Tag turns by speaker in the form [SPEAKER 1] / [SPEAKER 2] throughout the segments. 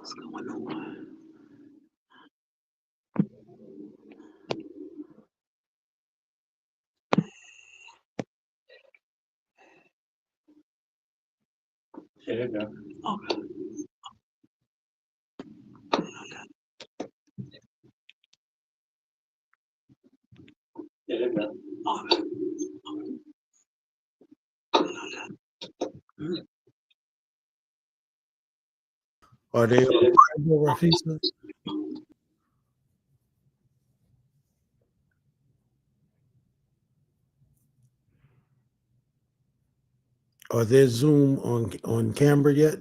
[SPEAKER 1] What's going on?
[SPEAKER 2] There you go.
[SPEAKER 1] Okay.
[SPEAKER 2] There you go.
[SPEAKER 1] Okay.
[SPEAKER 3] Are they Rafisa? Are there Zoom on camera yet?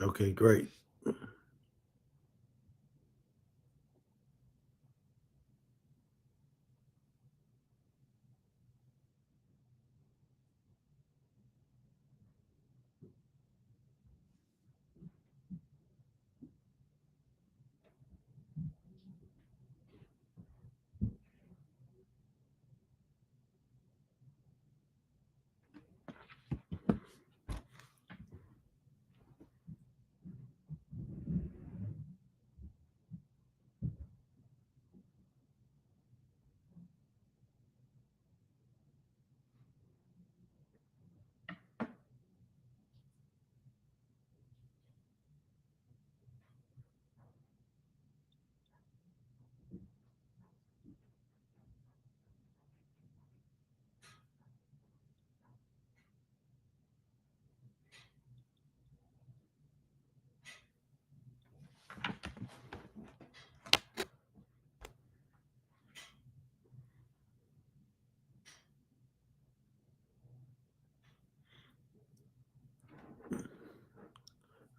[SPEAKER 3] Okay, great.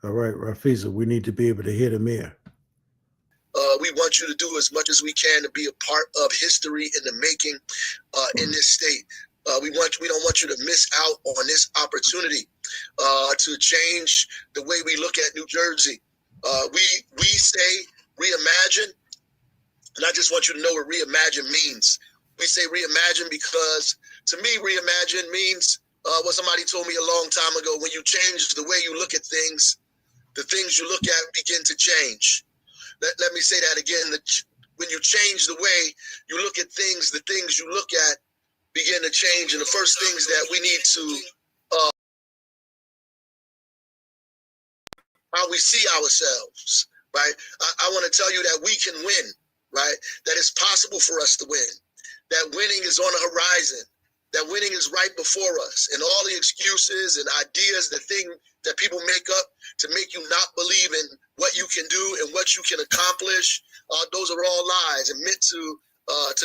[SPEAKER 3] All right, Rafisa, we need to be able to hear the mayor.
[SPEAKER 4] We want you to do as much as we can to be a part of history in the making in this state. We don't want you to miss out on this opportunity to change the way we look at New Jersey. We say reimagine, and I just want you to know what reimagine means. We say reimagine because to me, reimagine means what somebody told me a long time ago. When you change the way you look at things, the things you look at begin to change. Let me say that again. When you change the way you look at things, the things you look at begin to change. And the first things that we need to, how we see ourselves, right? I want to tell you that we can win, right? That it's possible for us to win. That winning is on the horizon. That winning is right before us. And all the excuses and ideas, the thing that people make up to make you not believe in what you can do and what you can accomplish, those are all lies and meant to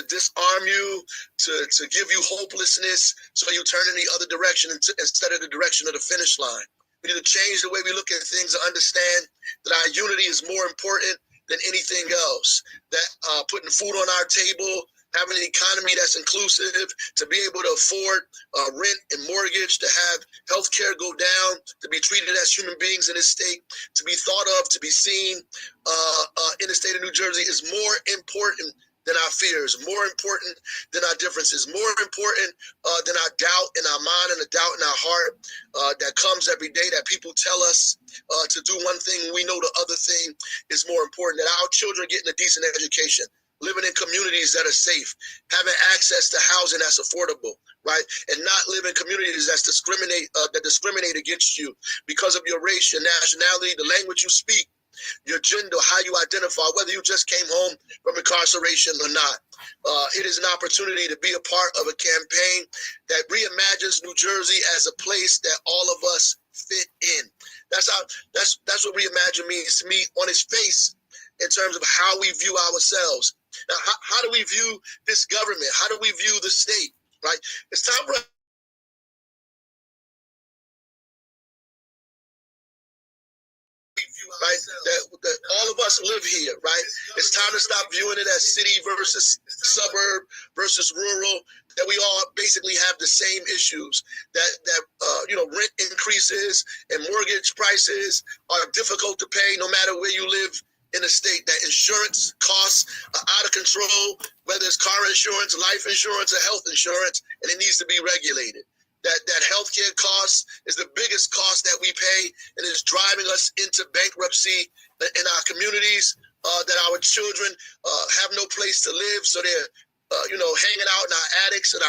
[SPEAKER 4] disarm you, to give you hopelessness, so you turn in the other direction instead of the direction of the finish line. We need to change the way we look at things and understand that our unity is more important than anything else. That putting food on our table, having an economy that's inclusive, to be able to afford rent and mortgage, to have healthcare go down, to be treated as human beings in this state, to be thought of, to be seen in the state of New Jersey is more important than our fears, more important than our differences, more important than our doubt in our mind and the doubt in our heart that comes every day, that people tell us to do one thing, we know the other thing is more important, that our children getting a decent education, living in communities that are safe, having access to housing that's affordable, right? And not live in communities that discriminate against you because of your race, your nationality, the language you speak, your gender, how you identify, whether you just came home from incarceration or not. It is an opportunity to be a part of a campaign that reimagines New Jersey as a place that all of us fit in. That's what reimagine means to me on its face in terms of how we view ourselves. Now, how do we view this government? How do we view the state, right? It's time for right? That all of us live here, right? It's time to stop viewing it as city versus suburb versus rural, that we all basically have the same issues, that rent increases and mortgage prices are difficult to pay no matter where you live in the state, that insurance costs are out of control, whether it's car insurance, life insurance, or health insurance, and it needs to be regulated. That healthcare cost is the biggest cost that we pay, and is driving us into bankruptcy in our communities, that our children have no place to live, so they're hanging out in our attics and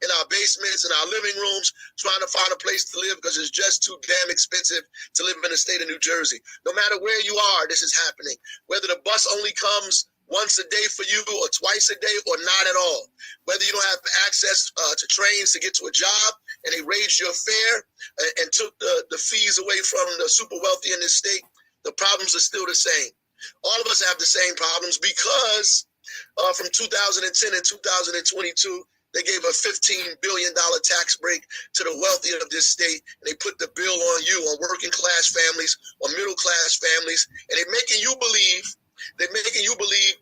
[SPEAKER 4] in our basements and our living rooms, trying to find a place to live because it's just too damn expensive to live in the state of New Jersey. No matter where you are, this is happening. Whether the bus only comes once a day for you or twice a day or not at all. Whether you don't have access to trains to get to a job and they raised your fare and took the fees away from the super wealthy in this state, the problems are still the same. All of us have the same problems because from 2010 and 2022, they gave a $15 billion tax break to the wealthy of this state. And they put the bill on you, on working class families, on middle class families. And they're making you believe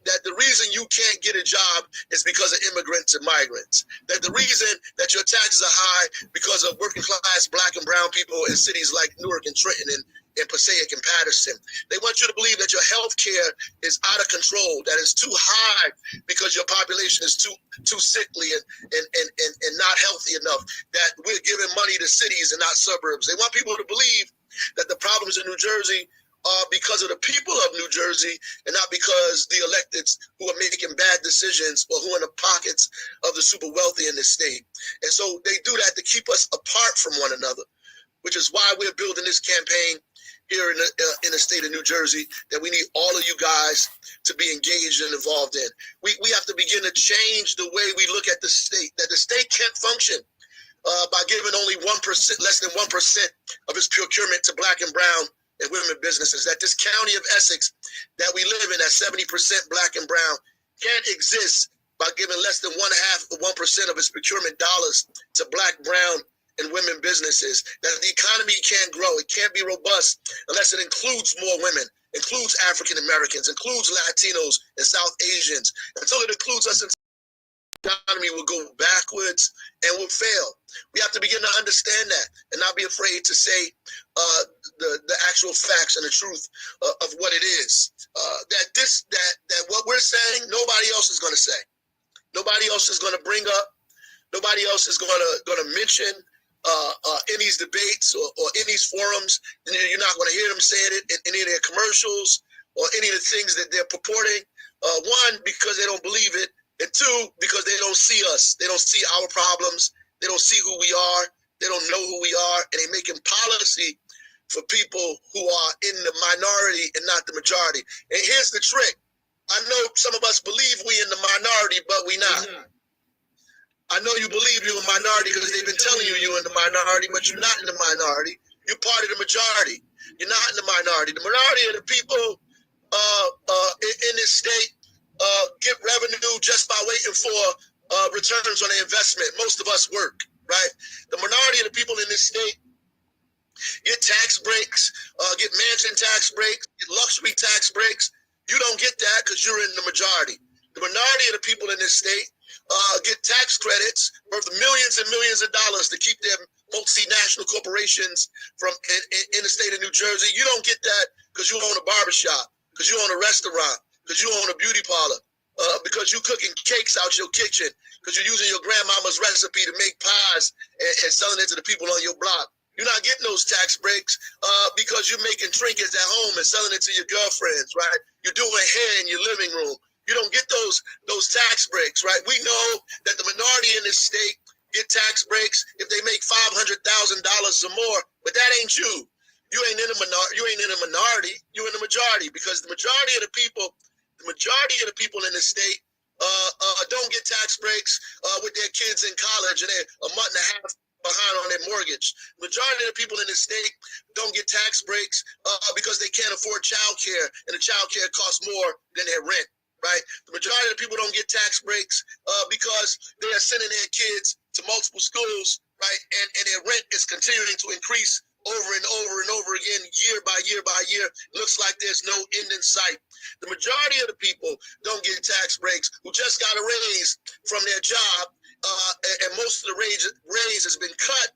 [SPEAKER 4] that the reason you can't get a job is because of immigrants and migrants. That the reason that your taxes are high because of working class black and brown people in cities like Newark and Trenton and Passaic and Paterson. They want you to believe that your health care is out of control, that it's too high because your population is too sickly and not healthy enough, that we're giving money to cities and not suburbs. They want people to believe that the problems in New Jersey are because of the people of New Jersey and not because the electeds who are making bad decisions or who are in the pockets of the super wealthy in this state. And so they do that to keep us apart from one another, which is why we're building this campaign here in the state of New Jersey, that we need all of you guys to be engaged and involved in. We have to begin to change the way we look at the state, that the state can't function by giving only 1%, less than 1% of its procurement to black and brown and women businesses, that this county of Essex that we live in, at 70% black and brown, can't exist by giving less than 1% of its procurement dollars to black, brown, and women businesses, that the economy can't grow, it can't be robust unless it includes more women, includes African Americans, includes Latinos and South Asians. Until it includes us, the economy will go backwards and will fail. We have to begin to understand that and not be afraid to say the actual facts and the truth of what it is. That what we're saying, nobody else is going to say. Nobody else is going to bring up. Nobody else is going to mention in these debates or in these forums. And you're not going to hear them saying it in any of their commercials or any of the things that they're purporting. One, because they don't believe it, and two, because they don't see us. They don't see our problems. They don't see who we are. They don't know who we are, and they're making policy for people who are in the minority and not the majority. And here's the trick. I know some of us believe we in the minority, but we not. I know you believe you're a minority because they've been telling you you're in the minority, but you're not in the minority. You're part of the majority. You're not in the minority. The minority of the people in this state get revenue just by waiting for returns on their investment. Most of us work, right? The minority of the people in this state get tax breaks, get mansion tax breaks, get luxury tax breaks. You don't get that because you're in the majority. The minority of the people in this state get tax credits worth millions and millions of dollars to keep their multinational corporations from in the state of New Jersey. You don't get that because you own a barbershop, because you own a restaurant, because you own a beauty parlor, because you're cooking cakes out your kitchen, because you're using your grandmama's recipe to make pies and selling it to the people on your block. You're not getting those tax breaks because you're making trinkets at home and selling it to your girlfriends, right? You're doing hair in your living room. You don't get those tax breaks, right? We know that the minority in this state get tax breaks if they make $500,000 or more, but that ain't you. You ain't in a minority. You're in the majority, because the majority of the people in this state don't get tax breaks with their kids in college and they're a month and a half behind on their mortgage. Majority of the people in this state don't get tax breaks because they can't afford childcare, and the childcare costs more than their rent, right? The majority of the people don't get tax breaks because they are sending their kids to multiple schools, right? And their rent is continuing to increase over and over and over again, year by year by year. Looks like there's no end in sight. The majority of the people don't get tax breaks who just got a raise from their job, and most of the raise has been cut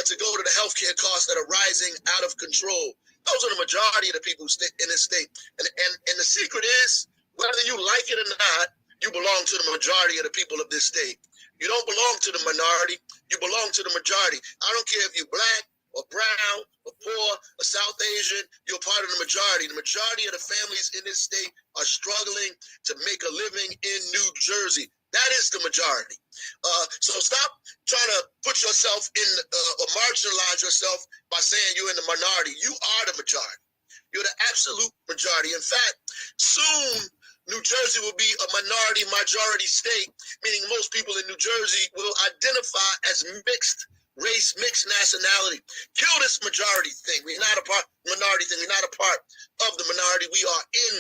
[SPEAKER 4] to go to the healthcare costs that are rising out of control. Those are the majority of the people in this state. And the secret is, whether you like it or not, you belong to the majority of the people of this state. You don't belong to the minority. You belong to the majority. I don't care if you're black or brown or poor or South Asian, you're part of the majority. The majority of the families in this state are struggling to make a living in New Jersey. That is the majority. So stop trying to put yourself in or marginalize yourself by saying you're in the minority. You are the majority. You're the absolute majority. In fact, soon New Jersey will be a majority state, meaning most people in New Jersey will identify as mixed race, mixed nationality. Kill this majority thing. We're not a part minority thing. We're not a part of the minority. We are in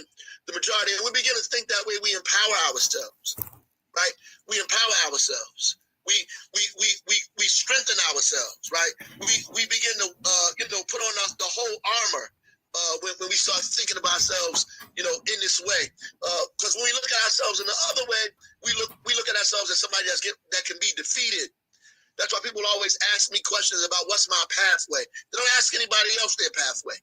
[SPEAKER 4] the majority. And we begin to think that way. We empower ourselves, right? We empower ourselves. We strengthen ourselves, right? We begin to put on the whole armor when we start thinking of ourselves, in this way. Because when we look at ourselves in the other way, we look at ourselves as somebody that can be defeated. That's why people always ask me questions about what's my pathway. They don't ask anybody else their pathway.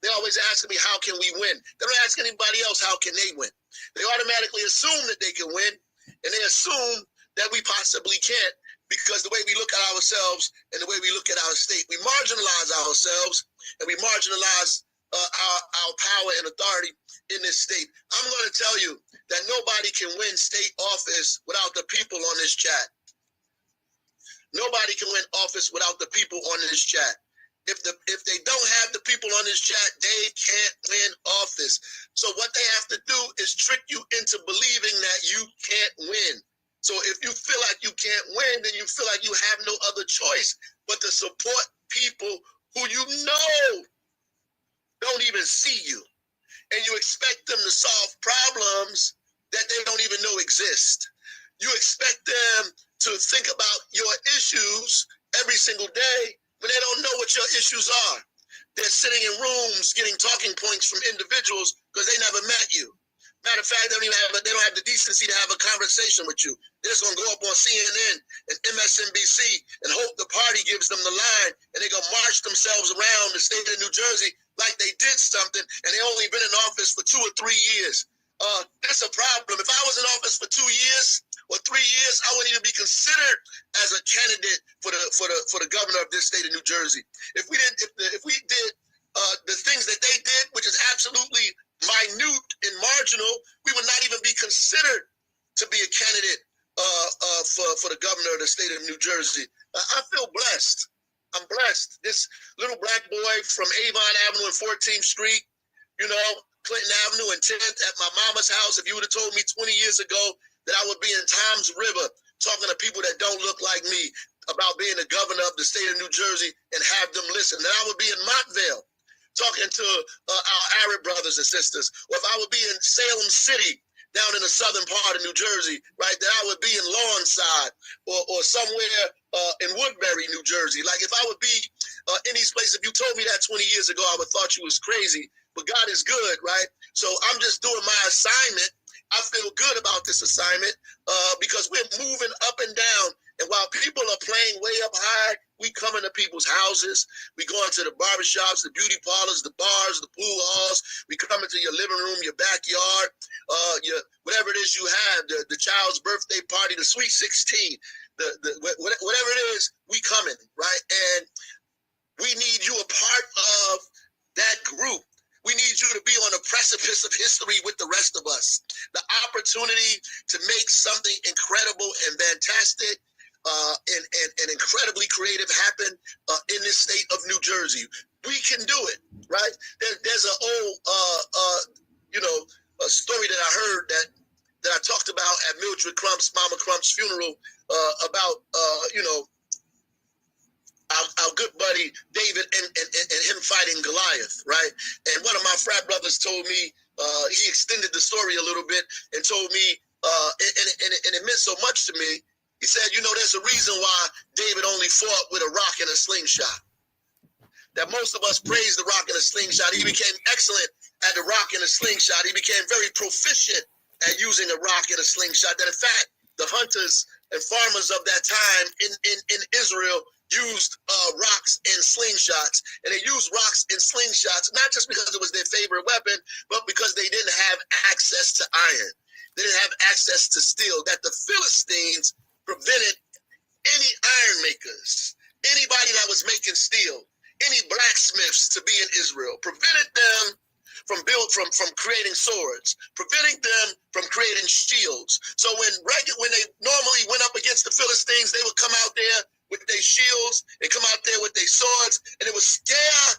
[SPEAKER 4] They always ask me, how can we win? They don't ask anybody else, how can they win? They automatically assume that they can win, and they assume that we possibly can't, because the way we look at ourselves and the way we look at our state, we marginalize ourselves and we marginalize our power and authority in this state. I'm going to tell you that nobody can win state office without the people on this chat. Nobody can win office without the people on this chat. If they don't have the people on this chat, they can't win office. So what they have to do is trick you into believing that you can't win. So if you feel like you can't win, then you feel like you have no other choice but to support people who don't even see you. And you expect them to solve problems that they don't even know exist. You expect them to think about your issues every single day when they don't know what your issues are. They're sitting in rooms getting talking points from individuals because they never met you. Matter of fact, they don't have the decency to have a conversation with you. They're just going to go up on CNN and MSNBC and hope the party gives them the line, and they're going to march themselves around the state of New Jersey like they did something, and they only been in office for 2 or 3 years. That's a problem. If I was in office for 2 years or 3 years, I wouldn't even be considered as a candidate for the governor of this state of New Jersey. If we did the things that they did, which is absolutely minute and marginal, we would not even be considered to be a candidate for the governor of the state of New Jersey. I feel blessed. I'm blessed. This little black boy from Avon Avenue and 14th Street, Clinton Avenue and 10th at my mama's house. If you would have told me 20 years ago that I would be in Tom's River talking to people that don't look like me about being the governor of the state of New Jersey and have them listen, that I would be in Montville talking to our Arab brothers and sisters, or if I would be in Salem City down in the southern part of New Jersey, right, that I would be in Lawnside or somewhere in Woodbury, New Jersey. Like if I would be in these places, if you told me that 20 years ago, I would have thought you was crazy. But God is good, right? So I'm just doing my assignment. I feel good about this assignment because we're moving up and down. And while people are playing way up high, we come into people's houses. We go into the barbershops, the beauty parlors, the bars, the pool halls. We come into your living room, your backyard, whatever it is you have, the child's birthday party, the sweet 16, whatever it is, we coming, right? And we need you a part of that group. We need you to be on the precipice of history with the rest of us. The opportunity to make something incredible and fantastic and incredibly creative happen in this state of New Jersey. We can do it, right? There's an old, a story that I heard that I talked about at Mildred Crump's, Mama Crump's funeral about, our good buddy David and him fighting Goliath, right? And one of my frat brothers told me, he extended the story a little bit and told me, and it meant so much to me. He said, there's a reason why David only fought with a rock and a slingshot. That most of us praise the rock and a slingshot. He became excellent at the rock and a slingshot. He became very proficient at using a rock and a slingshot. That in fact, the hunters and farmers of that time in Israel used rocks and slingshots. And they used rocks and slingshots, not just because it was their favorite weapon, but because they didn't have access to iron. They didn't have access to steel, that the Philistines prevented any iron makers, anybody that was making steel, any blacksmiths to be in Israel, prevented them from creating swords, preventing them from creating shields. So when they normally went up against the Philistines, they would come out there with their shields and come out there with their swords, and it would scare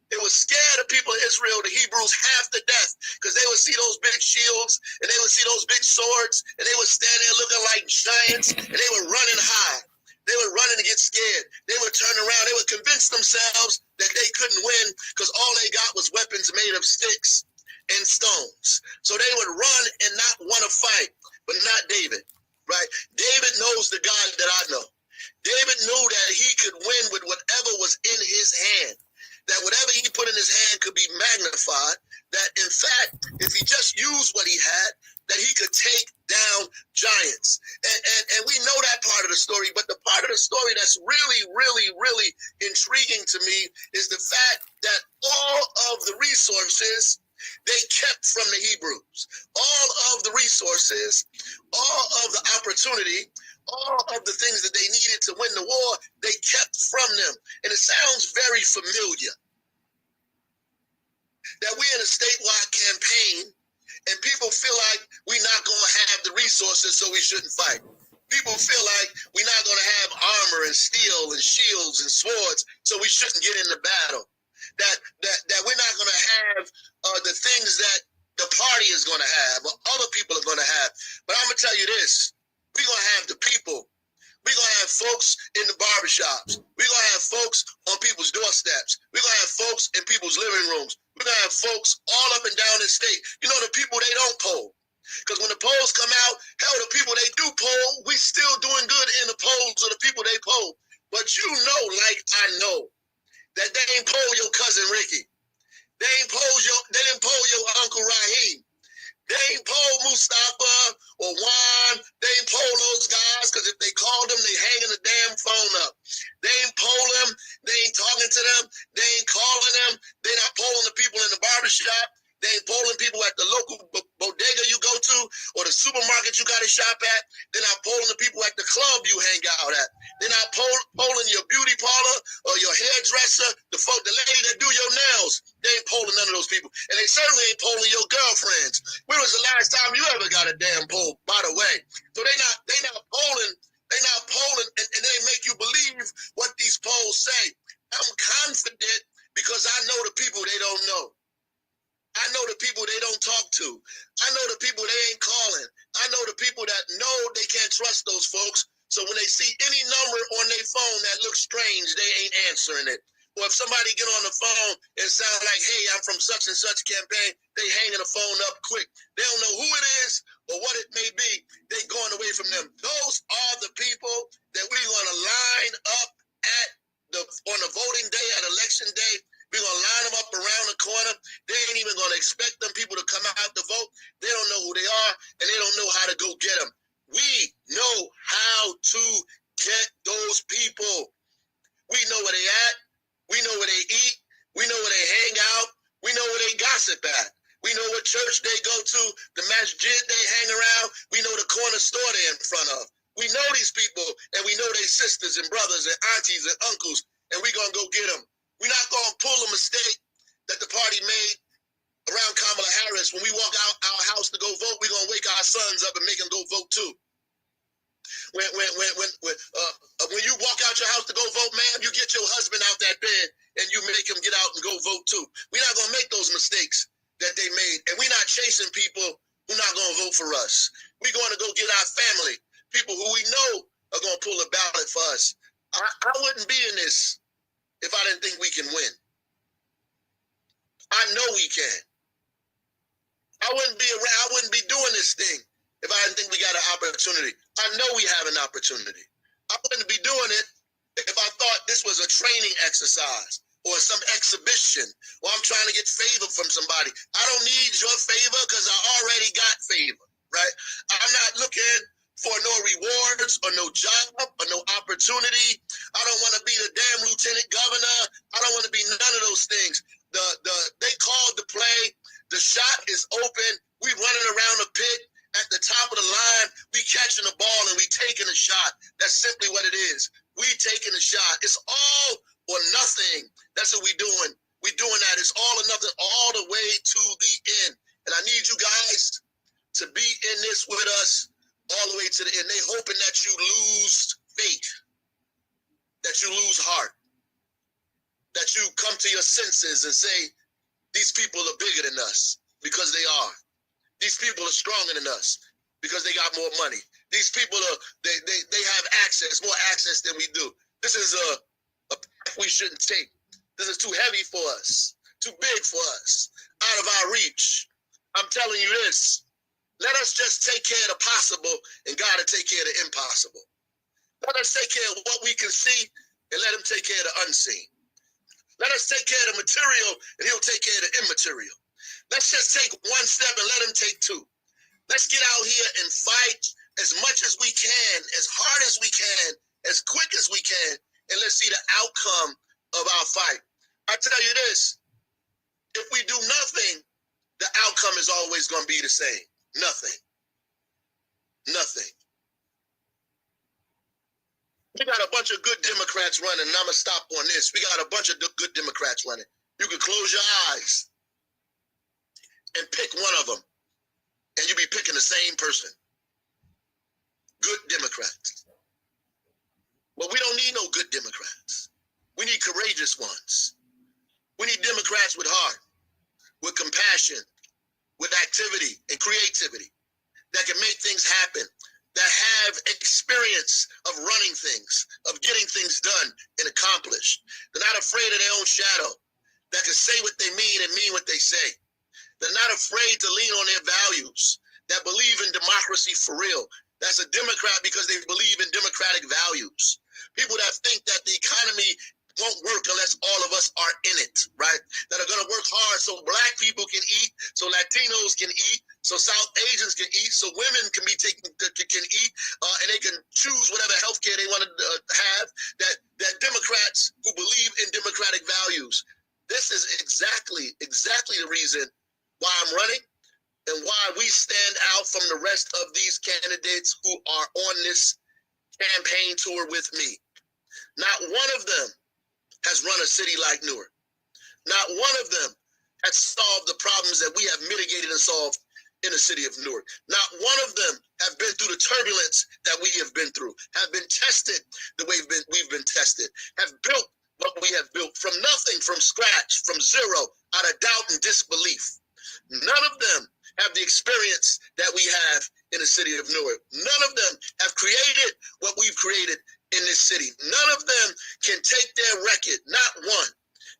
[SPEAKER 4] the people of Israel, the Hebrews, half to death, because they would see those big shields and they would see those big swords, and they would stand there looking like giants, and they would run and hide. They would run and get scared. They would turn around. They would convince themselves that they couldn't win because all they got was weapons made of sticks and stones. So they would run and not want to fight, but not David, right? David knows the God that I know. David knew that he could win with whatever was in his hand, that whatever he put in his hand could be magnified, that in fact, if he just used what he had, that he could take down giants. And we know that part of the story, but the part of the story that's really, really, really intriguing to me is the fact that all of the resources they kept from the Hebrews, all of the resources, all of the opportunity, all of the things that they needed to win the war, they kept from them. And it sounds very familiar that we're in a statewide campaign and people feel like we're not going to have the resources, so we shouldn't fight. People feel like we're not going to have armor and steel and shields and swords, so we shouldn't get in the battle. That we're not going to have the things that the party is going to have or other people are going to have. But I'm going to tell you this, we're going to have the people. We're going to have folks in the barbershops. We're going to have folks on people's doorsteps. We're going to have folks in people's living rooms. We're going to have folks all up and down the state. You know, the people they don't poll. Because when the polls come out, hell, the people they do poll, we still doing good in the polls of the people they poll. But you know, like I know, that they ain't poll your cousin Ricky. They didn't poll your Uncle Raheem. They ain't poll Mustafa or Juan. They ain't poll those guys, because if they called them, they hanging the damn phone up. They ain't poll them. They ain't talking to them. They ain't calling them. They not polling the people in the barbershop. They ain't polling people at the local bodega you go to or the supermarket you got to shop at. They're not polling the people at the club you hang out at. They're not polling your beauty parlor or your hairdresser, the lady that do your nails. They ain't polling none of those people. And they certainly ain't polling your girlfriends. When was the last time you ever got a damn poll, by the way? So they not polling, and they make you believe what these polls say. I'm confident because I know the people they don't know. I know the people they don't talk to. I know the people they ain't calling. I know the people that know they can't trust those folks. So when they see any number on their phone that looks strange, they ain't answering it. Or if somebody get on the phone and sound like, hey, I'm from such and such campaign, they hanging the phone up quick. They don't know who it is or what it may be. They going away from them. Those are the people that we're going to line up on the voting day, at election day. We're going to line them up around the corner. They ain't even going to expect them people to come out to vote. They don't know who they are, and they don't know how to go get them. We know how to get those people. We know where they at. We know where they eat. We know where they hang out. We know where they gossip at. We know what church they go to, the masjid they hang around. We know the corner store they're in front of. We know these people, and we know their sisters and brothers and aunties and uncles, and we're going to go get them. We're not going to pull a mistake that the party made around Kamala Harris. When we walk out our house to go vote, we're going to wake our sons up and make them go vote too. When you walk out your house to go vote, ma'am, you get your husband out that bed and you make him get out and go vote too. We're not going to make those mistakes that they made. And we're not chasing people who are not going to vote for us. We're going to go get our family, people who we know are going to pull a ballot for us. I wouldn't be in this if I didn't think we can win. I know we can. I wouldn't be doing this thing if I didn't think we got an opportunity. I know we have an opportunity. I wouldn't be doing it if I thought this was a training exercise or some exhibition, or I'm trying to get favor from somebody. I don't need your favor because I already got favor, right? I'm not looking for no rewards or no job or no opportunity I don't want to be the damn lieutenant governor. I don't want to be none of those things. They called the play. The shot is open. We running around the pit at the top of the line. We catching the ball and we taking a shot. That's simply what it is. We taking a shot. It's all or nothing. That's what we doing. We doing that. It's all or nothing, all the way to the end. And I need you guys to be in this with us all the way to the end. They hoping that you lose faith, that you lose heart, that you come to your senses and say, these people are bigger than us, because they are. These people are stronger than us because they got more money. These people are, they have access, more access than we do. This is a path we shouldn't take. This is too heavy for us, too big for us, out of our reach. I'm telling you this, let us just take care of the possible and God will take care of the impossible. Let us take care of what we can see and let him take care of the unseen. Let us take care of the material and he'll take care of the immaterial. Let's just take one step and let him take two. Let's get out here and fight as much as we can, as hard as we can, as quick as we can, and let's see the outcome of our fight. I tell you this, if we do nothing, the outcome is always going to be the same. Nothing. Nothing. We got a bunch of good Democrats running, and I'm going to stop on this. We got a bunch of good Democrats running. You can close your eyes and pick one of them, and you'll be picking the same person. Good Democrats. But we don't need no good Democrats. We need courageous ones. We need Democrats with heart, with compassion, with activity and creativity that can make things happen, that have experience of running things, of getting things done and accomplished. They're not afraid of their own shadow, that can say what they mean and mean what they say. They're not afraid to lean on their values, that believe in democracy for real. That's a Democrat because they believe in democratic values. People that think that the economy won't work unless all of us are in it, right? That are going to work hard so black people can eat, so Latinos can eat, so South Asians can eat, so women can be can eat, and they can choose whatever healthcare they want to have. That Democrats who believe in democratic values. This is exactly the reason why I'm running and why we stand out from the rest of these candidates who are on this campaign tour with me. Not one of them has run a city like Newark. Not one of them has solved the problems that we have mitigated and solved in the city of Newark. Not one of them have been through the turbulence that we have been through, have been tested the way we've been tested, have built what we have built from nothing, from scratch, from zero, out of doubt and disbelief. None of them have the experience that we have in the city of Newark. None of them have created what we've created in this city. None of them can take their record, not one,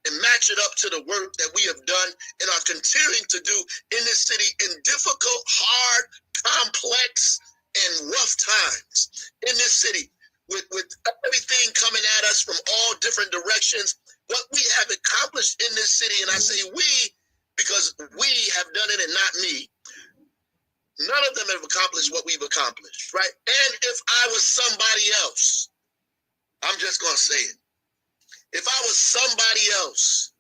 [SPEAKER 4] and match it up to the work that we have done and are continuing to do in this city in difficult, hard, complex, and rough times in this city with everything coming at us from all different directions. What we have accomplished in this city, and I say we because we have done it and not me, none of them have accomplished what we've accomplished, right? And if I was somebody else, I'm just going to say it. If I was somebody else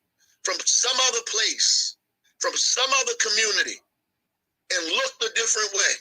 [SPEAKER 4] from some other place, from some other community, and looked a different way,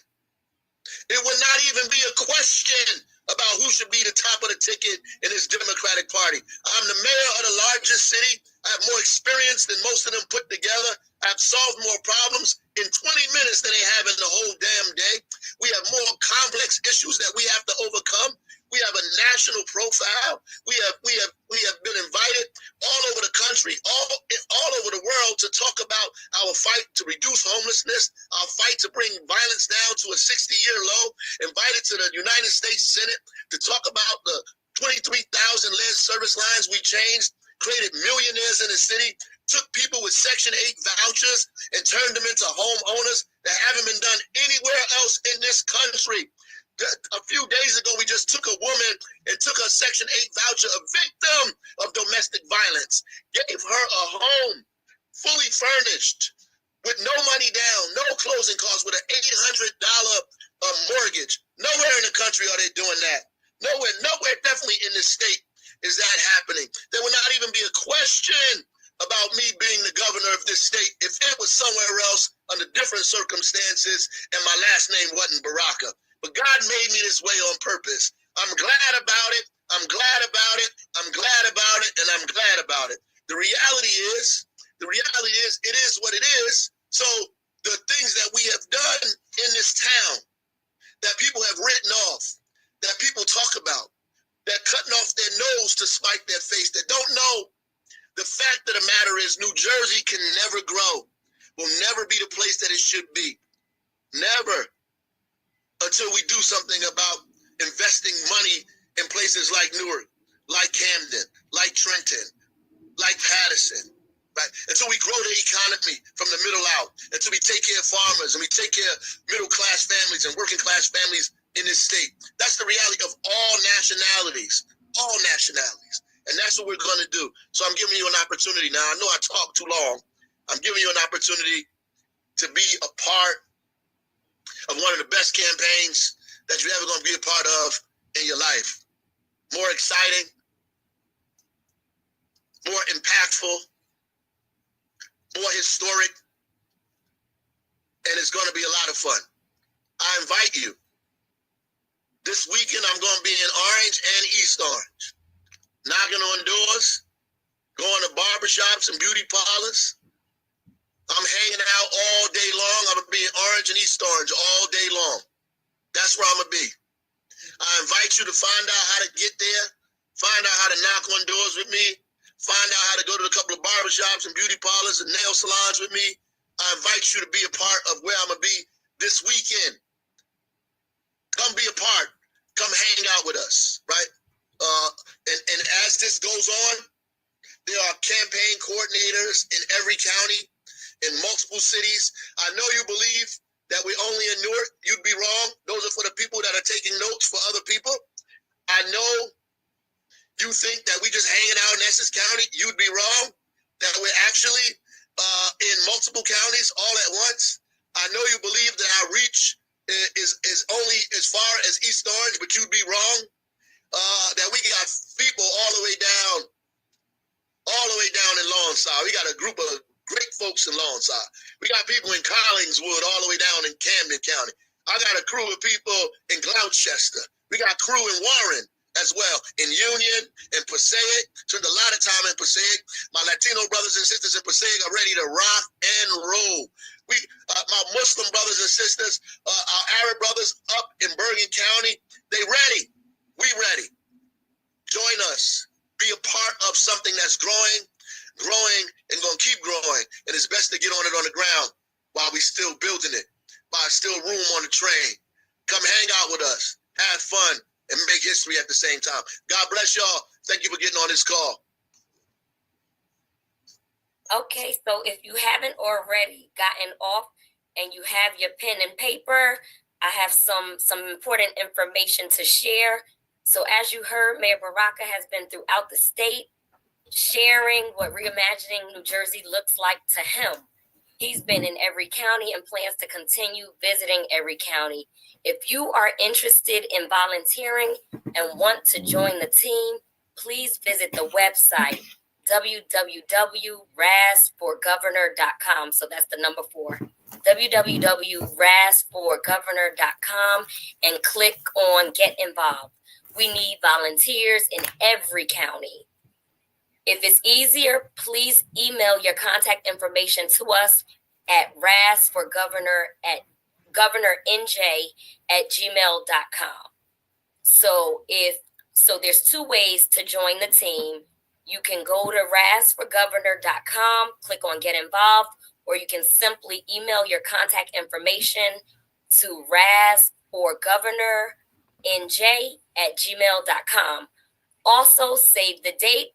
[SPEAKER 4] it would not even be a question about who should be the top of the ticket in this Democratic Party. I'm the mayor of the largest city. I have more experience than most of them put together. I've solved more problems in 20 minutes than they have in the whole damn day. We have more complex issues that we have to overcome. We have a national profile. We have been invited all over the country, all over the world to talk about our fight to reduce homelessness, our fight to bring violence down to a 60-year low, invited to the United States Senate to talk about the 23,000 lead service lines we changed, created millionaires in the city, took people with Section 8 vouchers and turned them into homeowners that haven't been done anywhere else in this country. A few days ago, we just took a woman and took her Section 8 voucher, a victim of domestic violence, gave her a home, fully furnished, with no money down, no closing costs, with an $800 mortgage. Nowhere in the country are they doing that. Nowhere, definitely in this state is that happening. There will not even be a question about me being the governor of this state if it was somewhere else under different circumstances and my last name wasn't Baraka. But God made me this way on purpose. I'm glad about it. I'm glad about it. I'm glad about it. And I'm glad about it. The reality is, it is what it is. So the things that we have done in this town that people have written off, that people talk about, that cutting off their nose to spite their face, that don't know. The fact of the matter is New Jersey can never grow, will never be the place that it should be. Never. Until we do something about investing money in places like Newark, like Camden, like Trenton, like Paterson, right? Until we grow the economy from the middle out, until we take care of farmers and we take care of middle-class families and working-class families in this state. That's the reality of all nationalities, And that's what we're going to do. So I'm giving you an opportunity now. I know I talked too long. I'm giving you an opportunity to be a part of one of the best campaigns that you're ever going to be a part of in your life. More exciting, more impactful, more historic, and it's going to be a lot of fun. I invite you. This weekend, I'm going to be in Orange and East Orange, knocking on doors, going to barbershops and beauty parlors. I'm hanging out all day long. I'm going to be in Orange and East Orange all day long. That's where I'm going to be. I invite you to find out how to get there, find out how to knock on doors with me, find out how to go to a couple of barbershops and beauty parlors and nail salons with me. I invite you to be a part of where I'm going to be this weekend. Come be a part. Come hang out with us, right? And as this goes on, there are campaign coordinators in every county, in multiple cities. I know you believe that we're only in Newark. You'd be wrong. Those are for the people that are taking notes for other people. I know you think that we just hanging out in Essex County. You'd be wrong. That we're actually in multiple counties all at once. I know you believe that our reach is only as far as East Orange, but you'd be wrong. That we got people all the way down in Lawnside. We got a group of great folks in Lawnside. We got people in Collingswood all the way down in Camden County. I got a crew of people in Gloucester. We got crew in Warren as well, in Union, in Passaic. Spent a lot of time in Passaic. My Latino brothers and sisters in Passaic are ready to rock and roll. My Muslim brothers and sisters, our Arab brothers up in Bergen County, they ready. We ready. Join us. Be a part of something that's growing, and going to keep growing. And it's best to get on it on the ground while we still building it, while still room on the train. Come hang out with us, have fun, and make history at the same time. God bless y'all. Thank you for getting on this call.
[SPEAKER 1] Okay, so if you haven't already gotten off and you have your pen and paper, I have some important information to share. So as you heard, Mayor Baraka has been throughout the state sharing what Reimagining New Jersey looks like to him. He's been in every county and plans to continue visiting every county. If you are interested in volunteering and want to join the team, please visit the website www.rasforgovernor.com. So that's the number 4. www.rasforgovernor.com and click on Get Involved. We need volunteers in every county. If it's easier, please email your contact information to us at rasforgovernor@gmail.com. So there's 2 ways to join the team. You can go to rasforgovernor.com, click on Get Involved, or you can simply email your contact information to rasforgovernor@gmail.com. Also, save the date.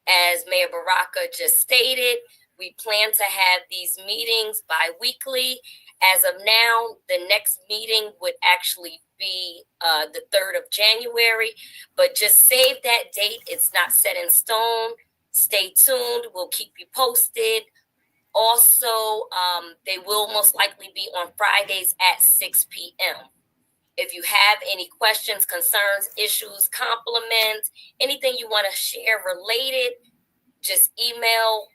[SPEAKER 1] As Mayor Baraka just stated, we plan to have these meetings bi-weekly. As of now, the next meeting would actually be the 3rd of January, but just save that date. It's not set in stone. Stay tuned. We'll keep you posted. Also, they will most likely be on Fridays at 6 p.m. If you have any questions, concerns, issues, compliments, anything you want to share related, just email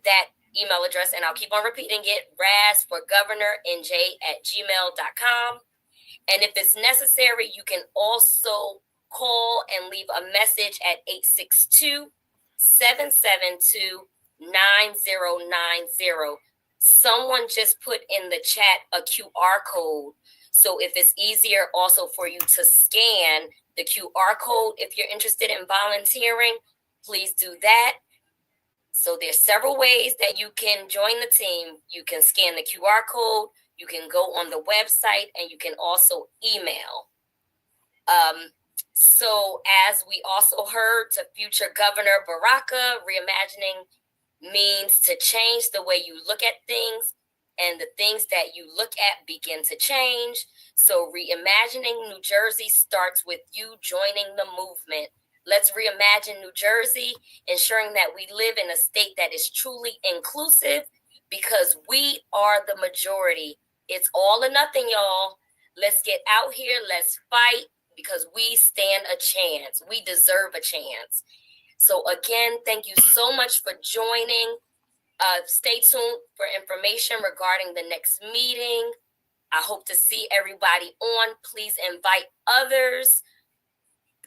[SPEAKER 1] that email address, and I'll keep on repeating it, rasforgovernor@gmail.com. And if it's necessary, you can also call and leave a message at 862-772-9090. Someone just put in the chat a QR code. So if it's easier also for you to scan the QR code, if you're interested in volunteering, please do that. So there's several ways that you can join the team. You can scan the QR code, you can go on the website, and you can also email. So as we also heard to future Governor Baraka, reimagining means to change the way you look at things, and the things that you look at begin to change. So reimagining New Jersey starts with you joining the movement. Let's reimagine New Jersey, ensuring that we live in a state that is truly inclusive, because we are the majority. It's all or nothing, y'all. Let's get out here. Let's fight, because we stand a chance. We deserve a chance. So again, thank you so much for joining. Stay tuned for information regarding the next meeting. I hope to see everybody on. Please invite others.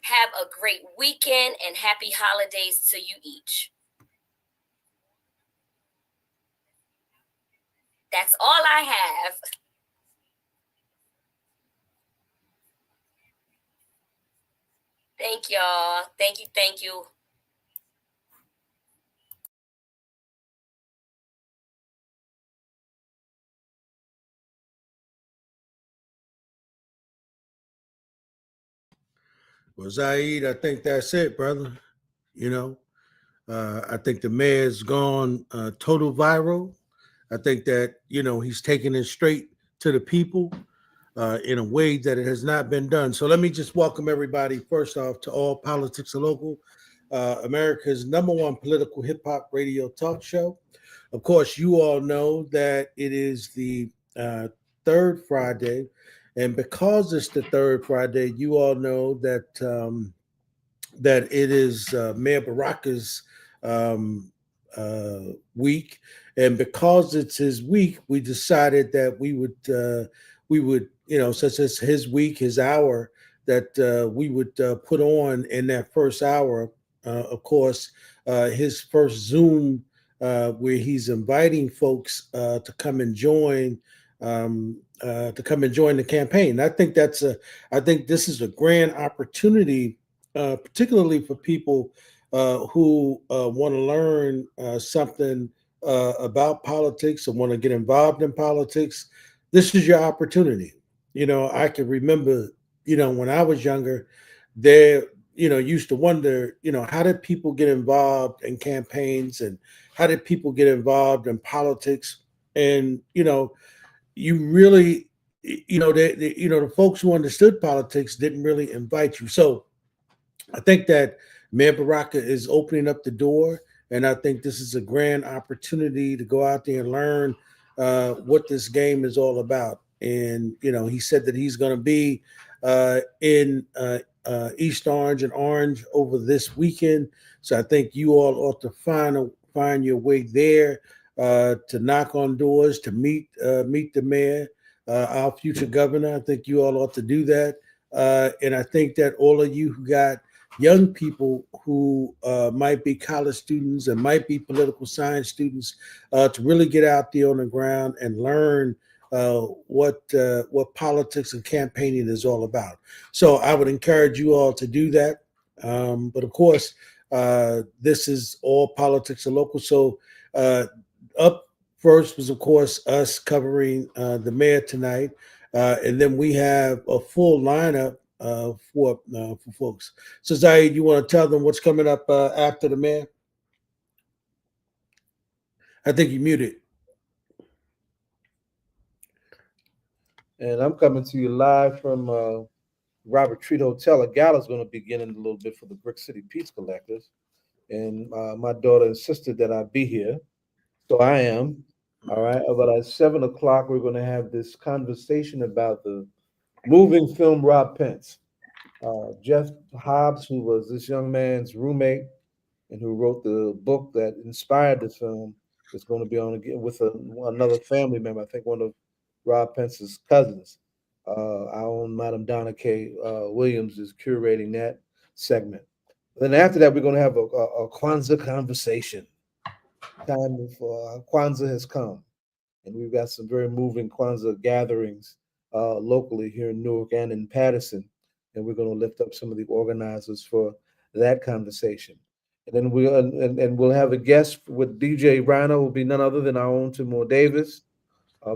[SPEAKER 1] Have a great weekend and happy holidays to you each. That's all I have. Thank y'all. Thank you. Thank you.
[SPEAKER 3] Well, Zaid, I think that's it, brother. You know, I think the mayor's gone total viral. I think that, he's taking it straight to the people in a way that it has not been done. So let me just welcome everybody, first off, to All Politics Are Local, America's #1 political hip hop radio talk show. Of course, you all know that it is the third Friday. And because it's the third Friday, you all know that that it is Mayor Baraka's week, and because it's his week, we decided that we would, since it's his week, his hour, that we would put on in that first hour, of course, his first Zoom where he's inviting folks to come and join. The campaign. I think I think this is a grand opportunity, particularly for people who want to learn something about politics and want to get involved in politics. This is your opportunity. I can remember, when I was younger, there, used to wonder, how did people get involved in campaigns, and how did people get involved in politics? And, you really, the folks who understood politics didn't really invite you. So I think that Mayor Baraka is opening up the door, and I think this is a grand opportunity to go out there and learn what this game is all about. And he said that he's going to be in East Orange and Orange over this weekend. So I think you all ought to find your way there to knock on doors, to meet the mayor, our future governor. I think you all ought to do that. And I think that all of you who got young people who might be college students and might be political science students to really get out there on the ground and learn what politics and campaigning is all about. So I would encourage you all to do that. But of course, this is All Politics Are Local. So up first was, of course, us covering the mayor tonight. And then we have a full lineup for folks. So Zaid, you want to tell them what's coming up after the mayor? I think you muted.
[SPEAKER 5] And I'm coming to you live from Robert Treat Hotel. A gala is going to begin in a little bit for the Brick City Peace Collectors. And my daughter insisted that I be here. So I am. All right. About at 7 o'clock, we're going to have this conversation about the moving film Rob Pence. Jeff Hobbs, who was this young man's roommate and who wrote the book that inspired the film, is going to be on again with another family member. I think one of Rob Pence's cousins. Our own Madam Donna K. Williams is curating that segment. Then after that, we're going to have a Kwanzaa conversation. Time for Kwanzaa has come, and we've got some very moving Kwanzaa gatherings locally here in Newark and in Paterson, and we're going to lift up some of the organizers for that conversation. And then we'll have a guest with DJ Rhino, will be none other than our own Timur Davis.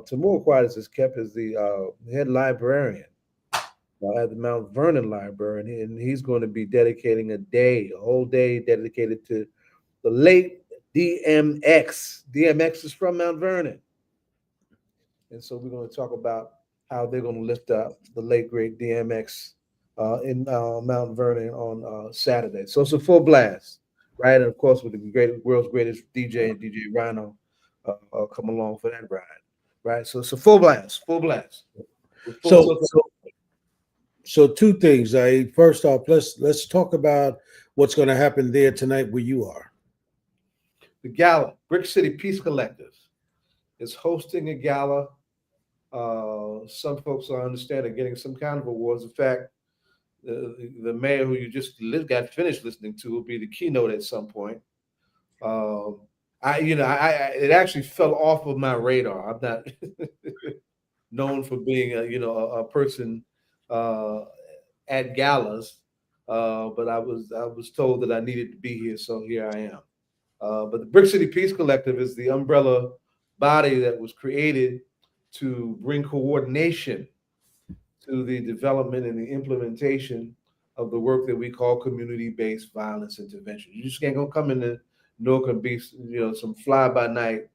[SPEAKER 5] Timur, quiet as is kept, is the head librarian at the Mount Vernon Library, and he's going to be dedicating a whole day dedicated to the late DMX. DMX is from Mount Vernon. And so we're going to talk about how they're going to lift up the late, great DMX in Mount Vernon on Saturday. So it's a full blast, right? And of course, with the world's greatest DJ and DJ Rhino come along for that ride, right? So it's a full blast.
[SPEAKER 3] So two things. First off, let's talk about what's going to happen there tonight where you are.
[SPEAKER 5] The gala, Brick City Peace Collective, is hosting a gala. Some folks, I understand, are getting some kind of awards. In fact, the mayor who you just got finished listening to will be the keynote at some point. It actually fell off of my radar. I'm not known for being a person at galas, but I was told that I needed to be here, so here I am. But the Brick City Peace Collective is the umbrella body that was created to bring coordination to the development and the implementation of the work that we call community-based violence intervention. You just can't go come into Newark and be some fly-by-night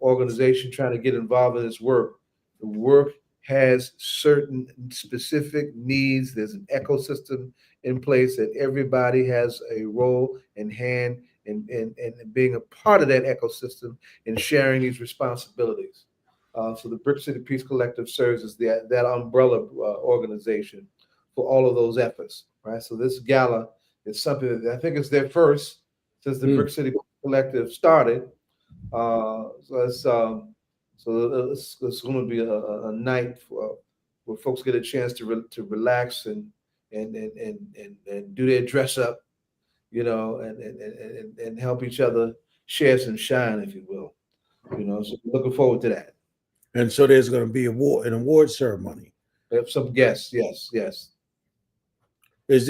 [SPEAKER 5] organization trying to get involved in this work. The work has certain specific needs. There's an ecosystem in place that everybody has a role and hand in being a part of that ecosystem and sharing these responsibilities. So the Brick City Peace Collective serves as that umbrella organization for all of those efforts, right? So this gala is something that I think is their first since the Brick City Collective started. So it's going to be a night where folks get a chance to relax and do their dress up, and help each other share some shine, if you will. So looking forward to that.
[SPEAKER 3] And so there's going to be an award ceremony.
[SPEAKER 5] We have some guests, yes.
[SPEAKER 3] Is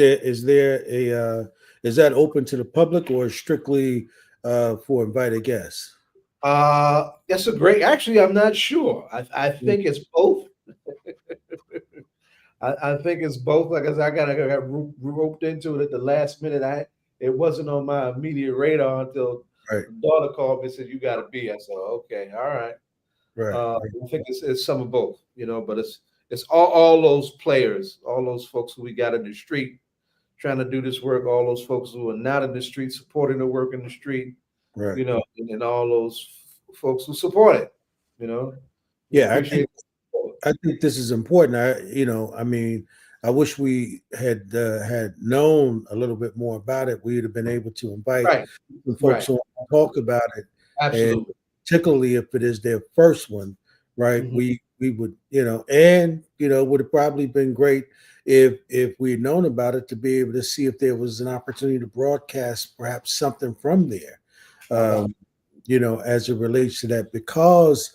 [SPEAKER 3] that open to the public or strictly for invited guests?
[SPEAKER 5] That's actually, I'm not sure. I think it's both. I think it's both. Like I got roped into it at the last minute. It wasn't on my immediate radar until my daughter called me and said, "You got to be." I said, "Okay, all right."
[SPEAKER 3] Right.
[SPEAKER 5] I think it's some of both, but it's all those players, all those folks who we got in the street trying to do this work, all those folks who are not in the street supporting the work in the street, right. And all those folks who support it,
[SPEAKER 3] Yeah, I think this is important. I wish we had known a little bit more about it. We'd have been able to invite the folks who want to talk about it.
[SPEAKER 5] Absolutely.
[SPEAKER 3] And particularly if it is their first one, right? Mm-hmm. We would, would have probably been great if we had known about it to be able to see if there was an opportunity to broadcast perhaps something from there, as it relates to that, because,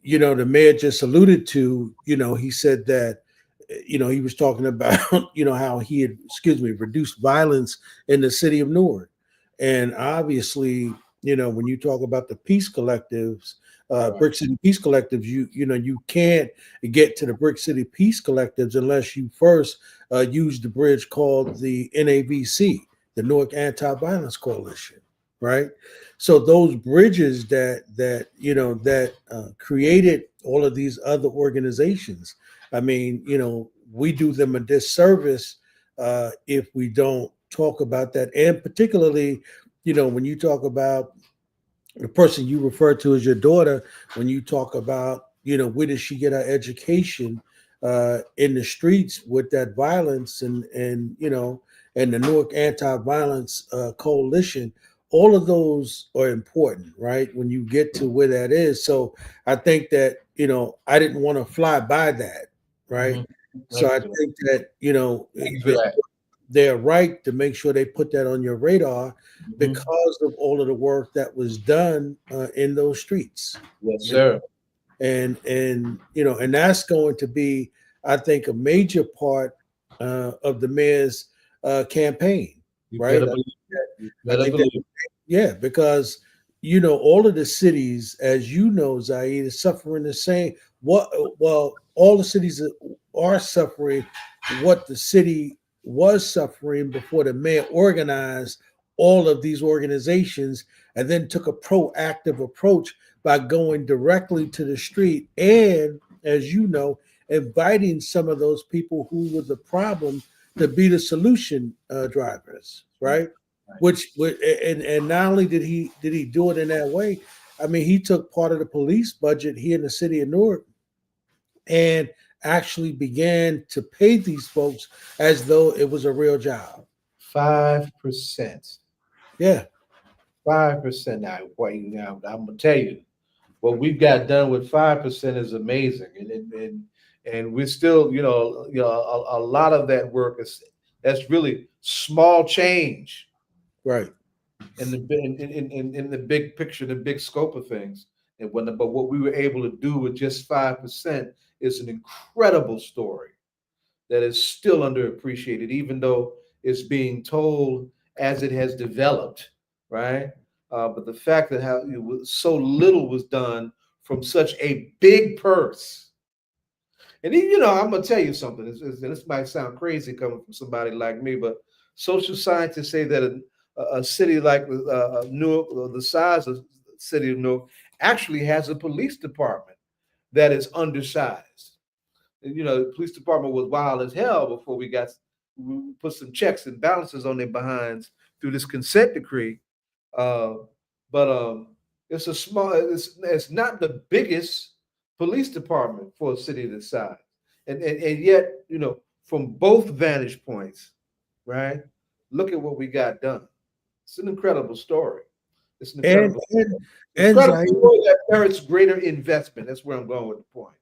[SPEAKER 3] the mayor just alluded to, he said that, he was talking about, how he had, reduced violence in the city of Newark. And obviously, when you talk about the peace collectives, Brick City Peace Collectives, you can't get to the Brick City Peace Collectives unless you first use the bridge called the NAVC, the Newark Anti-Violence Coalition, right? So those bridges that created all of these other organizations, we do them a disservice if we don't talk about that, and particularly, when you talk about the person you refer to as your daughter, when you talk about, where does she get her education? in the streets with that violence and and the Newark Anti-Violence Coalition. All of those are important, right? When you get to where that is. So I think that, I didn't want to fly by that, right? So I think that,
[SPEAKER 5] Thank you for that.
[SPEAKER 3] they're right to make sure they put that on your radar because of all of the work that was done in those streets.
[SPEAKER 5] Yes, sir.
[SPEAKER 3] And that's going to be, I think, a major part of the mayor's campaign,
[SPEAKER 5] You
[SPEAKER 3] right?
[SPEAKER 5] better believe it.
[SPEAKER 3] Yeah, because all of the cities, as you know, Zaid, is suffering the same. All the cities are suffering what the city was suffering before the mayor organized all of these organizations and then took a proactive approach by going directly to the street and, as you know, inviting some of those people who were the problem to be the solution drivers, right? And not only did he do it in that way, I mean, he took part of the police budget here in the city of Newark and actually began to pay these folks as though it was a real job.
[SPEAKER 5] 5%.
[SPEAKER 3] Yeah.
[SPEAKER 5] 5%. Now, I'm gonna tell you, what we've got done with 5% is amazing, and we're still, a lot of that work that's really small change,
[SPEAKER 3] right,
[SPEAKER 5] in the big picture, the big scope of things. But what we were able to do with just 5% is an incredible story that is still underappreciated, even though it's being told as it has developed, right? But the fact that how so little was done from such a big purse. And I'm gonna tell you something. This might sound crazy coming from somebody like me, but social scientists say that a city like Newark, or the size of the city of Newark, actually has a police department that is undersized. The police department was wild as hell before we put some checks and balances on their behinds through this consent decree. But it's not the biggest police department for a city this size, and yet, from both vantage points, right? Look at what we got done. It's an incredible story. It's an incredible story that merits greater investment. That's where I'm going with the point.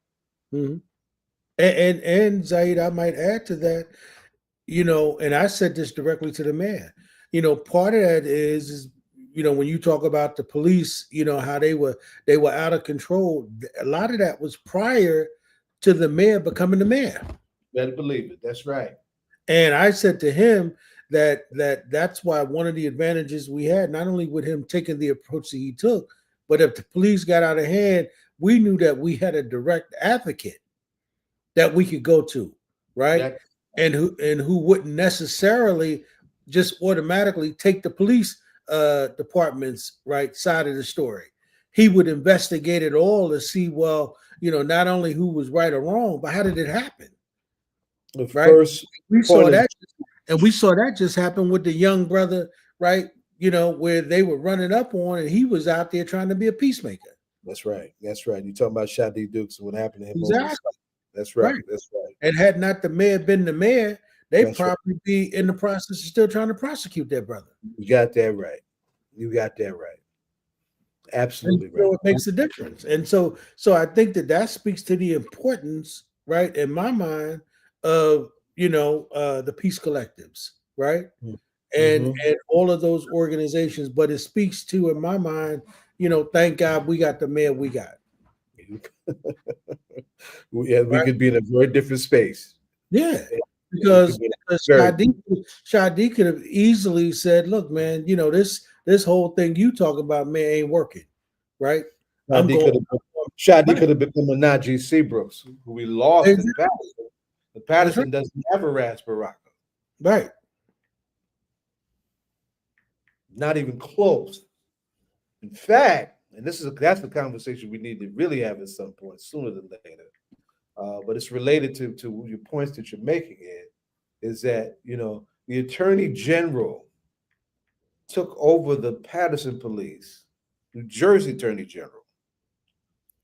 [SPEAKER 3] Mm-hmm. And Zaid, I might add to that, and I said this directly to the mayor. Part of that is when you talk about the police, how they were out of control. A lot of that was prior to the mayor becoming the mayor.
[SPEAKER 5] Better believe it. That's right.
[SPEAKER 3] And I said to him that's why one of the advantages we had, not only with him taking the approach that he took, but if the police got out of hand, we knew that we had a direct advocate that we could go to, right? And who wouldn't necessarily just automatically take the police department's right side of the story. He would investigate it all to see, well, not only who was right or wrong, but how did it happen?
[SPEAKER 5] Right?
[SPEAKER 3] We saw that, and we saw that just happen with the young brother, right? Where they were running up on, and he was out there trying to be a peacemaker.
[SPEAKER 5] That's right. You're talking about Shadi Dukes and what happened to him.
[SPEAKER 3] Exactly.
[SPEAKER 5] That's right. That's right.
[SPEAKER 3] And had not the mayor been the mayor, they'd probably be in the process of still trying to prosecute their brother.
[SPEAKER 5] You got that right. Absolutely right.
[SPEAKER 3] It makes a difference. And so I think that speaks to the importance, right, in my mind, of the peace collectives, right? And all of those organizations. But it speaks to, in my mind, thank God we got the mayor we got.
[SPEAKER 5] We could be in a very different space.
[SPEAKER 3] Yeah, because Shadi could have easily said, "Look, man, this whole thing you talk about, man, ain't working, right?"
[SPEAKER 5] Shadi could have become a Najee Seabrooks, who we lost in Paterson. The Paterson doesn't have a Ras Baraka,
[SPEAKER 3] right? Not
[SPEAKER 5] even close. In fact. And that's the conversation we need to really have at some point, sooner than later. But it's related to your points that you're making, Ed, is that, the Attorney General took over the Paterson Police, New Jersey Attorney General,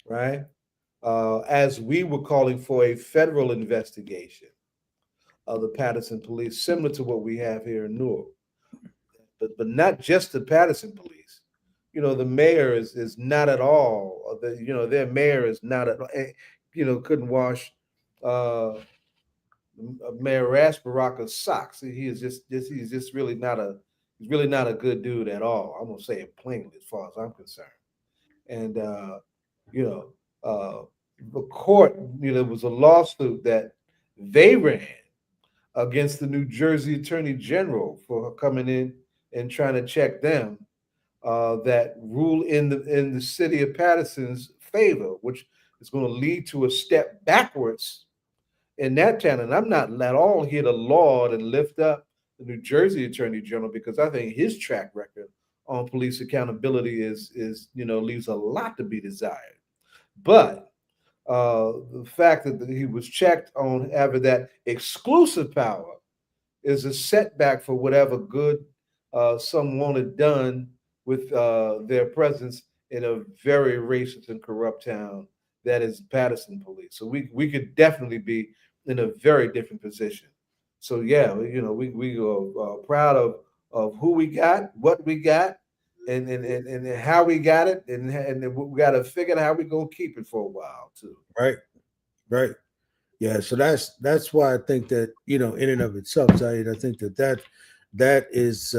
[SPEAKER 5] right? as we were calling for a federal investigation of the Paterson police, similar to what we have here in Newark. But not just the Paterson police. You know, the mayor is not at all. Their mayor is not at all. Couldn't wash Mayor Baraka's socks. He is he's just really not a good dude at all. I'm gonna say it plainly as far as I'm concerned. And you know, the court, there was a lawsuit that they ran against the New Jersey Attorney General for coming in and trying to check them, that rule in the city of Paterson's favor, which is going to lead to a step backwards in that town. And I'm not at all here to laud and lift up the New Jersey Attorney General, because I think his track record on police accountability is leaves a lot to be desired. But the fact that he was checked on having that exclusive power is a setback for whatever good some wanted done with their presence in a very racist and corrupt town that is Paterson police. So we could definitely be in a very different position. So yeah, we are proud of who we got, what we got, and how we got it, and we got to figure out how we're gonna keep it for a while too.
[SPEAKER 3] Right. Yeah. So that's why I think that in and of itself, Zaid, I think that is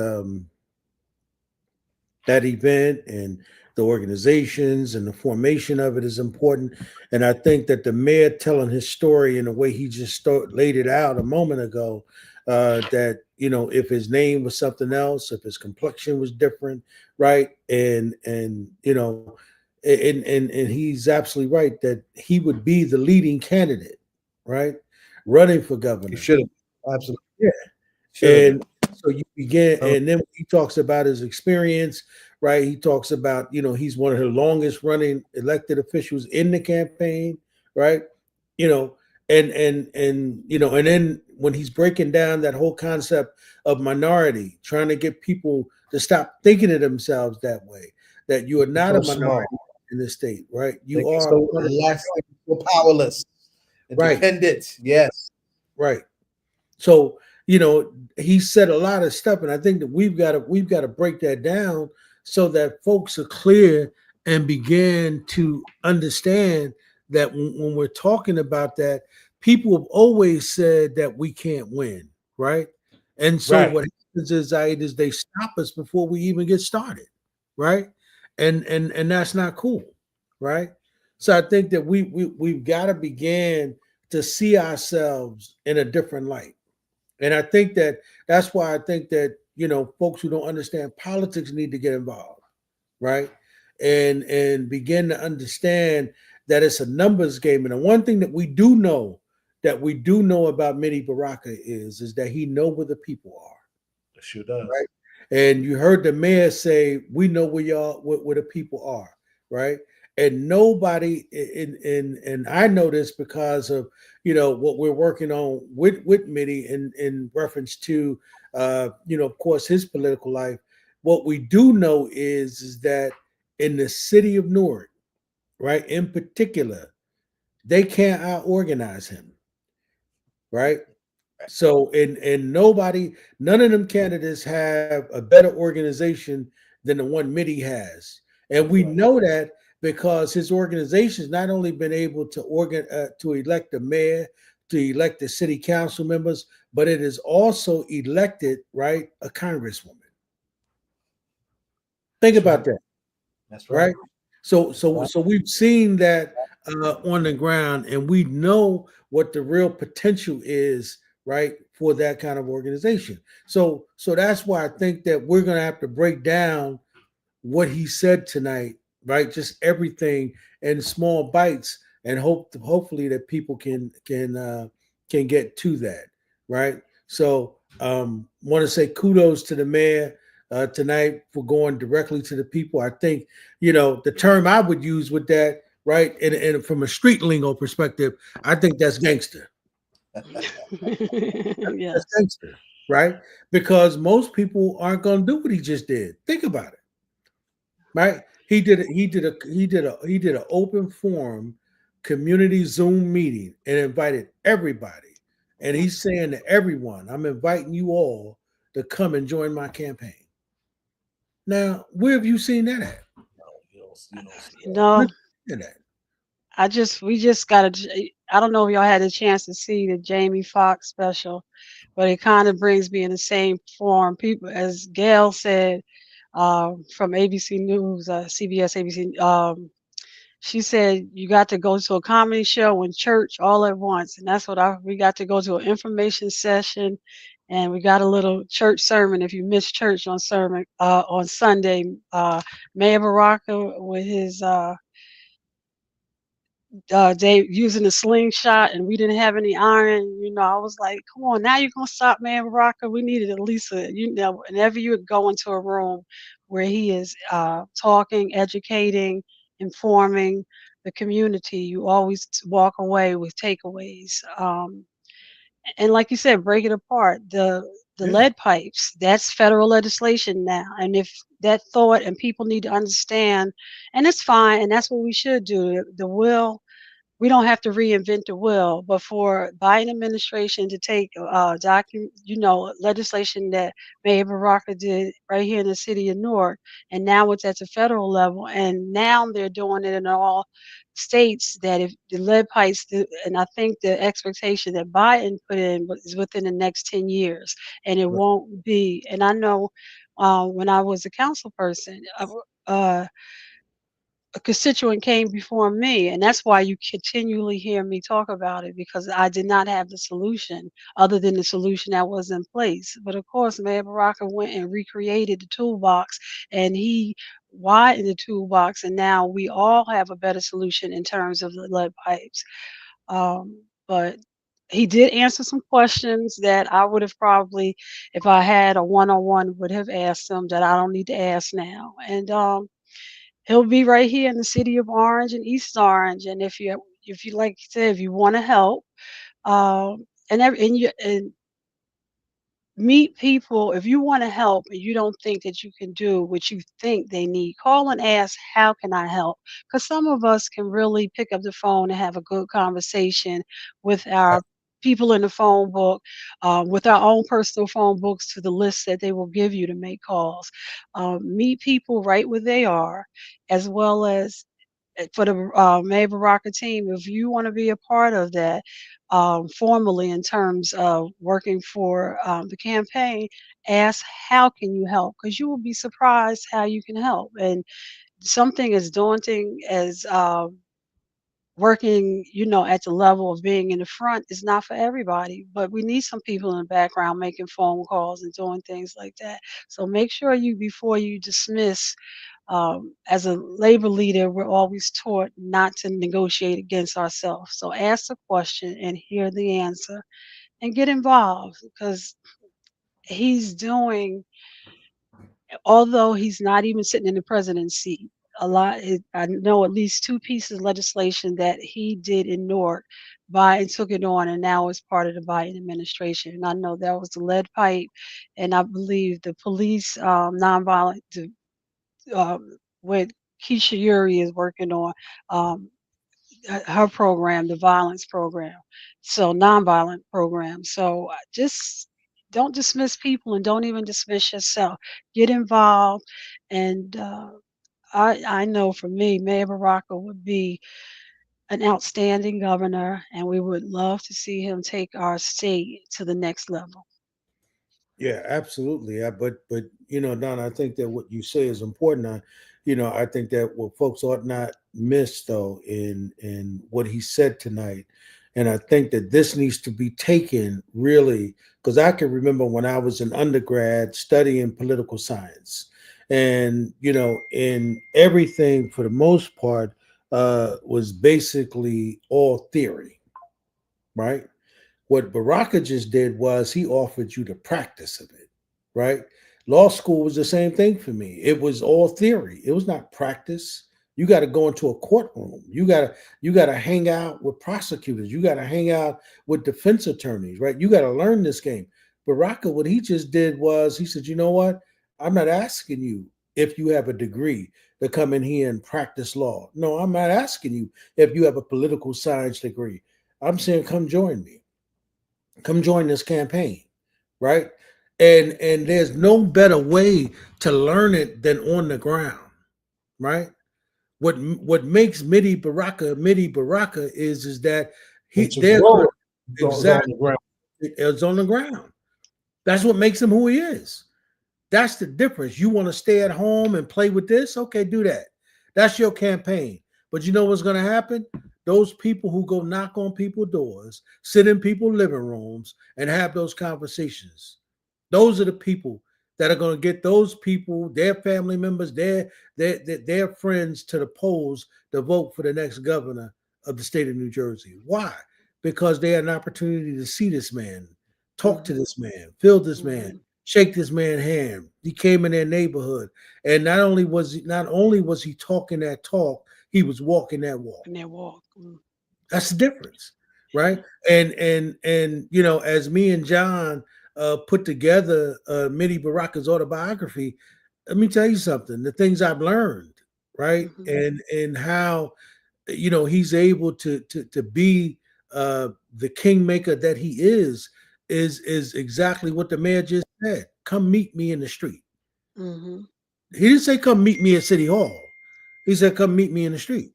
[SPEAKER 3] that event and the organizations and the formation of it is important. And I think that the mayor telling his story in the way he just laid it out a moment ago, that if his name was something else, if his complexion was different, right, and he's absolutely right that he would be the leading candidate, right, running for governor.
[SPEAKER 5] He should have, absolutely,
[SPEAKER 3] yeah.
[SPEAKER 5] Should've.
[SPEAKER 3] So you begin, and then he talks about his experience, right? He talks about, he's one of the longest running elected officials in the campaign, right? And then when he's breaking down that whole concept of minority, trying to get people to stop thinking of themselves that way, that you are not a minority in the state, right? You are
[SPEAKER 5] so powerless, independent, yes,
[SPEAKER 3] right. So he said a lot of stuff, and I think that we've got to break that down so that folks are clear and begin to understand that when we're talking about that, people have always said that we can't win, right? And so what happens is they stop us before we even get started, right? And that's not cool, right? So I think that we've got to begin to see ourselves in a different light. And I think that's why I think that, folks who don't understand politics need to get involved, right? And begin to understand that it's a numbers game. And the one thing that we do know about Mini Baraka is that he know where the people are.
[SPEAKER 5] It sure does.
[SPEAKER 3] Right? And you heard the mayor say, we know where the people are, right? And nobody, and I know this because of what we're working on with Mitty in reference to of course his political life. What we do know is that in the city of Newark, right, in particular, they can't out-organize him, right? So and none of them candidates have a better organization than the one Mitty has, and we know that because his organization has not only been able to elect the mayor, to elect the city council members, but it has also elected, right, a congresswoman. Think about that.
[SPEAKER 5] That's right.
[SPEAKER 3] So we've seen that on the ground, and we know what the real potential is, right, for that kind of organization. So that's why I think that we're going to have to break down what he said tonight, right? Just everything in small bites, and hopefully that people can get to that, right? So want to say kudos to the mayor tonight for going directly to the people. I think the term I would use with that, right, and from a street lingo perspective, I think that's gangster.
[SPEAKER 6] Yeah.
[SPEAKER 3] That's gangster, right? Because most people aren't going to do what he just did. Think about it, right? He did an open forum community Zoom meeting and invited everybody. And he's saying to everyone, I'm inviting you all to come and join my campaign. Now, where have you seen that at?
[SPEAKER 6] No,
[SPEAKER 3] Where's that?
[SPEAKER 6] we just got to. I don't know if y'all had a chance to see the Jamie Foxx special, but it kind of brings me in the same form. People, as Gail said, from ABC News, CBS, ABC. She said you got to go to a comedy show and church all at once, and that's what we got to go to an information session, and we got a little church sermon. If you missed church on Sunday, Mayor Baraka with his they using a slingshot, and we didn't have any iron. I was like, come on, now you're gonna stop Mayor Baraka. We needed at least whenever you would go into a room where he is talking, educating, informing the community, you always walk away with takeaways. And like you said, break it apart. The
[SPEAKER 3] Yeah.
[SPEAKER 6] lead pipes, that's federal legislation now. And if that thought, and people need to understand, and it's fine, and that's what we should do. The will, we don't have to reinvent the wheel, but for Biden administration to take legislation that Mayor Baraka did right here in the city of Newark, and now it's at the federal level, and now they're doing it in all states, that if the lead pipes, and I think the expectation that Biden put in is within the next 10 years, and it
[SPEAKER 3] Right.
[SPEAKER 6] won't be. And I know when I was a council person, a constituent came before me, and that's why you continually hear me talk about it, because I did not have the solution other than the solution that was in place. But of course, Mayor Baraka went and recreated the toolbox, and he widened the toolbox, and now we all have a better solution in terms of the lead pipes. But he did answer some questions that I would have probably, if I had a one-on-one, would have asked him, that I don't need to ask now. And he'll be right here in the city of Orange and East Orange. And if you like you said, if you want to help, and meet people. If you want to help and you don't think that you can do what you think they need, call and ask, how can I help? Because some of us can really pick up the phone and have a good conversation with our people in the phone book, with our own personal phone books, to the list that they will give you to make calls. Meet people right where they are, as well as for the May Baraka team. If you want to be a part of that, formally, in terms of working for the campaign, ask, how can you help? Because you will be surprised how you can help. And something as daunting as working, at the level of being in the front is not for everybody, but we need some people in the background making phone calls and doing things like that. So make sure before you dismiss, as a labor leader, we're always taught not to negotiate against ourselves. So ask the question and hear the answer and get involved, because he's doing, although he's not even sitting in the president's seat, I know at least two pieces of legislation that he did in Newark. Biden took it on, and now it's part of the Biden administration. And I know that was the lead pipe, and I believe the police nonviolent, what Keisha Uri is working on, um, her program, the violence program, so nonviolent program. So just don't dismiss people, and don't even dismiss yourself. Get involved, and I know for me, Mayor Baraka would be an outstanding governor, and we would love to see him take our state to the next level.
[SPEAKER 3] Yeah, absolutely. But Don, I think that what you say is important. I think that what folks ought not miss, though, in what he said tonight, and I think that this needs to be taken really, because I can remember when I was an undergrad studying political science, and in everything for the most part was basically all theory, right? What Baraka just did was he offered you the practice of it, right? Law school was the same thing for me. It was all theory. It was not practice. You got to go into a courtroom. You got to hang out with prosecutors. You got to hang out with defense attorneys, right? You got to learn this game. Baraka, what he just did was he said, you know what? I'm not asking you if you have a degree. to come in here and practice law. No, I'm not asking you if you have a political science degree. I'm saying come join me. Come join this campaign, right? And there's no better way to learn it than on the ground, right? What makes Midi Baraka is that
[SPEAKER 5] It's a
[SPEAKER 3] they're
[SPEAKER 5] grower.
[SPEAKER 3] exactly
[SPEAKER 5] On the ground.
[SPEAKER 3] it's on the ground. That's what makes him who he is. That's the difference. You want to stay at home and play with this? Okay, do that. That's your campaign. But you know what's going to happen? Those people who go knock on people's doors, sit in people's living rooms, and have those conversations. Those are the people that are going to get those people, their family members, their friends to the polls to vote for the next governor of the state of New Jersey. Why? Because they had an opportunity to see this man, talk to this man, feel this man, shake this man's hand. He came in their neighborhood, and not only was he talking that talk, he was walking that walk.
[SPEAKER 6] And they walk.
[SPEAKER 3] That's the difference, right? And you know, as me and John put together Midi Baraka's autobiography, let me tell you something. The things I've learned, right, and how you know he's able to be the kingmaker that he is exactly what the mayor just said. Come meet me in the street. He didn't say come meet me at City Hall. He said come meet me in the street.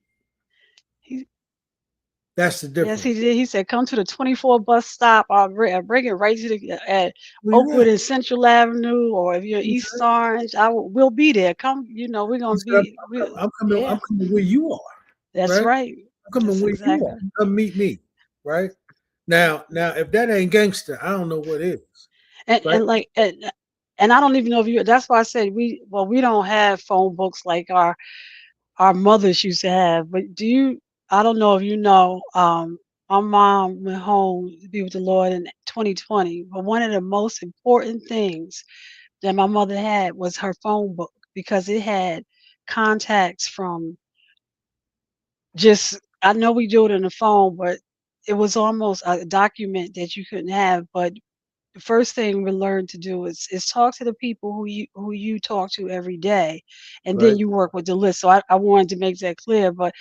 [SPEAKER 3] That's the difference.
[SPEAKER 6] Yes, he did. He said, "Come to the 24 bus stop. I'll bring it right to the at
[SPEAKER 3] Well,
[SPEAKER 6] Oakwood
[SPEAKER 3] yeah.
[SPEAKER 6] and Central Avenue, or if you're East Orange, we'll be there. Come, we're gonna be.
[SPEAKER 3] I'm coming.
[SPEAKER 6] Yeah,
[SPEAKER 3] I'm coming where you are.
[SPEAKER 6] that's
[SPEAKER 3] Right?
[SPEAKER 6] right.
[SPEAKER 3] I'm coming
[SPEAKER 6] That's
[SPEAKER 3] where you
[SPEAKER 6] exactly.
[SPEAKER 3] are. Come meet me. Right now, if that ain't gangster, I don't know what is.
[SPEAKER 6] And
[SPEAKER 3] Right?
[SPEAKER 6] and I don't even know if you. That's why I said we don't have phone books like our mothers used to have. But I don't know if you know, my mom went home to be with the Lord in 2020. But one of the most important things that my mother had was her phone book because it had contacts from I know we do it on the phone, but it was almost a document that you couldn't have. But the first thing we learned to do is talk to the people who you talk to every day, and then
[SPEAKER 3] Right.
[SPEAKER 6] you work with the list. So I wanted to make that clear. But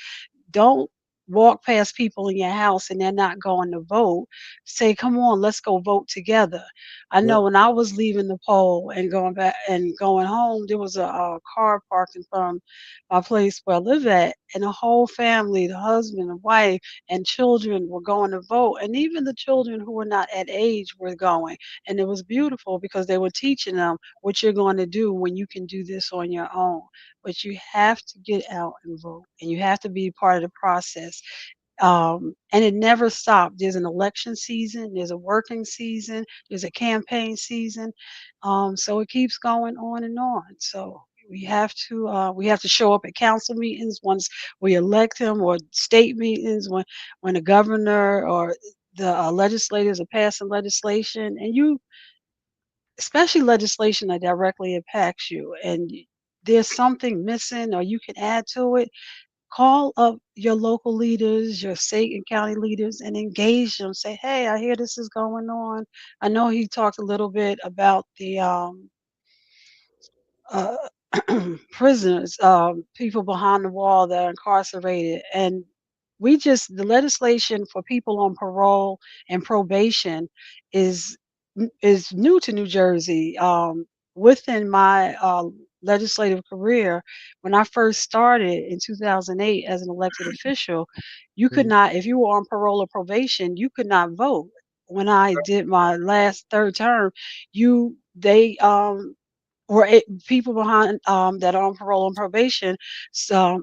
[SPEAKER 6] don't walk past people in your house and they're not going to vote. Say, come on, let's go vote together. I
[SPEAKER 3] Yep.
[SPEAKER 6] know when I was leaving the poll and going back and going home, there was a car parked in front of my place where I live at, and the whole family, the husband, the wife, and children were going to vote. And even the children who were not at age were going. And it was beautiful because they were teaching them what you're going to do when you can do this on your own. But you have to get out and vote, and you have to be part of the process. And it never stopped. There's an election season, there's a working season, there's a campaign season. So it keeps going on and on. So we have to show up at council meetings once we elect him, or state meetings when the governor or the legislators are passing legislation, and especially legislation that directly impacts you, and there's something missing or you can add to it. Call up your local leaders, your state and county leaders, and engage them. Say, hey, I hear this is going on. I know he talked a little bit about the uh, prisoners, people behind the wall that are incarcerated. And the legislation for people on parole and probation is is new to New Jersey. Within my legislative career, when I first started in 2008 as an elected official, you could not, if you were on parole or probation, you could not vote. When I did my last third term, they people behind that are on parole and probation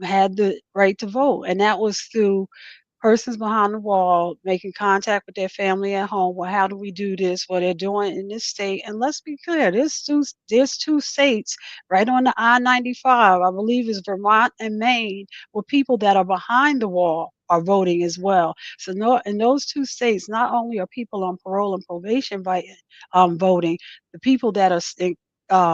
[SPEAKER 6] had the right to vote, and that was through persons behind the wall making contact with their family at home. Well, how do we do this? What they're doing in this state, and let's be clear, there's two states right on the I-95. I believe it's Vermont and Maine, where people that are behind the wall are voting as well. So no, in those two states, not only are people on parole and probation voting, the people that are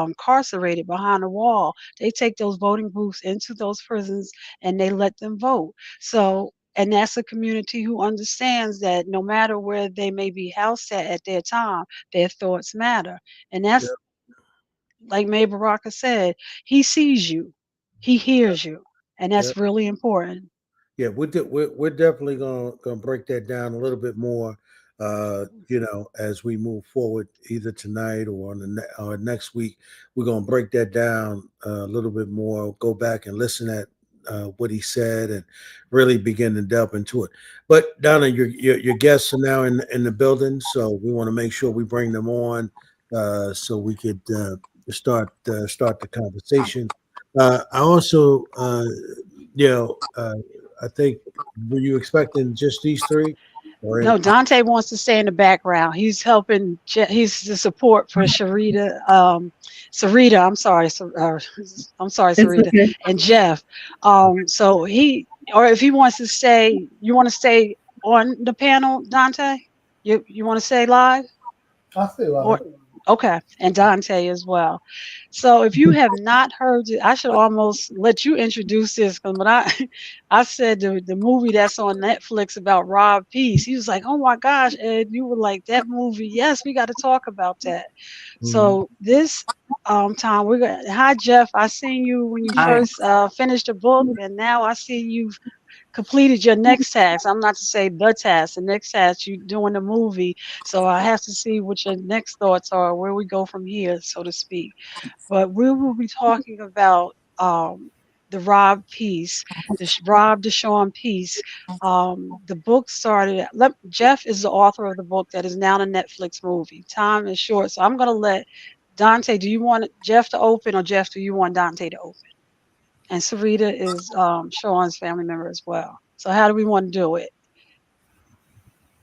[SPEAKER 6] incarcerated behind a wall, they take those voting booths into those prisons and they let them vote. So, and that's a community who understands that no matter where they may be housed at their time, their thoughts matter. And
[SPEAKER 3] Yep.
[SPEAKER 6] that's like Mayor Baraka said, he sees you. He hears you, and
[SPEAKER 3] Yeah.
[SPEAKER 6] that's really important.
[SPEAKER 3] Yeah, we're definitely gonna break that down a little bit more, as we move forward, either tonight or or next week. We're gonna break that down a little bit more. Go back and listen at what he said and really begin to delve into it. But Donna, your guests are now in the building, so we want to make sure we bring them on so we could start the conversation. I also, I think, were you expecting just these three? Or
[SPEAKER 6] No, Dante wants to stay in the background. He's helping. He's the support for Sharita, Syreeta. I'm sorry,
[SPEAKER 7] It's
[SPEAKER 6] Syreeta,
[SPEAKER 7] okay.
[SPEAKER 6] and Jeff. So or if he wants to stay, you want to stay on the panel, Dante? You want to stay live?
[SPEAKER 5] I'll stay
[SPEAKER 6] Or
[SPEAKER 5] live.
[SPEAKER 6] okay, and Dante as well. So if you have not heard it, I should almost let you introduce this because when I said the movie that's on Netflix about Rob Peace, he was like, "Oh my gosh, Ed, you were like that movie? Yes, we got to talk about that."
[SPEAKER 3] Mhm.
[SPEAKER 6] So this time we're gonna. Hi Jeff, I seen you when you
[SPEAKER 8] Hi.
[SPEAKER 6] first finished the book, and now I see you've completed your next task. I'm not to say the task, the next task you doing the movie. So I have to see what your next thoughts are, where we go from here, so to speak. But we will be talking about the Rob piece, Rob Deshawn piece. The book started. Jeff is the author of the book that is now the Netflix movie. Time is short, so I'm going to let Dante. Do you want Jeff to open, or Jeff, do you want Dante to open? And Syreeta is Sean's family member as well. So how do we want to do it?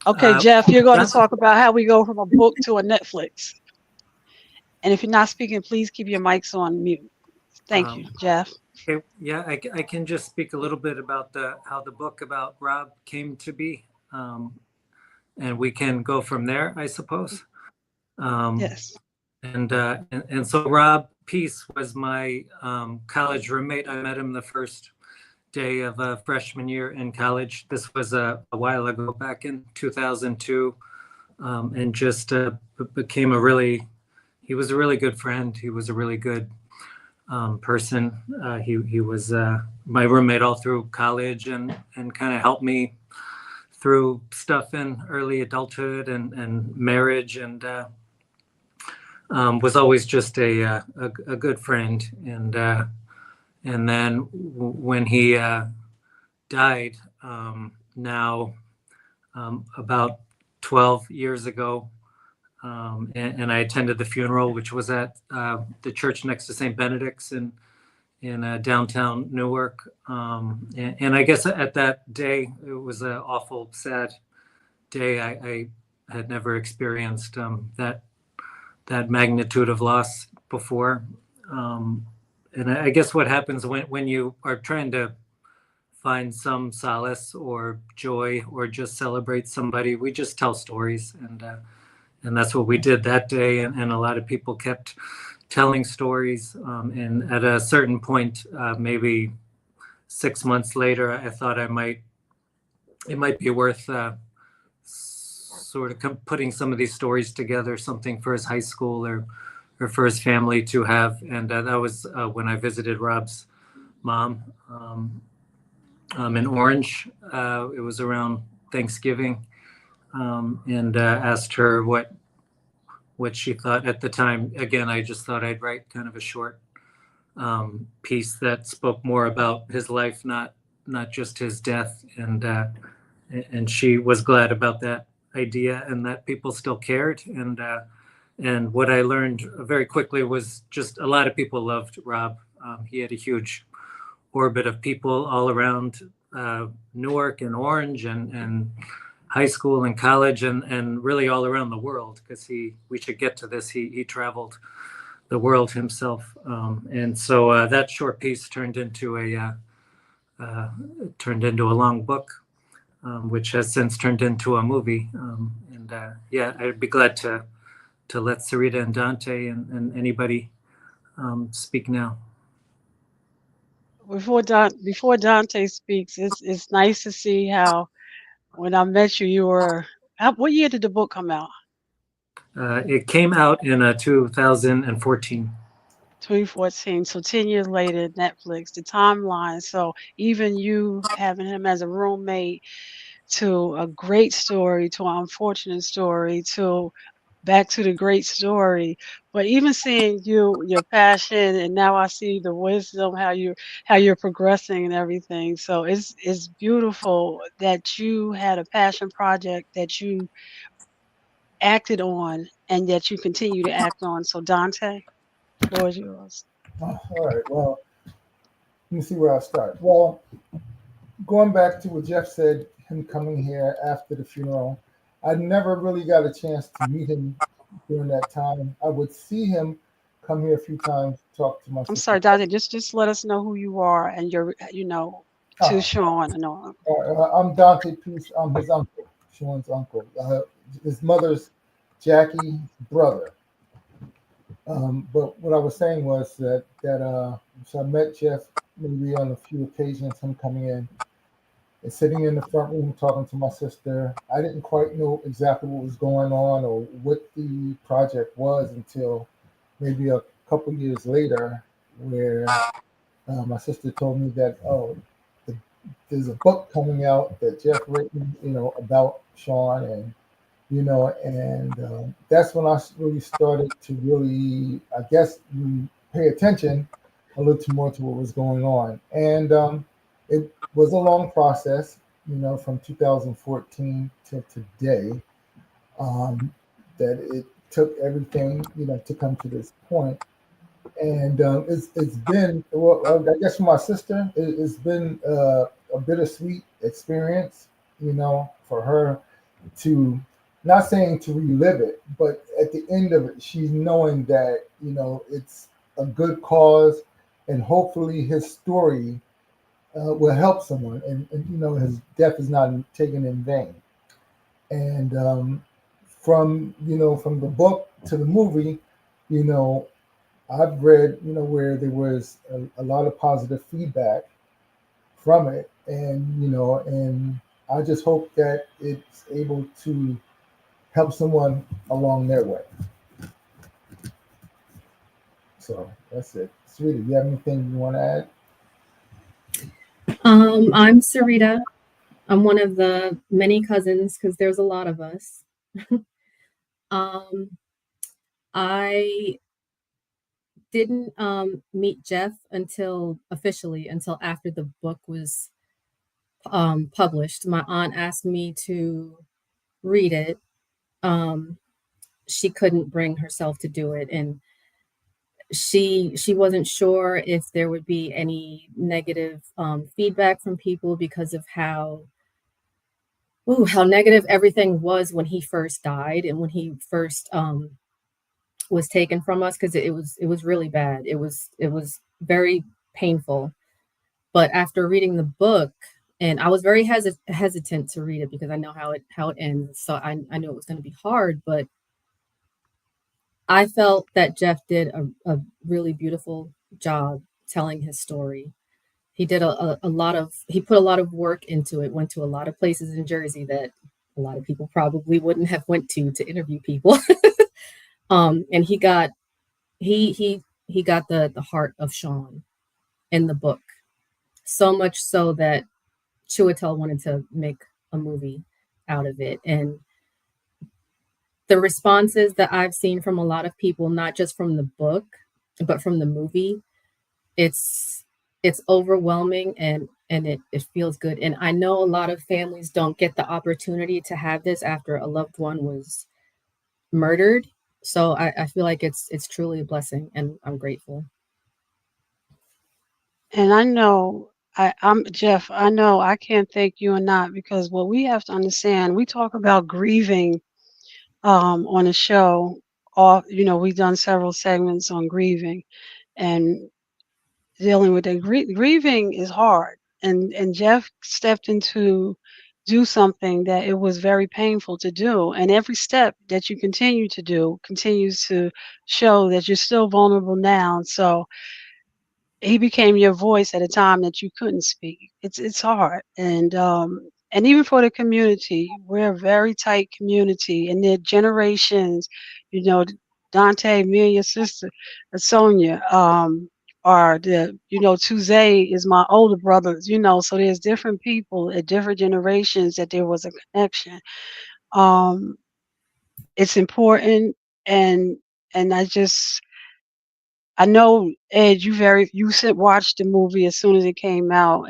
[SPEAKER 6] Okay, Jeff, you're going to talk about how we go from a book to a Netflix. And if you're not speaking, please keep your mics on mute. Thank you, Jeff.
[SPEAKER 8] Okay, yeah, I can just speak a little bit about how the book about Rob came to be, and we can go from there, I suppose.
[SPEAKER 6] Yes.
[SPEAKER 8] And so Rob Peace was my college roommate. I met him the first day of freshman year in college. This was a while ago, back in 2002, and just became he was a really good friend. He was a really good person. He was my roommate all through college and kind of helped me through stuff in early adulthood and marriage, and was always just a good friend. And then when he died, now about 12 years ago, and I attended the funeral, which was at the church next to St. Benedict's in downtown Newark. And I guess at that day, it was an awful, sad day. I had never experienced that magnitude of loss before. And I guess what happens when you are trying to find some solace or joy or just celebrate somebody, we just tell stories. And that's what we did that day. And a lot of people kept telling stories. And at a certain point, maybe 6 months later, I thought it might be worth sort of putting some of these stories together, something for his high school or for his family to have. And that was when I visited Rob's mom in Orange. It was around Thanksgiving, and asked her what she thought at the time. Again, I just thought I'd write kind of a short piece that spoke more about his life, not just his death. And she was glad about that idea and that people still cared. And what I learned very quickly was just a lot of people loved Rob. He had a huge orbit of people all around Newark and Orange and high school and college and really all around the world, because we should get to this. He traveled the world himself. And so that short piece turned into a long book, which has since turned into a movie. Yeah, I'd be glad to let Syreeta and Dante and anybody speak now.
[SPEAKER 6] Before Dante speaks, it's nice to see how when I met you, you were. What year did the book come out?
[SPEAKER 8] It came out in 2014.
[SPEAKER 6] 2014. So 10 years later, Netflix, the timeline. So even you having him as a roommate, to a great story, to an unfortunate story, to back to the great story. But even seeing you, your passion, and now I see the wisdom, how you're progressing and everything. So it's beautiful that you had a passion project that you acted on and that you continue to act on. So Dante, floor is yours.
[SPEAKER 7] All right. Well, let me see where I'll start. Well, going back to what Jeff said, him coming here after the funeral, I never really got a chance to meet him during that time. I would see him come here a few times, talk to my
[SPEAKER 6] I'm
[SPEAKER 7] sister.
[SPEAKER 6] sorry, Dante, just let us know who you are and your, to
[SPEAKER 7] Oh,
[SPEAKER 6] Sean. I know.
[SPEAKER 7] I'm Dante Peace. I'm his uncle, Sean's uncle. His mother's Jackie's brother. But what I was saying was that so I met Jeff maybe on a few occasions, him coming in and sitting in the front room talking to my sister. I didn't quite know exactly what was going on or what the project was until maybe a couple years later, where my sister told me that, th- there's a book coming out that Jeff written, about Sean, and that's when I really started to really, I guess, pay attention a little more to what was going on. And it was a long process, from 2014 to today, that it took everything, to come to this point. And it's been, well, I guess for my sister, it's been a bittersweet experience, for her to, not saying to relive it, but at the end of it, she's knowing that, it's a good cause, and hopefully his story will help someone, and his death is not taken in vain. And from the book to the movie, you know, I've read, where there was a lot of positive feedback from it, and I just hope that it's able to help someone along their way. So that's it. Sweetie, you have anything you want to add?
[SPEAKER 9] I'm Syreeta. I'm one of the many cousins because there's a lot of us. um, I didn't meet Jeff officially until after the book was published. My aunt asked me to read it. She couldn't bring herself to do it, and she wasn't sure if there would be any negative feedback from people because of how negative everything was when he first died and when he first was taken from us, because it was really bad. It was very painful. But after reading the book, and I was very hesitant to read it because I know how it ends, so I knew it was going to be hard. But I felt that Jeff did a really beautiful job telling his story. He did he put a lot of work into it, went to a lot of places in Jersey that a lot of people probably wouldn't have went to interview people. And he got the heart of Sean in the book, so much so that Chiwetel wanted to make a movie out of it. And the responses that I've seen from a lot of people, not just from the book, but from the movie, it's overwhelming, and it feels good. And I know a lot of families don't get the opportunity to have this after a loved one was murdered. So I feel like it's truly a blessing, and I'm grateful.
[SPEAKER 6] And I know I'm Jeff. I know I can't thank you enough, because what we have to understand, we talk about grieving on the show. We've done several segments on grieving and dealing with it. Grieving is hard, and Jeff stepped into do something that it was very painful to do, and every step that you continue to do continues to show that you're still vulnerable now. So he became your voice at a time that you couldn't speak. It's hard, and even for the community, we're a very tight community, and there are generations. You know, Dante, me and your sister, Sonia, are the, Tuesday is my older brother, so there's different people at different generations that there was a connection. It's important, and I know, Ed, you said watch the movie as soon as it came out.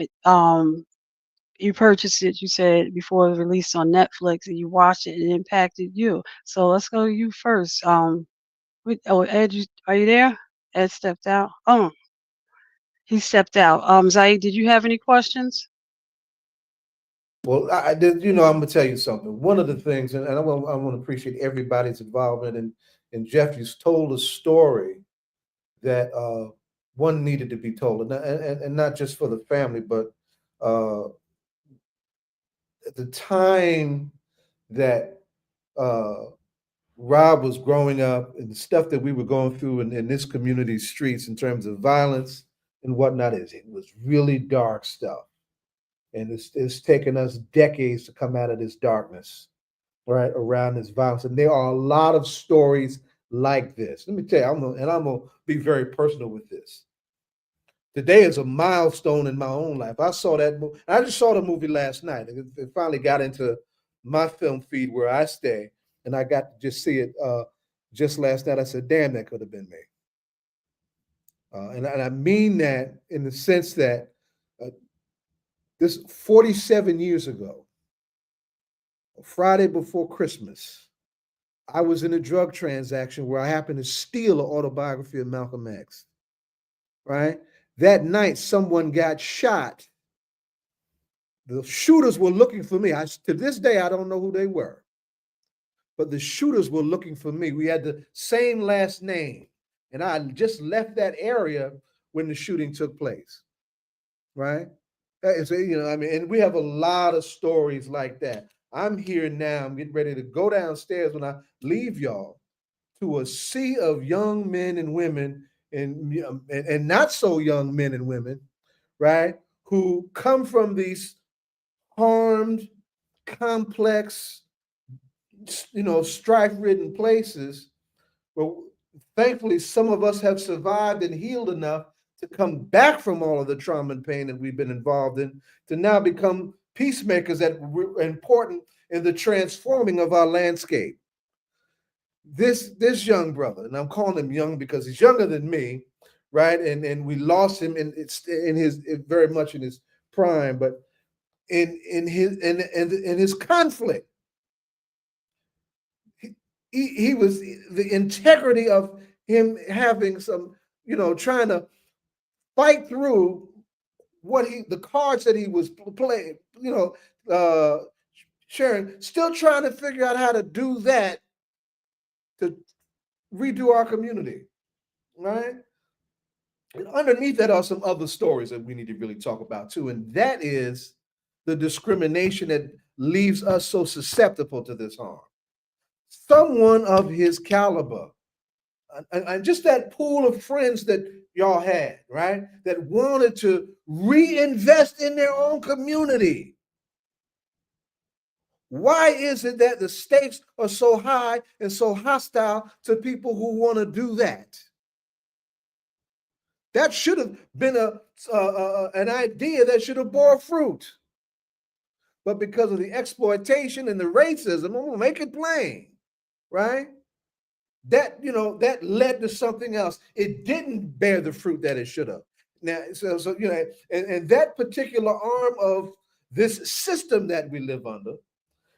[SPEAKER 6] You purchased it, you said, before it was released on Netflix, and you watched it, it impacted you. So let's go to you first. Ed, are you there? Ed stepped out. Oh, he stepped out. Zaid, did you have any questions?
[SPEAKER 5] Well, I did. I'm gonna tell you something. One of the things, and I want to appreciate everybody's involvement. And Jeff, you told a story that one needed to be told, and not just for the family, but at the time that Rob was growing up and the stuff that we were going through in this community's streets in terms of violence and whatnot, it was really dark stuff. And it's taken us decades to come out of this darkness, right, around this violence. And there are a lot of stories like this. Let me tell you, I'm gonna be very personal with this. Today is a milestone in my own life. I saw that movie. I just saw the movie last night. It finally got into my film feed where I stay, and I got to just see it just last night. I said, "Damn, that could have been me." And I mean that in the sense that this 47 years ago, Friday before Christmas, I was in a drug transaction where I happened to steal an autobiography of Malcolm X. Right? That night, someone got shot. The shooters were looking for me. To this day, I don't know who they were, but the shooters were looking for me. We had the same last name, and I just left that area when the shooting took place. Right? So, and we have a lot of stories like that. I'm here now. I'm getting ready to go downstairs when I leave y'all to a sea of young men and women and not so young men and women, right, who come from these harmed, complex, strife-ridden places. Well, thankfully, some of us have survived and healed enough to come back from all of the trauma and pain that we've been involved in to now become peacemakers that were important in the transforming of our landscape. This young brother, and I'm calling him young because he's younger than me, right? And we lost him very much in his prime, but in his conflict, he was the integrity of him having some, trying to fight through the cards that he was playing, sharing, still trying to figure out how to do that to redo our community, right? And underneath that are some other stories that we need to really talk about too, and that is the discrimination that leaves us so susceptible to this harm. Someone of his caliber, and just that pool of friends that y'all had, right, that wanted to reinvest in their own community. Why is it that the stakes are so high and so hostile to people who want to do that? That should have been an idea that should have bore fruit. But because of the exploitation and the racism, I'm gonna make it plain, right? That led to something else. It didn't bear the fruit that it should have. Now, and that particular arm of this system that we live under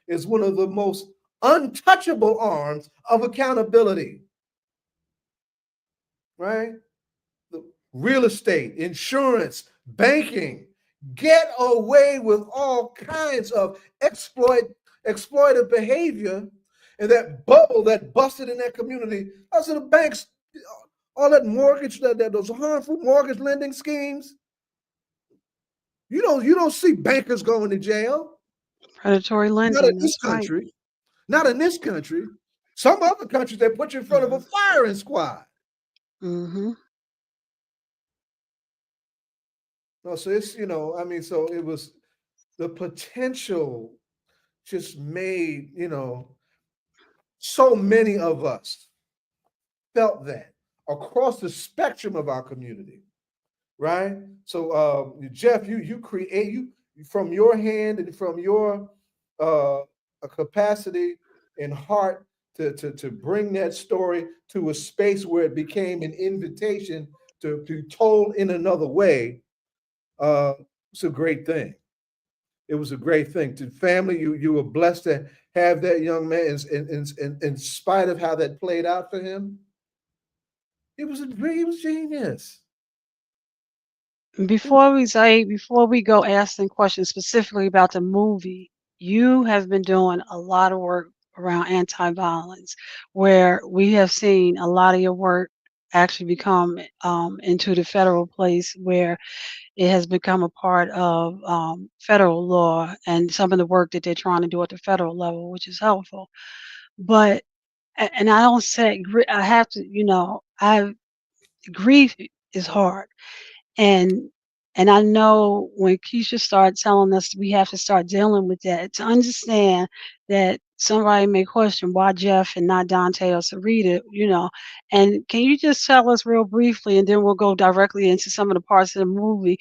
[SPEAKER 5] is one of the most untouchable arms of accountability, right? The real estate, insurance, banking, get away with all kinds of exploitive behavior, and that bubble that busted in that community. Also, the banks, all that mortgage, those harmful mortgage lending schemes. You don't see bankers going to jail.
[SPEAKER 6] Predatory lending.
[SPEAKER 5] Not in this country. Right. Not in this country. Some other countries, they put you in front of a firing squad.
[SPEAKER 6] Mm-hmm.
[SPEAKER 5] No, so it's, so it was the potential just made, so many of us felt that across the spectrum of our community, right? So, Jeff, you create from your hand and from your capacity and heart to bring that story to a space where it became an invitation to be told in another way. It's a great thing. It was a great thing. To family, you were blessed to have that young man. In spite of how that played out for him, he was genius.
[SPEAKER 6] Before we go asking questions specifically about the movie, you have been doing a lot of work around anti-violence, where we have seen a lot of your work actually become into the federal place where it has become a part of federal law and some of the work that they're trying to do at the federal level, which is helpful. But and I don't say I have to, grief is hard. And I know when Keisha started telling us we have to start dealing with that to understand that somebody may question why Jeff and not Dante or Syreeta, And can you just tell us real briefly, and then we'll go directly into some of the parts of the movie.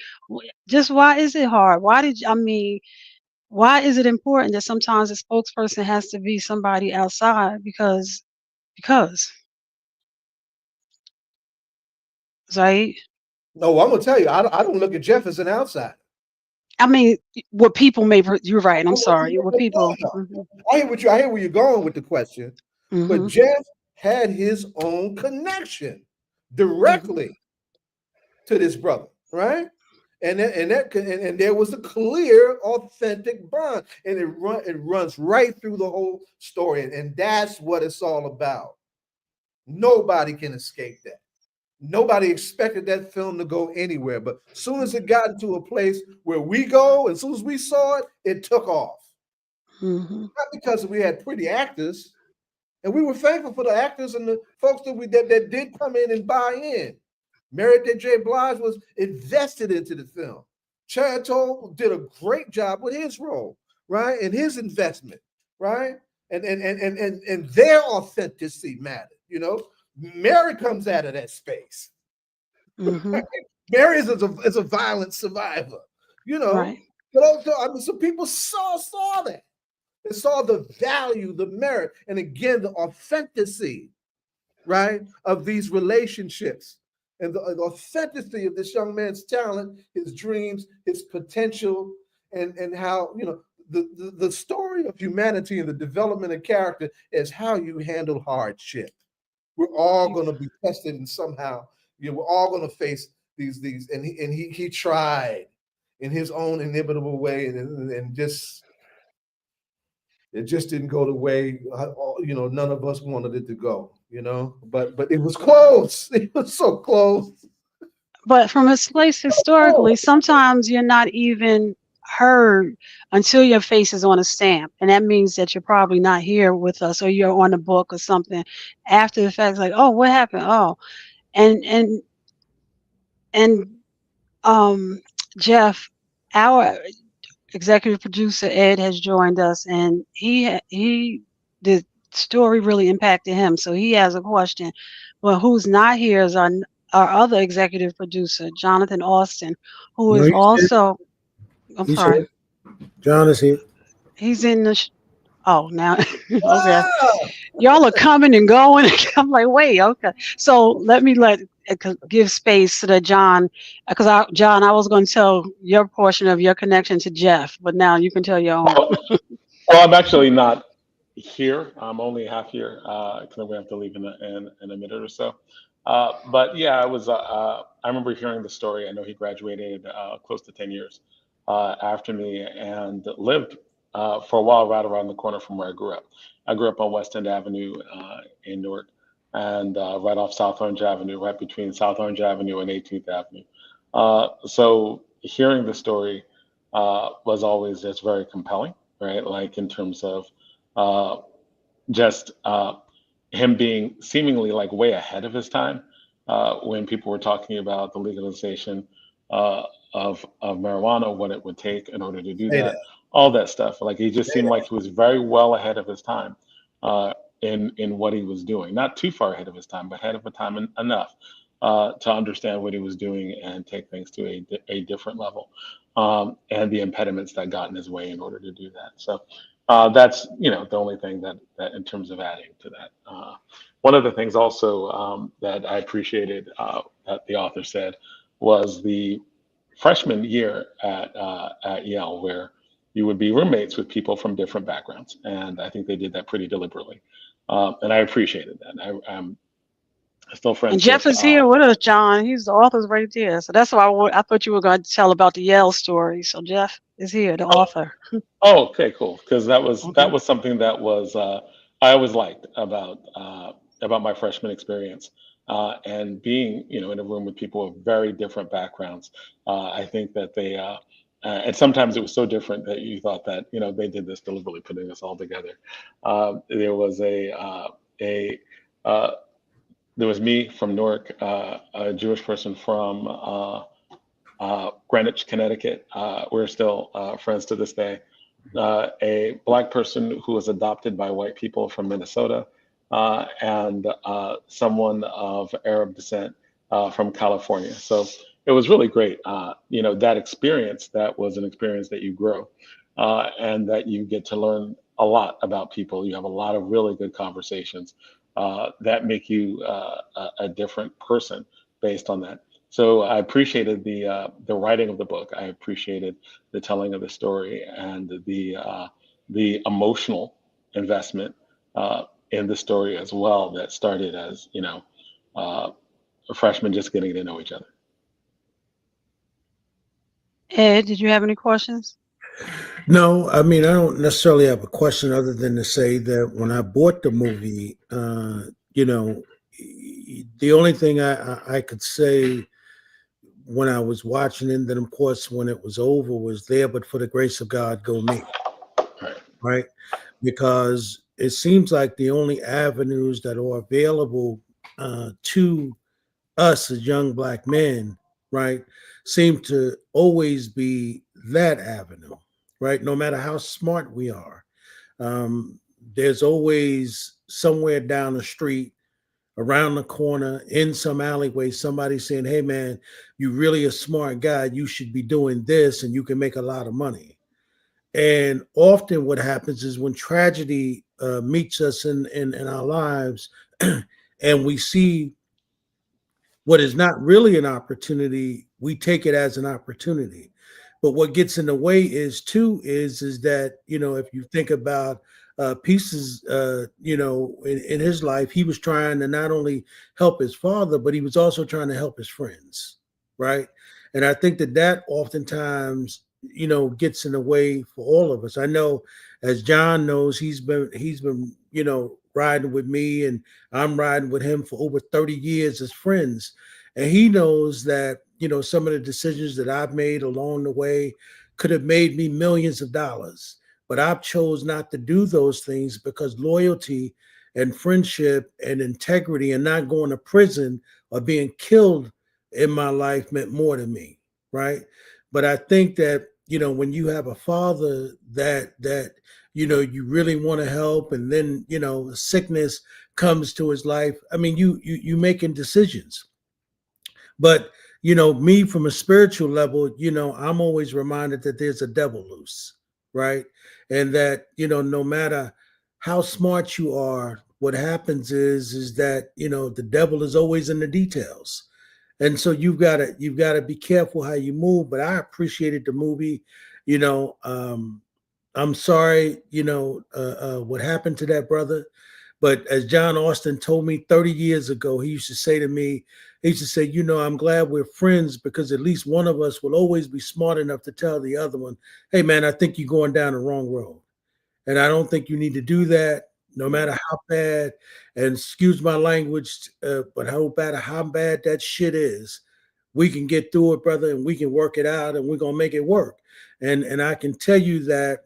[SPEAKER 6] Just why is it hard? Why is it important that sometimes a spokesperson has to be somebody outside? Because, right?
[SPEAKER 5] No, I'm gonna tell you, I don't look at Jeff as an outsider.
[SPEAKER 6] I mean, what people may, you're right. I'm sorry. What people.
[SPEAKER 5] No. I hear where you're going with the question, but Jeff had his own connection directly to this brother, right? And there was a clear, authentic bond, and it runs right through the whole story, and that's what it's all about. Nobody can escape that. Nobody expected that film to go anywhere, but as soon as it got into a place where we go, as soon as we saw it, it took off. Not because we had pretty actors, and we were thankful for the actors and the folks that did come in and buy in. Meredith J. Blige was invested into the film. Chateau did a great job with his role, right, and his investment, right, and their authenticity mattered, Mary comes out of that space. Mary is a violent survivor,
[SPEAKER 6] Right.
[SPEAKER 5] But also, so people saw that. They saw the value, the merit, and again, the authenticity, right, of these relationships and the authenticity of this young man's talent, his dreams, his potential, and how, the story of humanity and the development of character is how you handle hardship. We're all going to be tested, and somehow, we're all going to face these, and he tried in his own inimitable way, and just it just didn't go the way none of us wanted it to go, But it was close. It was so close.
[SPEAKER 6] But from a place historically, sometimes you're not even heard until your face is on a stamp, and that means that you're probably not here with us, or you're on a book or something after the fact. Like, oh, what happened? Oh, and Jeff, our executive producer Ed has joined us, and the story really impacted him, so he has a question. Well, who's not here is our other executive producer, Jonathan Austin, who is also. I'm sorry.
[SPEAKER 3] John is here.
[SPEAKER 6] He's in the. Oh, now, okay. Y'all are coming and going. I'm like, wait, okay. So let me give space so that John, because John, I was going to tell your portion of your connection to Jeff, but now you can tell your own.
[SPEAKER 10] Well, I'm actually not here. I'm only half here because we have to leave in a minute or so. But yeah, I remember hearing the story. I know he graduated close to 10 years after me and lived for a while right around the corner from where I grew up. I grew up on West End Avenue in Newark, and right off South Orange Avenue, right between South Orange Avenue and 18th Avenue. So hearing the story was always just very compelling, right? Like in terms of just him being seemingly like way ahead of his time when people were talking about the legalization of marijuana, what it would take in order to do that, all that stuff. Like he just seemed like he was very well ahead of his time in what he was doing, not too far ahead of his time, but ahead of a time enough to understand what he was doing and take things to a different level, and the impediments that got in his way in order to do that. So that's the only thing that in terms of adding to that. One of the things also that I appreciated that the author said was the freshman year at Yale, where you would be roommates with people from different backgrounds, and I think they did that pretty deliberately, and I appreciated that. I'm still
[SPEAKER 6] And
[SPEAKER 10] friends
[SPEAKER 6] Jeff
[SPEAKER 10] with.
[SPEAKER 6] is here with us, John. He's the author's right there. So that's why I thought you were going to tell about the Yale story. So Jeff is here, the author.
[SPEAKER 10] Oh, okay, cool. Because that
[SPEAKER 6] Okay.
[SPEAKER 10] was something that was I always liked about my freshman experience, and being in a room with people with very different backgrounds. I think that they and sometimes it was so different that you thought that they did this deliberately, putting us all together. There was uh, there was me from Newark, a Jewish person from Greenwich, Connecticut. We're still friends to this day. A black person who was adopted by white people from Minnesota, and someone of Arab descent from California. So it was really great. That experience, that was an experience that you grow, and that you get to learn a lot about people. You have a lot of really good conversations that make you a different person based on that. So I appreciated the writing of the book. I appreciated the telling of the story and the emotional investment in the story as well. That started as freshmen just getting to know each other.
[SPEAKER 6] Ed, did you have any questions?
[SPEAKER 3] No, I mean, I don't necessarily have a question other than to say that when I bought the movie, the only thing I could say when I was watching it, then of course when it was over, was there, but for the grace of God, go me. Right? Because it seems like the only avenues that are available to us as young black men, right, seem to always be that avenue, right? No matter how smart we are, there's always somewhere down the street, around the corner, in some alleyway, somebody saying, "Hey, man, you really a smart guy. You should be doing this, and you can make a lot of money." And often, what happens is when tragedy meets us in our lives, and we see what is not really an opportunity, we take it as an opportunity. But what gets in the way is that if you think about pieces, in his life, he was trying to not only help his father, but he was also trying to help his friends, right? And I think that oftentimes gets in the way for all of us. I know, as John knows, he's been riding with me, and I'm riding with him for over 30 years as friends. And he knows that, some of the decisions that I've made along the way could have made me millions of dollars. But I've chose not to do those things because loyalty and friendship and integrity and not going to prison or being killed in my life meant more to me. Right. But I think that, when you have a father that you really want to help, and then sickness comes to his life, I mean, you making decisions. But me, from a spiritual level, I'm always reminded that there's a devil loose, right? And that no matter how smart you are, what happens is that the devil is always in the details. And so you've got to be careful how you move. But I appreciated the movie. I'm sorry, what happened to that brother. But as John Austin told me 30 years ago, he used to say to me, I'm glad we're friends, because at least one of us will always be smart enough to tell the other one, "Hey, man, I think you're going down the wrong road. And I don't think you need to do that, no matter how bad," and excuse my language, but how bad that shit is. We can get through it, brother, and we can work it out, and we're going to make it work. And I can tell you that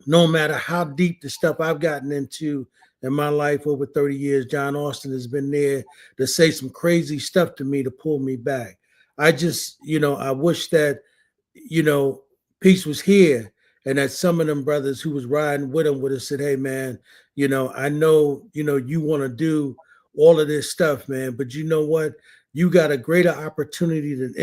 [SPEAKER 3] no matter how deep the stuff I've gotten into in my life over 30 years, John Austin has been there to say some crazy stuff to me to pull me back. I just, I wish that, peace was here, and that some of them brothers who was riding with him would have said, hey man, you know, I know, you know, you want to do all of this stuff, man, but you know what? You got a greater opportunity than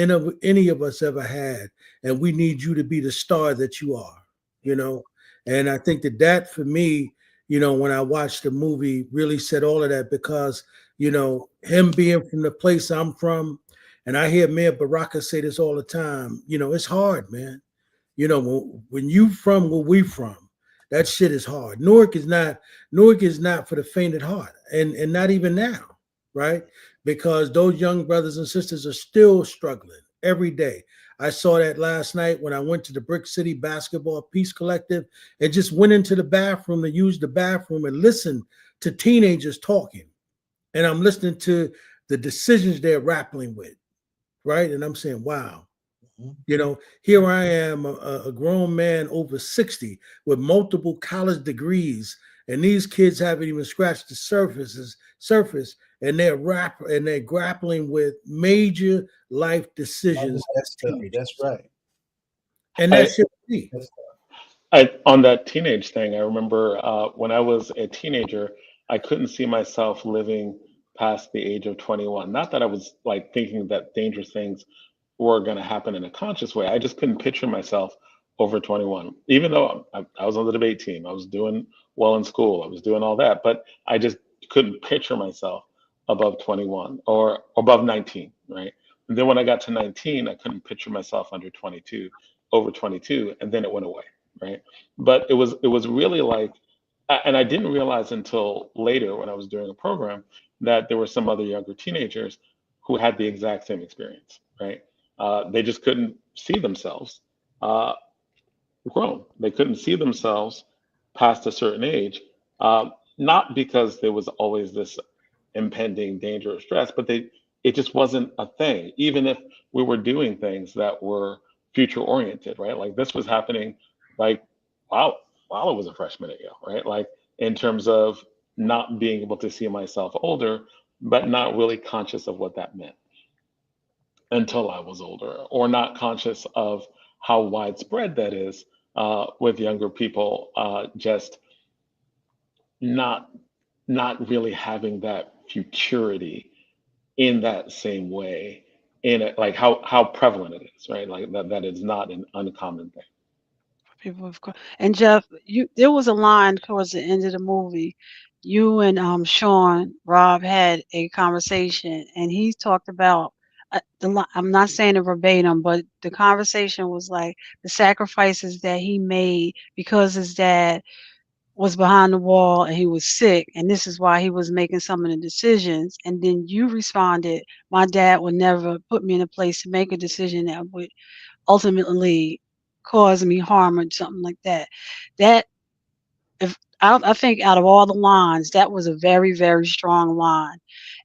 [SPEAKER 3] any of us ever had, and we need you to be the star that you are, you know. And I think that for me, you know, when I watched the movie, really said all of that, because, you know, him being from the place I'm from, and I hear Mayor Baraka say this all the time, you know, it's hard, man. You know, when you from where we from, that shit is hard. Newark is not for the faint at heart, and not even now, right? Because those young brothers and sisters are still struggling every day. I saw that last night when I went to the Brick City Basketball Peace Collective and just went into the bathroom to use the bathroom and listen to teenagers talking. And I'm listening to the decisions they're grappling with, right? And I'm saying, wow. You know, here I am, a grown man over 60 with multiple college degrees, and these kids haven't even scratched the surface, and they're grappling with major life decisions.
[SPEAKER 5] That's right.
[SPEAKER 3] And that should be.
[SPEAKER 10] On that teenage thing, I remember when I was a teenager, I couldn't see myself living past the age of 21. Not that I was like thinking that dangerous things were going to happen in a conscious way. I just couldn't picture myself over 21, even though I was on the debate team. I was doing well in school. I was doing all that, but I just couldn't picture myself above 21 or above 19, right? And then when I got to 19, I couldn't picture myself under 22, over 22, and then it went away, right? But it was really like, and I didn't realize until later when I was doing a program that there were some other younger teenagers who had the exact same experience, right? They just couldn't see themselves grown. They couldn't see themselves past a certain age, not because there was always this impending danger or stress, but it just wasn't a thing. Even if we were doing things that were future oriented, right? Like this was happening, like while I was a freshman at Yale, right? Like in terms of not being able to see myself older, but not really conscious of what that meant until I was older, or not conscious of how widespread that is with younger people, just not really having that futurity in that same way, in it, like how prevalent it is, right? Like that is not an uncommon thing.
[SPEAKER 6] People of course. And Jeff, there was a line towards the end of the movie. You and Sean Rob had a conversation, and he talked about I'm not saying it verbatim, but the conversation was like the sacrifices that he made because his dad was behind the wall and he was sick, and this is why he was making some of the decisions. And then you responded, my dad would never put me in a place to make a decision that would ultimately cause me harm or something like that. That if I think out of all the lines, that was a very, very strong line.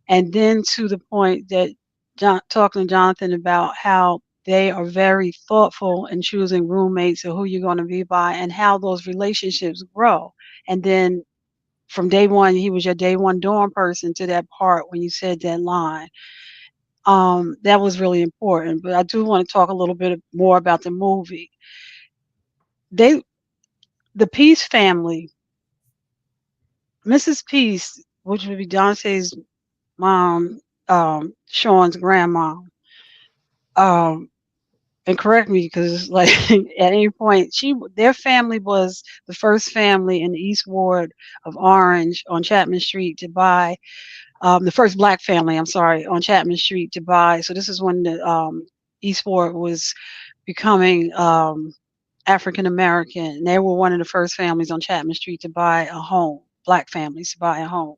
[SPEAKER 6] And then to the point that talking to Jonathan about how they are very thoughtful in choosing roommates or who you're going to be by, and how those relationships grow. And then from day one, he was your day one dorm person, to that part when you said that line. That was really important. But I do want to talk a little bit more about the movie. The Peace family, Mrs. Peace, which would be Dante's mom, Sean's grandma. And correct me, because like at any point, their family was the first family in the East Ward of Orange on Chapman Street to buy. The first black family, I'm sorry, on Chapman Street to buy. So this is when the East Ward was becoming African American. And they were one of the first families on Chapman Street to buy a home, black families to buy a home.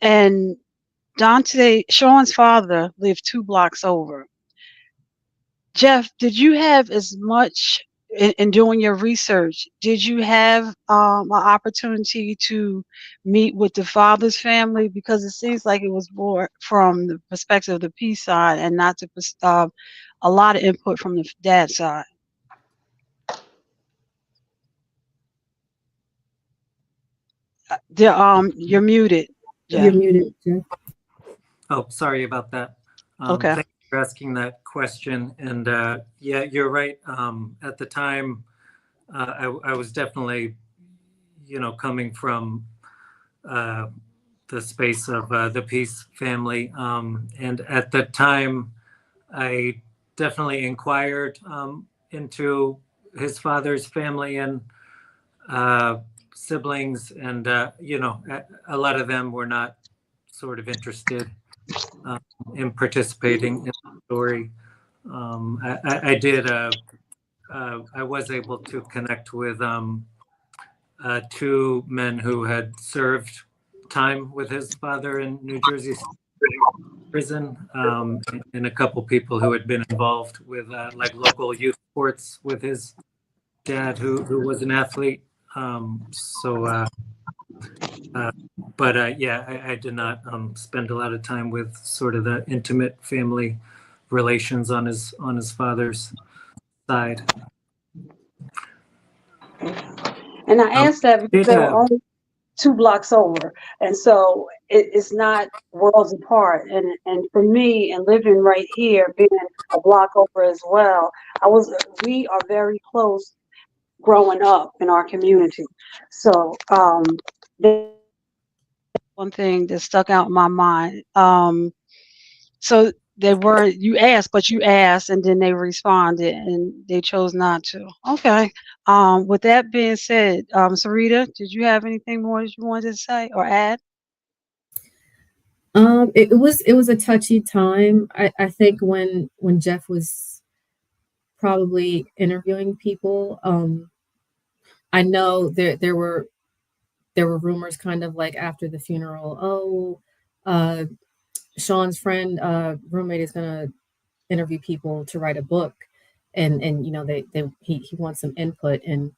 [SPEAKER 6] And Sean's father lived 2 blocks over. Jeff, did you have as much in doing your research? Did you have an opportunity to meet with the father's family? Because it seems like it was more from the perspective of the Peace side and not a lot of input from the dad side. You're muted, Jeff.
[SPEAKER 9] You're muted, Jeff.
[SPEAKER 8] Oh, sorry about that.
[SPEAKER 6] Okay.
[SPEAKER 8] Thank you for asking that question. And yeah, you're right. At the time, I was definitely, coming from the space of the Peace family. And at that time, I definitely inquired into his father's family and siblings. And, a lot of them were not sort of interested in participating in the story. I did, I was able to connect with two men who had served time with his father in New Jersey prison, and a couple people who had been involved with like local youth sports with his dad, who was an athlete. But yeah, I did not spend a lot of time with sort of the intimate family relations on his father's side.
[SPEAKER 6] And I asked that because they were
[SPEAKER 8] Yeah.
[SPEAKER 6] only 2 blocks over, and so it's not worlds apart. And for me, and living right here, being a block over as well, we are very close growing up in our community. So one thing that stuck out in my mind. So they weren't, you asked, but you asked, and then they responded, and they chose not to. Okay. With that being said, Syreeta, did you have anything more that you wanted to say or add?
[SPEAKER 9] It was a touchy time. I think when Jeff was probably interviewing people, I know there were rumors kind of like after the funeral, Sean's friend roommate is gonna interview people to write a book, and he wants some input. And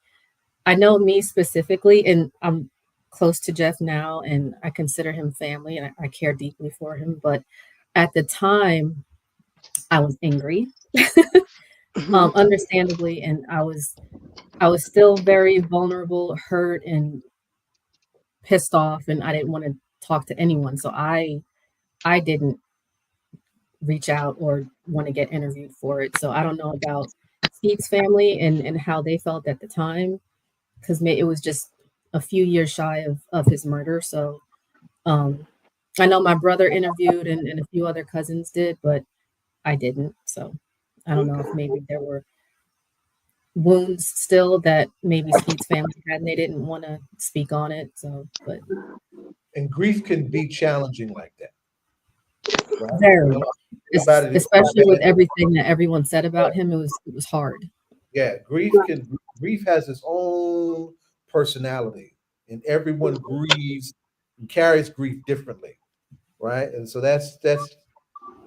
[SPEAKER 9] I know me specifically, and I'm close to Jeff now, and I consider him family, and I care deeply for him. But at the time, I was angry, understandably, and I was still very vulnerable, hurt, and pissed off, and I didn't want to talk to anyone. So I didn't reach out or want to get interviewed for it. So I don't know about Steve's family and how they felt at the time, because it was just a few years shy of his murder. So I know my brother interviewed and a few other cousins did, but I didn't. So I don't know if maybe there were wounds still that maybe Steve's family had and they didn't want to speak on it. So, but.
[SPEAKER 5] And grief can be challenging like that. Right?
[SPEAKER 9] Very. Especially with
[SPEAKER 5] that.
[SPEAKER 9] everything that everyone said about him, it was hard.
[SPEAKER 5] Yeah, grief has its own personality, and everyone grieves and carries grief differently, right? And so that's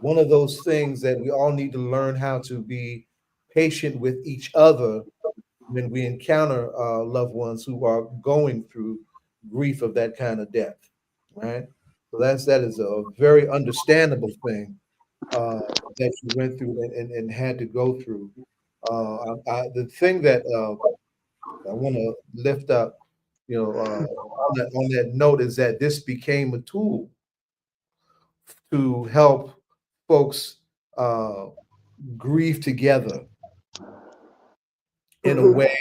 [SPEAKER 5] one of those things that we all need to learn how to be patient with each other when we encounter loved ones who are going through grief of that kind of death, right? So that is a very understandable thing that you went through and had to go through. The thing that I want to lift up, on that note, is that this became a tool to help folks grieve together in a way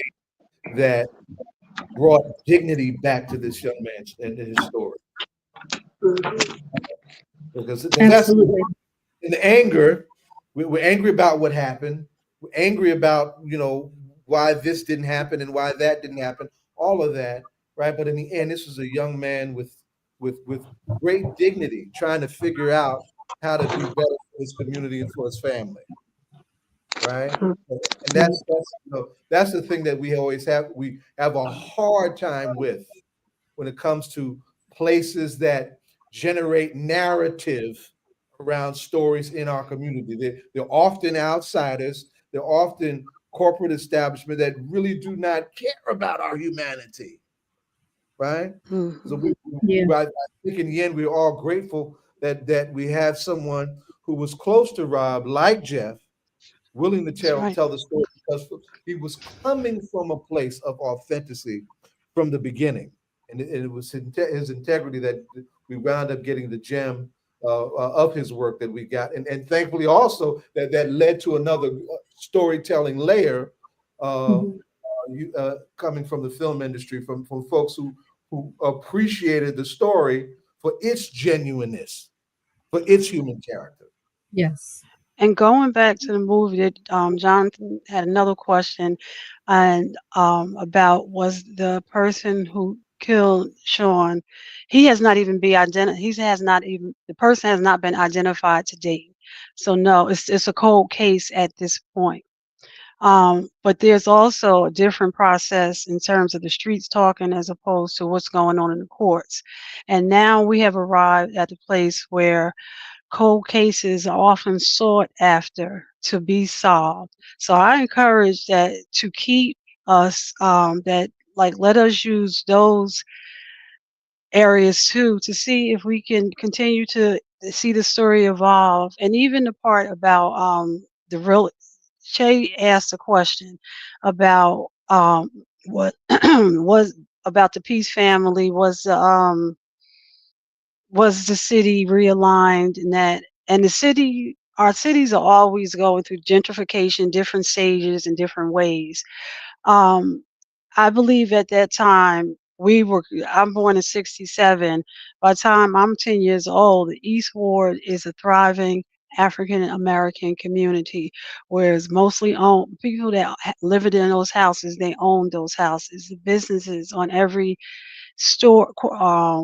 [SPEAKER 5] that brought dignity back to this young man and his story. Because that's in the anger, we're angry about what happened. We're angry about, why this didn't happen and why that didn't happen, all of that, right? But in the end, this was a young man with great dignity, trying to figure out how to do better for his community and for his family, right? And that's the thing that we always have. We have a hard time with when it comes to places that generate narrative around stories in our community. They're often outsiders. They're often corporate establishment that really do not care about our humanity, right? So I think in the end, we're all grateful that we have someone who was close to Rob, like Jeff, willing to tell the story, because he was coming from a place of authenticity from the beginning. And it was his integrity that we wound up getting the gem of his work that we got. And thankfully also that led to another storytelling layer coming from the film industry, from folks who appreciated the story for its genuineness, for its human character.
[SPEAKER 9] Yes.
[SPEAKER 6] And going back to the movie, that Jonathan had another question, and about was the person who killed Sean. He has not even been identified. The person has not been identified to date. So no, it's a cold case at this point. But there's also a different process in terms of the streets talking as opposed to what's going on in the courts. And now we have arrived at the place where cold cases are often sought after to be solved. So I encourage that to keep us, let us use those areas too to see if we can continue to see the story evolve. And even the part about the real, Shay asked a question about what was about the Peace family, was the city realigned, and our cities are always going through gentrification, different stages and different ways. I believe at that time I'm born in 67. By the time I'm 10 years old, the East Ward is a thriving African American community, whereas mostly owned people that live in those houses, they own those houses. The businesses on every store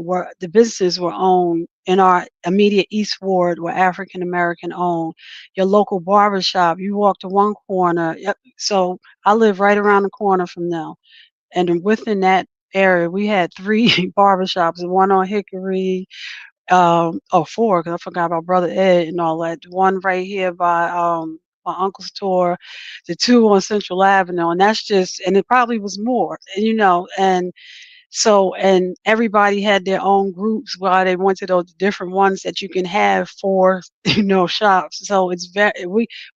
[SPEAKER 6] where the businesses were owned in our immediate East Ward were African American owned. Your local barbershop, you walk to one corner. Yep. So I live right around the corner from them. And within that area, we had 3 barbershops, one on Hickory, or 4, because I forgot about Brother Ed and all that. One right here by my uncle's store, the 2 on Central Avenue, and and it probably was more, and everybody had their own groups while they went to those different ones that you can have for, shops. So it's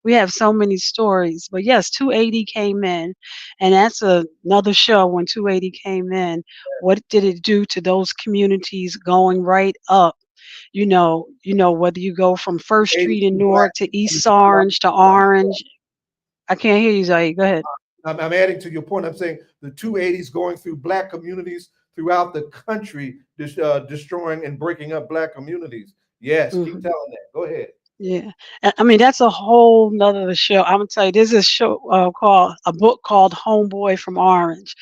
[SPEAKER 6] we have so many stories. But yes, 280 came in, and that's another show. When 280 came in, what did it do to those communities going right up? Whether you go from First Street in Newark to East Orange to Orange. I can't hear you, Zay. Go ahead.
[SPEAKER 5] I'm adding to your point. I'm saying the 280s going through Black communities throughout the country, destroying and breaking up Black communities. Yes, keep telling that. Go ahead.
[SPEAKER 6] Yeah, I mean that's a whole nother show. I'm gonna tell you, there's a show a book called Homeboy from Orange,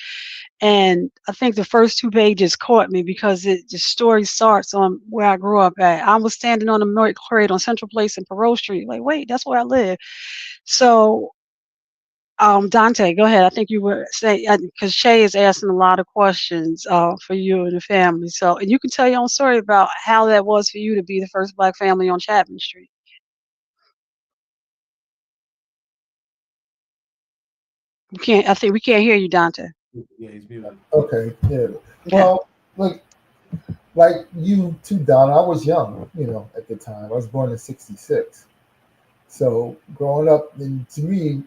[SPEAKER 6] and I think the first 2 pages caught me because the story starts on where I grew up at. I was standing on the Milk Crate on Central Place and Perot Street, like, wait, that's where I live. So. Dante, go ahead. I think you were saying, because Shay is asking a lot of questions for you and the family. So, and you can tell your own story about how that was for you to be the first Black family on Chapman Street. I think we can't hear you, Dante.
[SPEAKER 5] Yeah, he's muted.
[SPEAKER 7] Okay, yeah. Well, like you too, Don, I was young, at the time. I was born in 66. So growing up, and to me,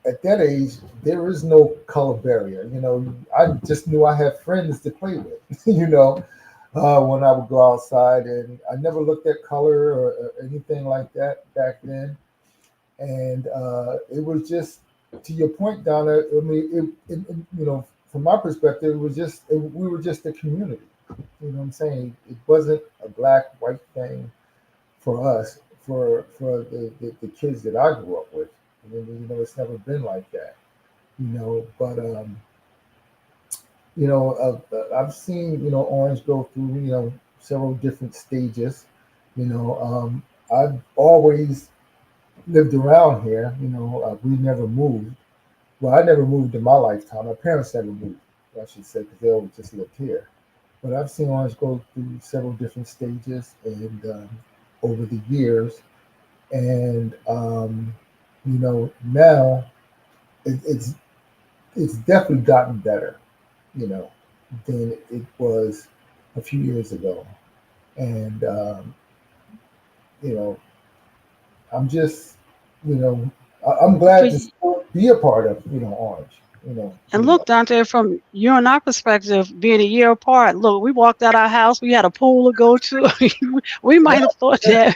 [SPEAKER 7] at that age, there is no color barrier. I just knew I had friends to play with, when I would go outside, and I never looked at color or anything like that back then. And it was just, to your point, Donna, I mean, from my perspective, we were just a community. You know what I'm saying? It wasn't a black-white thing for us, for the kids that I grew up with. It's never been like that, but I've seen, Orange go through, several different stages. I've always lived around here. We never moved. Well, I never moved in my lifetime. My parents never moved, I should say, because they all just lived here. But I've seen Orange go through several different stages and over the years. And now it's definitely gotten better, than it was a few years ago. And I'm just, I'm glad to still be a part of, Orange.
[SPEAKER 6] And look, Dante, from you and our perspective, being a year apart, look, we walked out our house, we had a pool to go to. We might have thought that,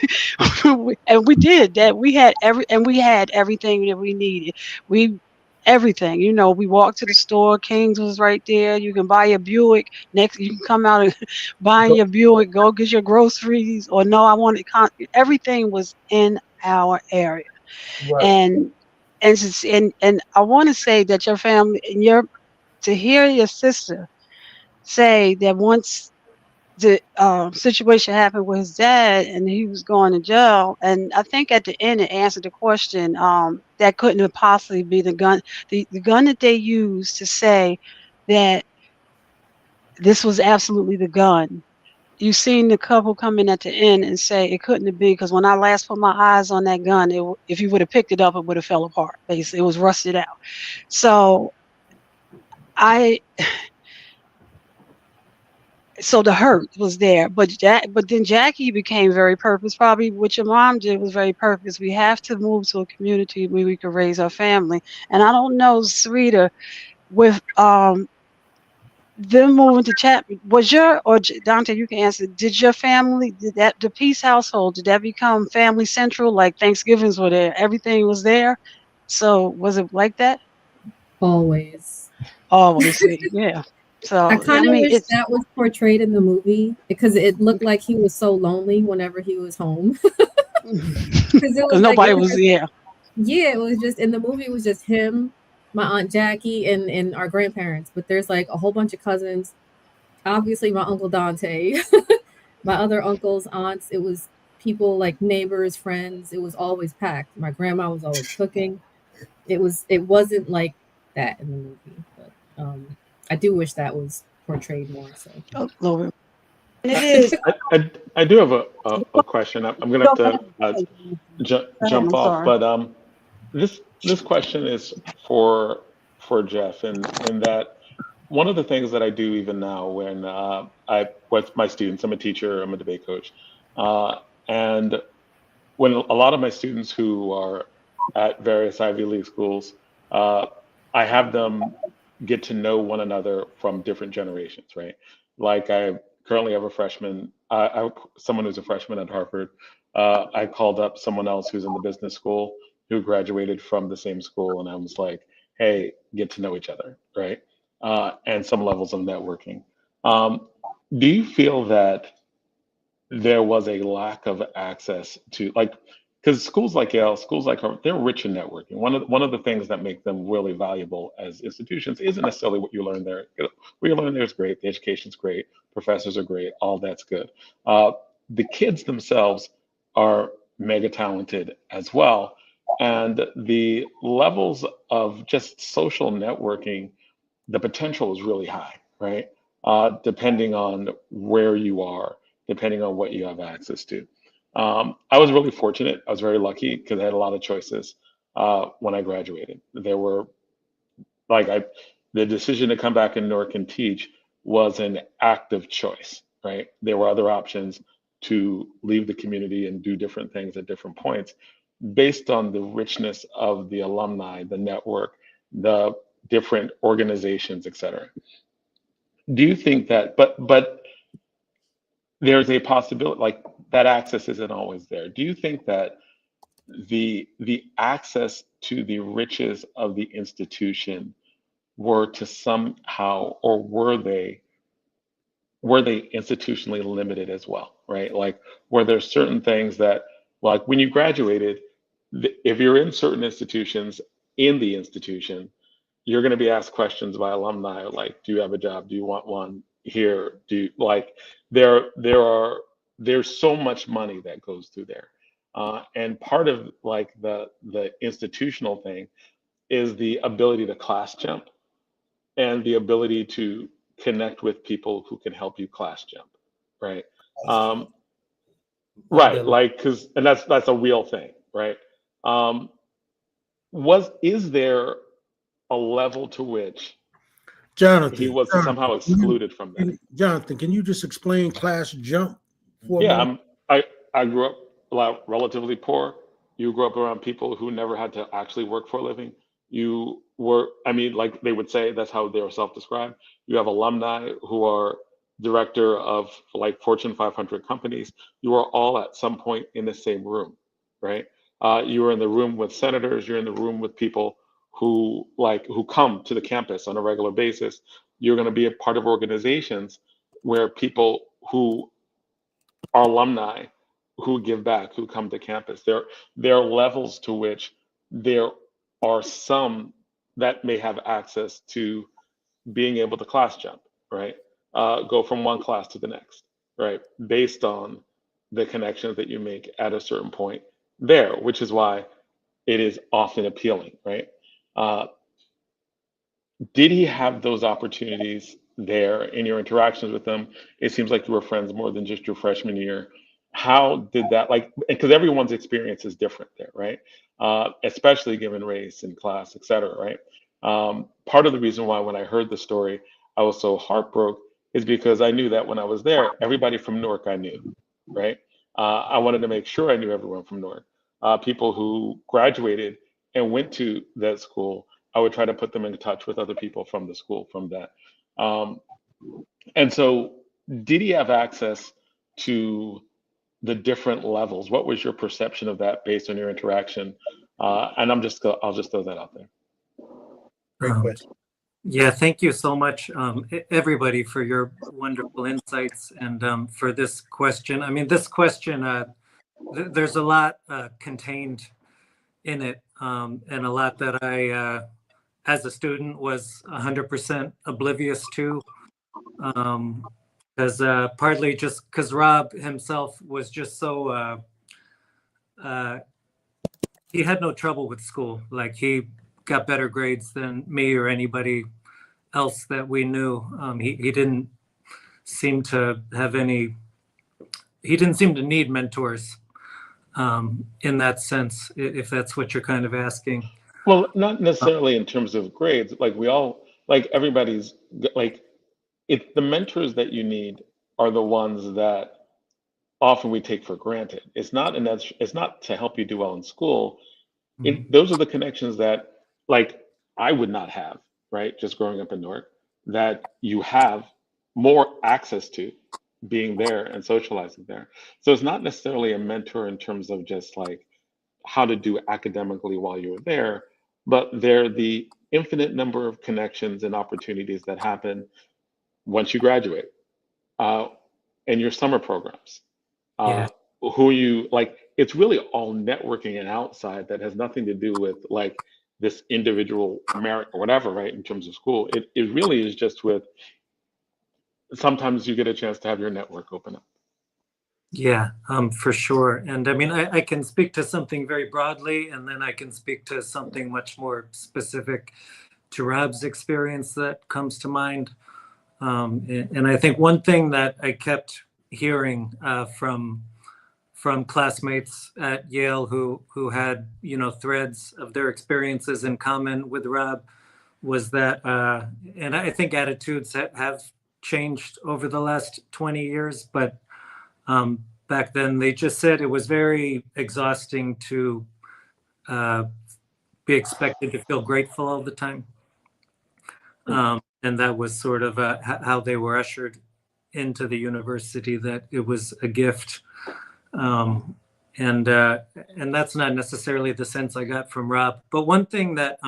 [SPEAKER 6] and we did that. We had everything that we needed. We everything. You know, we walked to the store. King's was right there. You can buy your Buick. Next, you can come out and buying your Buick. Go get your groceries. Or no, I wanted everything was in our area.
[SPEAKER 7] Right.
[SPEAKER 6] And I want to say that your family and to hear your sister say that once the situation happened with his dad and he was going to jail, and I think at the end it answered the question, that couldn't have possibly be the gun, the gun that they used to say that this was absolutely the gun. You seen the couple come in at the end and say it couldn't have been, because when I last put my eyes on that gun, if you would have picked it up, it would have fell apart. Basically, it was rusted out. So so the hurt was there, but then Jackie became very purpose. Probably what your mom did was very purpose. We have to move to a community where we can raise our family. And I don't know, Syreeta, with them moving to Chapman, Dante, you can answer. Did your family, the Peace household, did that become family central? Like Thanksgivings were there, everything was there. So was it like that?
[SPEAKER 9] Always.
[SPEAKER 6] Always, yeah. So
[SPEAKER 9] I kind of wish
[SPEAKER 6] it's
[SPEAKER 9] that was portrayed in the movie, because it looked like he was so lonely whenever he was home.
[SPEAKER 6] because nobody was there.
[SPEAKER 9] Yeah, it was just in the movie. It was just him, my Aunt Jackie, and our grandparents. But there's like a whole bunch of cousins. Obviously, my Uncle Dante, my other uncles, aunts. It was people like neighbors, friends. It was always packed. My grandma was always cooking. It wasn't like that in the movie, but I do wish that was portrayed more. So.
[SPEAKER 6] Oh, Lord. And it is.
[SPEAKER 10] I do have a question. I'm going to have to jump off, but this question is for Jeff, and in that one of the things that I do even now when I with my students, I'm a teacher, I'm a debate coach, and when a lot of my students who are at various Ivy League schools, I have them get to know one another from different generations, right? Like I currently have a freshman, someone who's a freshman at Harvard. I called up someone else who's in the business school who graduated from the same school, and I was like, hey, get to know each other, right? And some levels of networking. Do you feel that there was a lack of access to, like, because schools like Yale, schools like Harvard, they're rich in networking. One of the things that make them really valuable as institutions isn't necessarily what you learn there. What you learn there is great. The education's great. Professors are great. All that's good. The kids themselves are mega talented as well. And the levels of just social networking, the potential is really high, right? Depending on where you are, depending on what you have access to. I was really fortunate. I was very lucky because I had a lot of choices when I graduated. There were the decision to come back in Newark and teach was an active choice, right? There were other options to leave the community and do different things at different points based on the richness of the alumni, the network, the different organizations, et cetera. Do you think that, but there's a possibility, like that access isn't always there. Do you think that the access to the riches of the institution were to somehow, or were they institutionally limited as well, right? Like, were there certain things that, like when you graduated, if you're in certain institutions, in the institution, you're going to be asked questions by alumni like, do you have a job? Do you want one here? Do you, like, there's so much money that goes through there. And part of like the institutional thing is the ability to class jump and the ability to connect with people who can help you class jump, right? Right, like, and that's a real thing, right? Is there a level to which he was somehow excluded from that?
[SPEAKER 3] Jonathan, can you just explain class jump for a
[SPEAKER 10] Yeah,
[SPEAKER 3] moment?
[SPEAKER 10] I grew up relatively poor. You grew up around people who never had to actually work for a living. You were, I mean, like they would say, that's how they were self-described. You have alumni who are director of like Fortune 500 companies. You are all at some point in the same room, right? You were in the room with senators. You're in the room with people who come to the campus on a regular basis. You're going to be a part of organizations where people who are alumni, who give back, who come to campus. There are levels to which there are some that may have access to being able to class jump, right? Go from one class to the next, right? Based on the connections that you make at a certain point there, which is why it is often appealing, right? Did he have those opportunities there in your interactions with them? It seems like you were friends more than just your freshman year. How did that, because everyone's experience is different there, right? Especially given race and class, et cetera, right? Part of the reason why when I heard the story, I was so heartbroken is because I knew that when I was there, everybody from Newark I knew, right? I wanted to make sure I knew everyone from Newark. People who graduated and went to that school, I would try to put them in touch with other people from the school from that. And so did he have access to the different levels? What was your perception of that based on your interaction? And I'll just throw that out there.
[SPEAKER 5] Great question.
[SPEAKER 8] Yeah, thank you so much, everybody, for your wonderful insights and for this question. I mean, this question, there's a lot contained in it, and a lot that I, as a student, was 100% oblivious to, because partly just because Rob himself was just so, he had no trouble with school. Like, he got better grades than me or anybody else that we knew. He didn't seem to have any, he didn't seem to need mentors in that sense, if that's what you're kind of asking.
[SPEAKER 10] Well, not necessarily in terms of grades. Everybody's the mentors that you need are the ones that often we take for granted. It's not to help you do well in school. Those are the connections that I would not have, right? Just growing up in Newark, that you have more access to being there and socializing there. So it's not necessarily a mentor in terms of just how to do academically while you're there, but they're the infinite number of connections and opportunities that happen once you graduate, and your summer programs.
[SPEAKER 8] Yeah.
[SPEAKER 10] Who you it's really all networking and outside that has nothing to do with this individual merit or whatever, right? In terms of school, it really is just with, sometimes you get a chance to have your network open up.
[SPEAKER 8] Yeah, for sure. And I mean, I can speak to something very broadly, and then I can speak to something much more specific to Rob's experience that comes to mind. And I think one thing that I kept hearing from classmates at Yale who had, threads of their experiences in common with Rob was that, and I think attitudes have changed over the last 20 years, but back then they just said it was very exhausting to be expected to feel grateful all the time. And that was sort of how they were ushered into the university, that it was a gift. And that's not necessarily the sense I got from Rob. But one thing that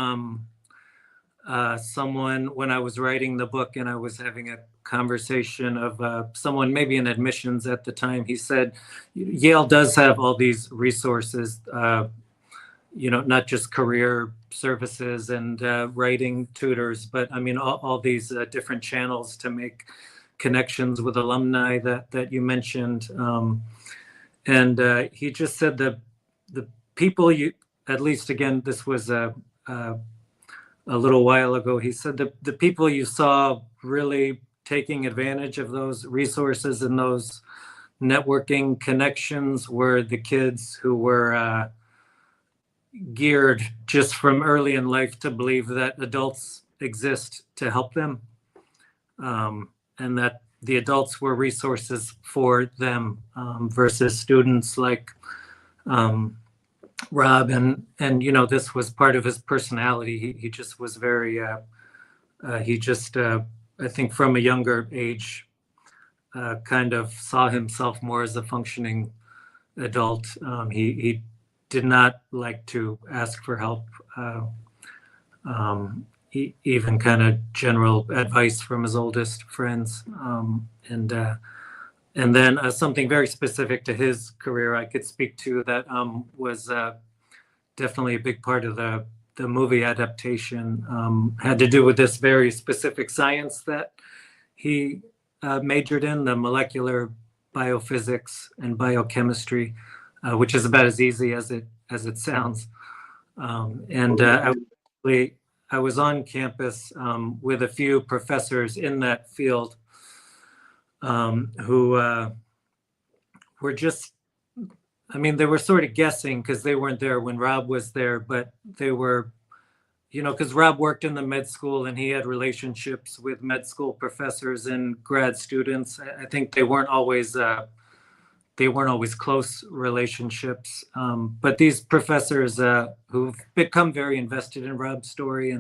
[SPEAKER 8] someone, when I was writing the book and I was having a conversation of someone maybe in admissions at the time, he said, Yale does have all these resources, not just career services and writing tutors, but I mean, all these different channels to make connections with alumni that you mentioned. And he just said that the people at least again, this was a little while ago, he said that the people you saw really taking advantage of those resources and those networking connections were the kids who were geared just from early in life to believe that adults exist to help them, and that the adults were resources for them, versus students like Rob. And this was part of his personality. He just was very, I think from a younger age, kind of saw himself more as a functioning adult. He did not like to ask for help. even kind of general advice from his oldest friends. And then something very specific to his career I could speak to that was definitely a big part of the movie adaptation, had to do with this very specific science that he majored in, the molecular biophysics and biochemistry, which is about as easy as it sounds. I was on campus with a few professors in that field who were just, I mean, they were sort of guessing because they weren't there when Rob was there, but they were, because Rob worked in the med school and he had relationships with med school professors and grad students. I think they weren't always close relationships, but these professors who've become very invested in Rob's story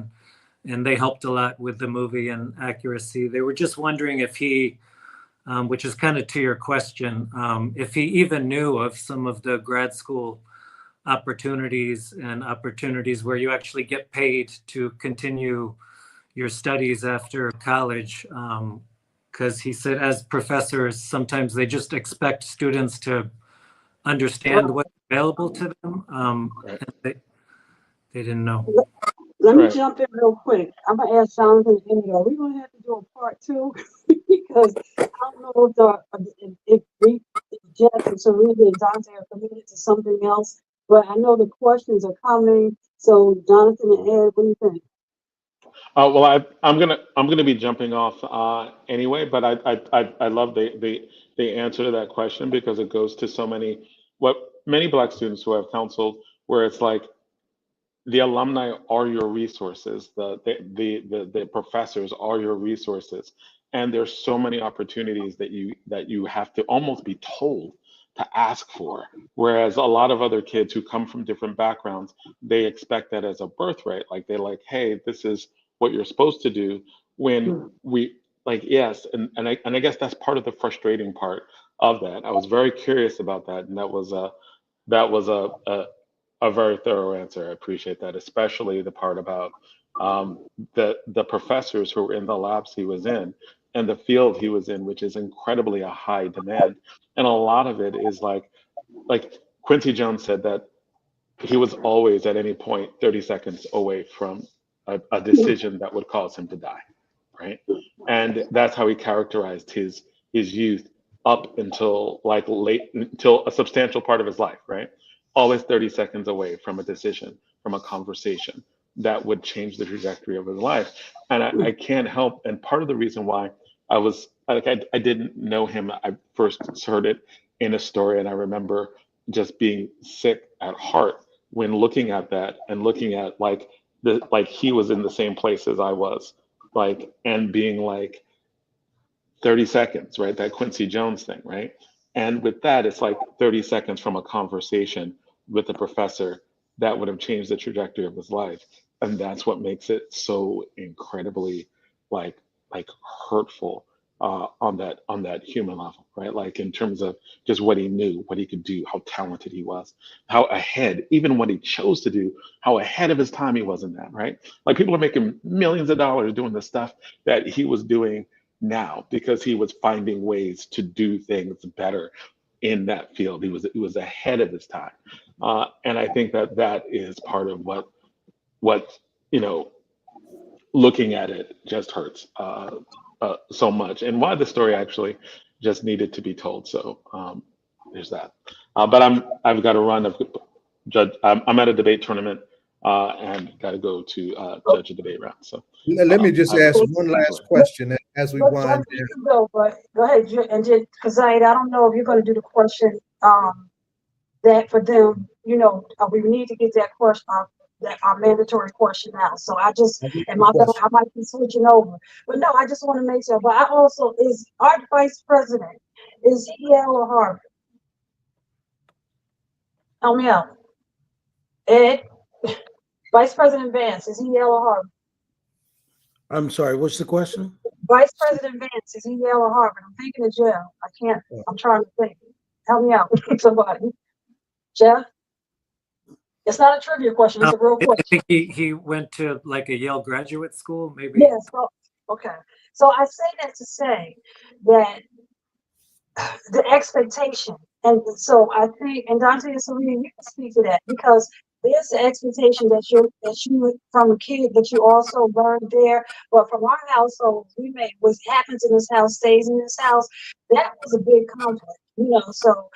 [SPEAKER 8] and they helped a lot with the movie and accuracy. They were just wondering if he, which is kind of to your question, if he even knew of some of the grad school opportunities and opportunities where you actually get paid to continue your studies after college. Because he said, as professors, sometimes they just expect students to understand what's available to them. And they didn't know.
[SPEAKER 6] Let me jump in real quick. I'm gonna ask Jonathan and India. We're gonna have to do a part 2 because I don't know if Jeff and Syreeta and Dante are committed to something else, but I know the questions are coming. So Jonathan and Ed, what do you think?
[SPEAKER 10] Well, I'm gonna be jumping off anyway, but I love the answer to that question because it goes to so many Black students who have counseled where it's like the alumni are your resources, the professors are your resources, and there's so many opportunities that you have to almost be told to ask for. Whereas a lot of other kids who come from different backgrounds, they expect that as a birthright. Like they're like, hey, this is what you're supposed to do. When we like, yes, and I guess that's part of the frustrating part of that. I was very curious about that, and that was a very thorough answer. I appreciate that, especially the part about the professors who were in the labs he was in and the field he was in, which is incredibly a high demand. And a lot of it is like Quincy Jones said that he was always at any point 30 seconds away from a decision that would cause him to die, right? And that's how he characterized his youth up until until a substantial part of his life, right? Always 30 seconds away from a decision, from a conversation that would change the trajectory of his life. And I can't help, and part of the reason why I was like, I didn't know him. I first heard it in a story, and I remember just being sick at heart when looking at that and looking at like he was in the same place as I was, like, and being like 30 seconds, right? That Quincy Jones thing, right? And with that, it's like 30 seconds from a conversation with a professor that would have changed the trajectory of his life. And that's what makes it so incredibly like hurtful on that human level, right? Like in terms of just what he knew, what he could do, how talented he was, how ahead, even what he chose to do, how ahead of his time he was in that, right? Like people are making millions of dollars doing the stuff that he was doing now because he was finding ways to do things better in that field. He was ahead of his time, and I think that is part of what looking at it just hurts so much, and why the story actually just needed to be told. So there's that. But I've got to run. I'm at a debate tournament and got to go to judge a debate round. So
[SPEAKER 5] let me just ask one last question as we wind down.
[SPEAKER 6] Go ahead, and because I don't know if you're going to do the question that for them, we need to get that question, that our mandatory question out. So I might be switching over, but no, I just want to make sure. But I also, is our vice president, is he Yale or Harvard? Help me out. Ed, Vice President Vance, is he Yale or Harvard?
[SPEAKER 3] I'm sorry, what's the question?
[SPEAKER 6] Vice President Vance, is he Yale or Harvard? I'm thinking of Jeff. I'm trying to think. Help me out, somebody. Jeff?
[SPEAKER 11] It's not a trivia question. It's a real
[SPEAKER 8] I
[SPEAKER 11] question.
[SPEAKER 8] think he went to like a Yale graduate school, maybe.
[SPEAKER 11] Yes. Well, okay. So I say that to say that the expectation, and so I think, and Dante and Syreeta, you can speak to that because there's the expectation that you from a kid that you also learned there. But from our household, we made what happens in this house stays in this house. That was a big conflict, you know. So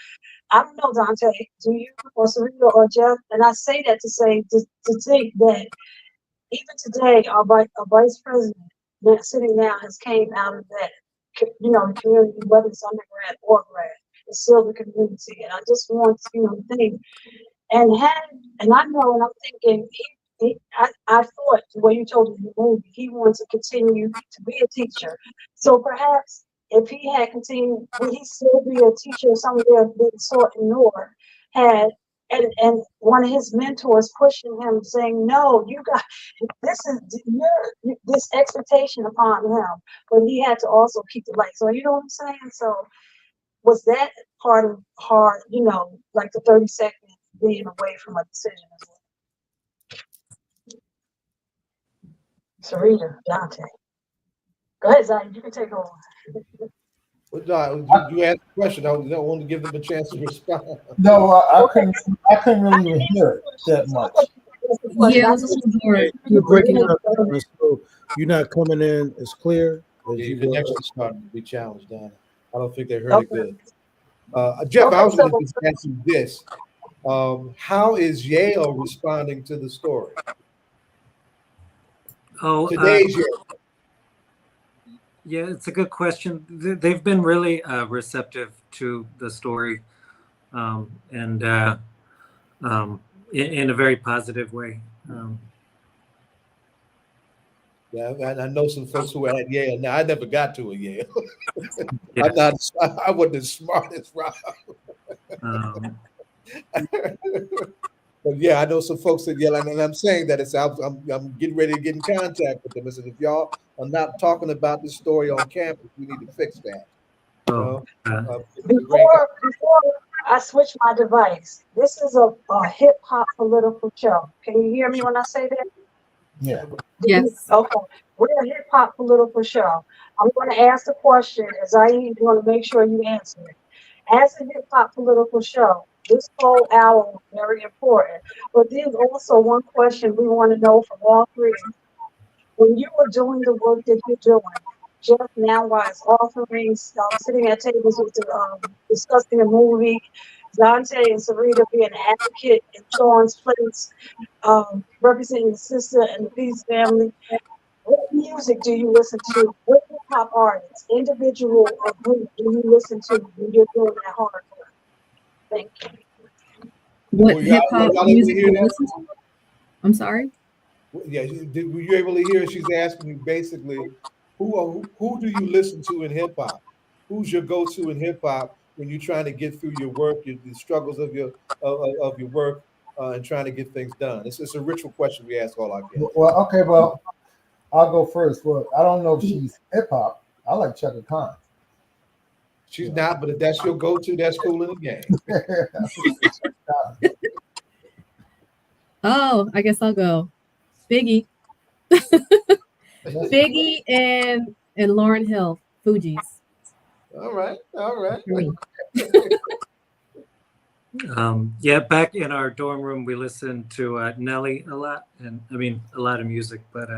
[SPEAKER 11] I don't know, Dante, do you or Syreeta or Jeff? And I say that to say to think that even today, our vice president that's sitting now has came out of that, you know, the community, whether it's undergrad or grad, it's still the community. And I just want you know to think and I know, and I'm thinking, I thought the way you told me in the movie, he wants to continue to be a teacher. So perhaps if he had continued, would he still be a teacher somewhere being taught in Newark? Had and one of his mentors pushing him, saying, "No, you got this is this expectation upon him," but he had to also keep the light. So you know what I'm saying? So was that part of hard? You know, like the 30 seconds being away from a decision as well. Syreeta, Dante. Go ahead, Zion. You can take over.
[SPEAKER 5] Well, no, you asked the question. I don't want to give them a chance to respond.
[SPEAKER 7] No, I couldn't really even hear it that much.
[SPEAKER 9] Yeah, it was a little hard.
[SPEAKER 3] You're breaking up, so you're not coming in as clear as
[SPEAKER 5] Yeah,
[SPEAKER 3] you
[SPEAKER 5] the
[SPEAKER 3] were.
[SPEAKER 5] connection is starting to be challenged, Donna. I don't think they heard it good. Jeff, I was
[SPEAKER 11] Okay,
[SPEAKER 5] going to just ask you this. How is Yale responding to the story?
[SPEAKER 8] Oh,
[SPEAKER 5] Today's Yale.
[SPEAKER 8] yeah, it's a good question. They've been really receptive to the story, and in a very positive way.
[SPEAKER 5] Yeah, I know some folks who are at Yale. Now, I never got to a Yale.
[SPEAKER 8] Yeah.
[SPEAKER 5] I wasn't as smart as Rob. But yeah, I know some folks at Yale, and I'm saying that I'm getting ready to get in contact with them. I said, if y'all are not talking about this story on campus, we need to fix that.
[SPEAKER 11] Before I switch my device, this is a hip hop political show. Can you hear me when I say that?
[SPEAKER 7] Yeah.
[SPEAKER 9] Yes.
[SPEAKER 11] Okay. We're a hip hop political show. I'm going to ask the question, as I want to make sure you answer it. As a hip hop political show, this whole hour is very important. But there's also one question we want to know from all three. When you were doing the work that you're doing, Jeff now was authoring, sitting at tables with discussing a movie, Dante and Syreeta being an advocate in Sean's place, representing the sister and the Peace family. What music do you listen to? What hip hop artists, individual or group, do you listen to when you're doing that hard work? Thank you.
[SPEAKER 9] What hip hop
[SPEAKER 5] y'all
[SPEAKER 9] music
[SPEAKER 5] able to
[SPEAKER 9] do
[SPEAKER 5] hear
[SPEAKER 9] you
[SPEAKER 5] that?
[SPEAKER 9] listen to? I'm sorry.
[SPEAKER 5] Yeah, were you able to hear? She's asking you basically, who do you listen to in hip hop? Who's your go-to in hip hop when you're trying to get through your work, the struggles of your work, and trying to get things done? It's a ritual question we ask all our guests.
[SPEAKER 7] Well, okay, well, I'll go first. Well, I don't know if she's hip hop. I like Chaka Khan.
[SPEAKER 5] She's not, but if that's your go-to, that's cool in the game.
[SPEAKER 9] Oh, I guess I'll go Biggie. Biggie and Lauryn Hill, Fugees.
[SPEAKER 5] All right.
[SPEAKER 8] Yeah, back in our dorm room, we listened to Nelly a lot, and I mean a lot of music. But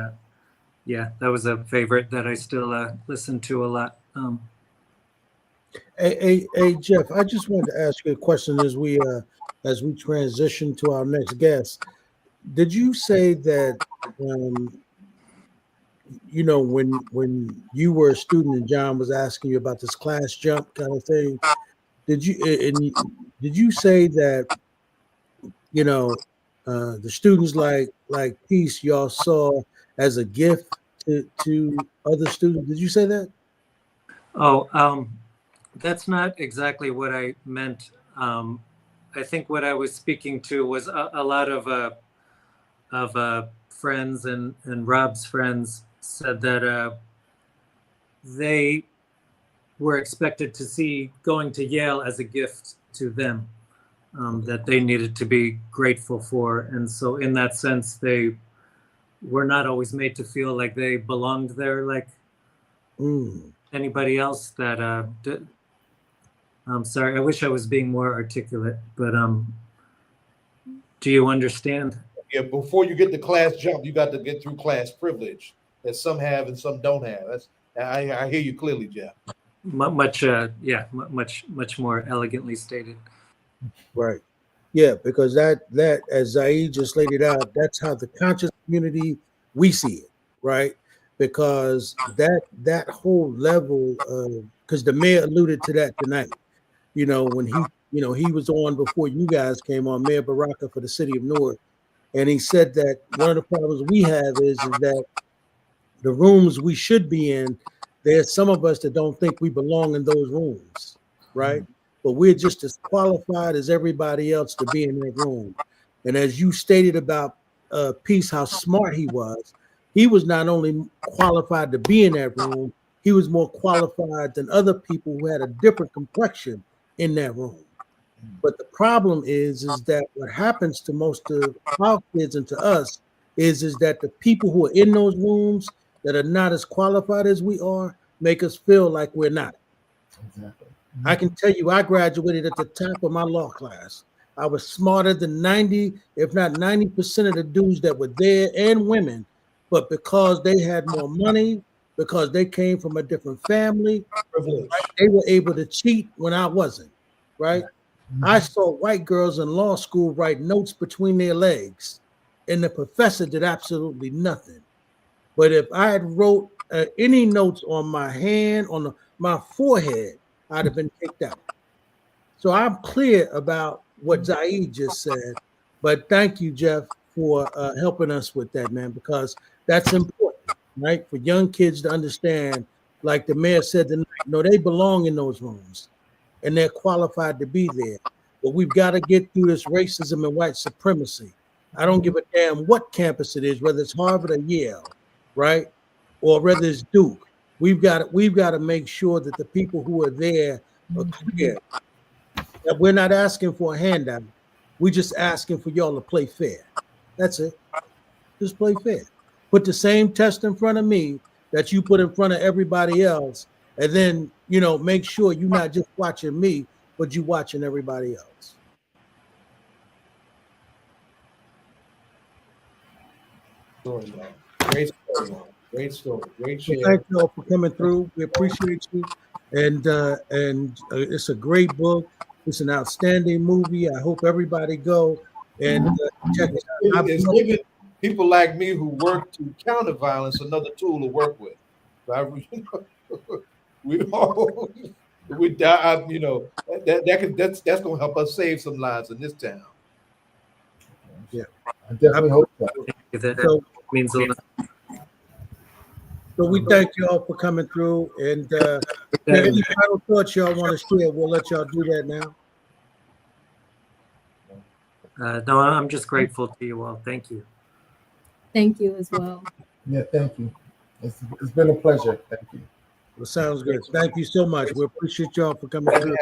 [SPEAKER 8] yeah, that was a favorite that I still listen to a lot.
[SPEAKER 3] Hey, Jeff, I just wanted to ask you a question as we transition to our next guest. Did you say that you know when you were a student and John was asking you about this class jump kind of thing? Did you say that you know the students like Peace y'all saw as a gift to other students? Did you say that?
[SPEAKER 8] Oh, that's not exactly what I meant. I think what I was speaking to was a lot of friends and Rob's friends said that they were expected to see going to Yale as a gift to them. that they needed to be grateful for. And so in that sense, they were not always made to feel like they belonged there like anybody else that did. I'm sorry, I wish I was being more articulate, but do you understand?
[SPEAKER 5] Yeah, before you get the class jump, you got to get through class privilege that some have and some don't have. That's I hear you clearly, Jeff.
[SPEAKER 8] Much more elegantly stated.
[SPEAKER 3] Right. Yeah, because that as Zaid just laid it out, that's how the conscious community we see it, right? Because that whole level of, because the mayor alluded to that tonight, when he was on before you guys came on, Mayor Baraka for the city of Newark, and he said that one of the problems we have is that the rooms we should be in, there's some of us that don't think we belong in those rooms, right? But we're just as qualified as everybody else to be in that room. And as you stated about Peace, how smart he was not only qualified to be in that room, he was more qualified than other people who had a different complexion in that room. But the problem is that what happens to most of our kids and to us is that the people who are in those rooms that are not as qualified as we are make us feel like we're not.
[SPEAKER 7] Exactly.
[SPEAKER 3] I can tell you, I graduated at the top of my law class. I was smarter than 90, if not 90% of the dudes that were there and women, but because they had more money, because they came from a different family, they were able to cheat when I wasn't, right? I saw white girls in law school write notes between their legs, and the professor did absolutely nothing. But if I had wrote any notes on my hand, on my forehead, I'd have been kicked out. So I'm clear about what Zaid just said, but thank you, Jeff, for helping us with that, man, because that's important, right? For young kids to understand, like the mayor said tonight, they belong in those rooms and they're qualified to be there. But we've got to get through this racism and white supremacy. I don't give a damn what campus it is, whether it's Harvard or Yale, right? Or whether it's Duke. We've got to make sure that the people who are there are clear that we're not asking for a handout. We're just asking for y'all to play fair. That's it. Just play fair. Put the same test in front of me that you put in front of everybody else, and then make sure you're not just watching me, but you're watching everybody else.
[SPEAKER 5] Great story. Great story. Great share.
[SPEAKER 3] Thank you all for coming through. We appreciate you. And it's a great book. It's an outstanding movie. I hope everybody go and check it out.
[SPEAKER 5] It's giving people like me who work to counter violence another tool to work with. That's going to help us save some lives in this town.
[SPEAKER 7] Yeah, I definitely hope so.
[SPEAKER 8] That means a lot.
[SPEAKER 3] So we thank you all for coming through, and any final thoughts y'all want to share, we'll let y'all do that now.
[SPEAKER 8] No, I'm just grateful to you all. Thank you.
[SPEAKER 9] Thank you as well.
[SPEAKER 7] Yeah, thank you. It's been a pleasure. Thank you.
[SPEAKER 3] Well, sounds good. Thank you so much. We appreciate y'all for coming through.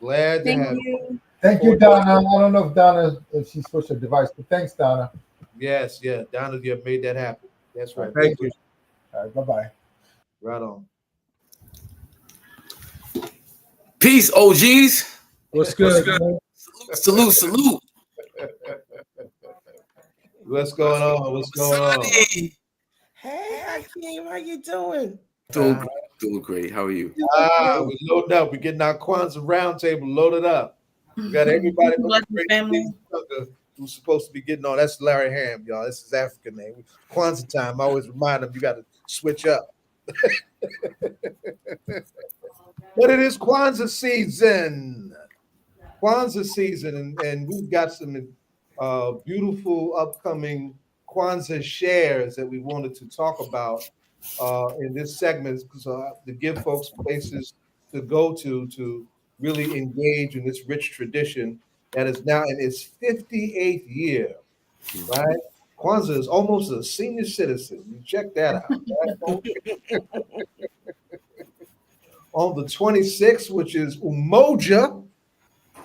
[SPEAKER 5] Glad to have
[SPEAKER 9] Thank
[SPEAKER 5] you.
[SPEAKER 9] you.
[SPEAKER 7] Thank you, Donna. I don't know if Donna, if she switched her device, but thanks, Donna.
[SPEAKER 5] Yes, yeah. Donna, you have made that happen. That's right.
[SPEAKER 3] Thank you.
[SPEAKER 7] All right, bye-bye.
[SPEAKER 5] Right on.
[SPEAKER 12] Peace, OGs.
[SPEAKER 3] What's good? Man?
[SPEAKER 12] Salute.
[SPEAKER 5] What's going on? What's going on?
[SPEAKER 12] Hey, Hakeem, how you doing? Doing great. How are you?
[SPEAKER 5] We're loaded up. We're getting our Kwanzaa roundtable loaded up. We got everybody who's supposed to be getting on. That's Larry Hamm, y'all. This is African name. Kwanzaa time. I always remind them you got to switch up. But it is Kwanzaa season. And we've got some beautiful upcoming Kwanzaa shares that we wanted to talk about in this segment to give folks places to go to really engage in this rich tradition that is now in its 58th year, right? Kwanzaa is almost a senior citizen. You check that out. Right? On the 26th, which is Umoja,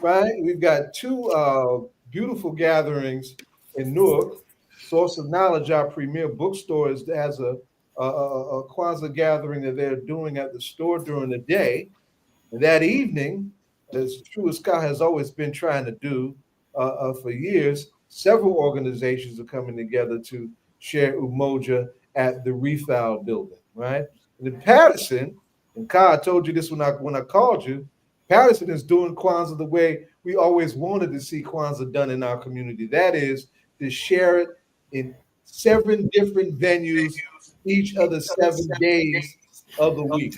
[SPEAKER 5] right? We've got two beautiful gatherings in Newark. Source of Knowledge, our premier bookstore, has a Kwanzaa gathering that they're doing at the store during the day. And that evening, as true as Scott has always been trying to do for years, several organizations are coming together to share Umoja at the Refal building, right? And in Paterson, and Kai, I told you this when I called you, Paterson is doing Kwanzaa the way we always wanted to see Kwanzaa done in our community. That is to share it in 7 different venues each of the 7 days of the week.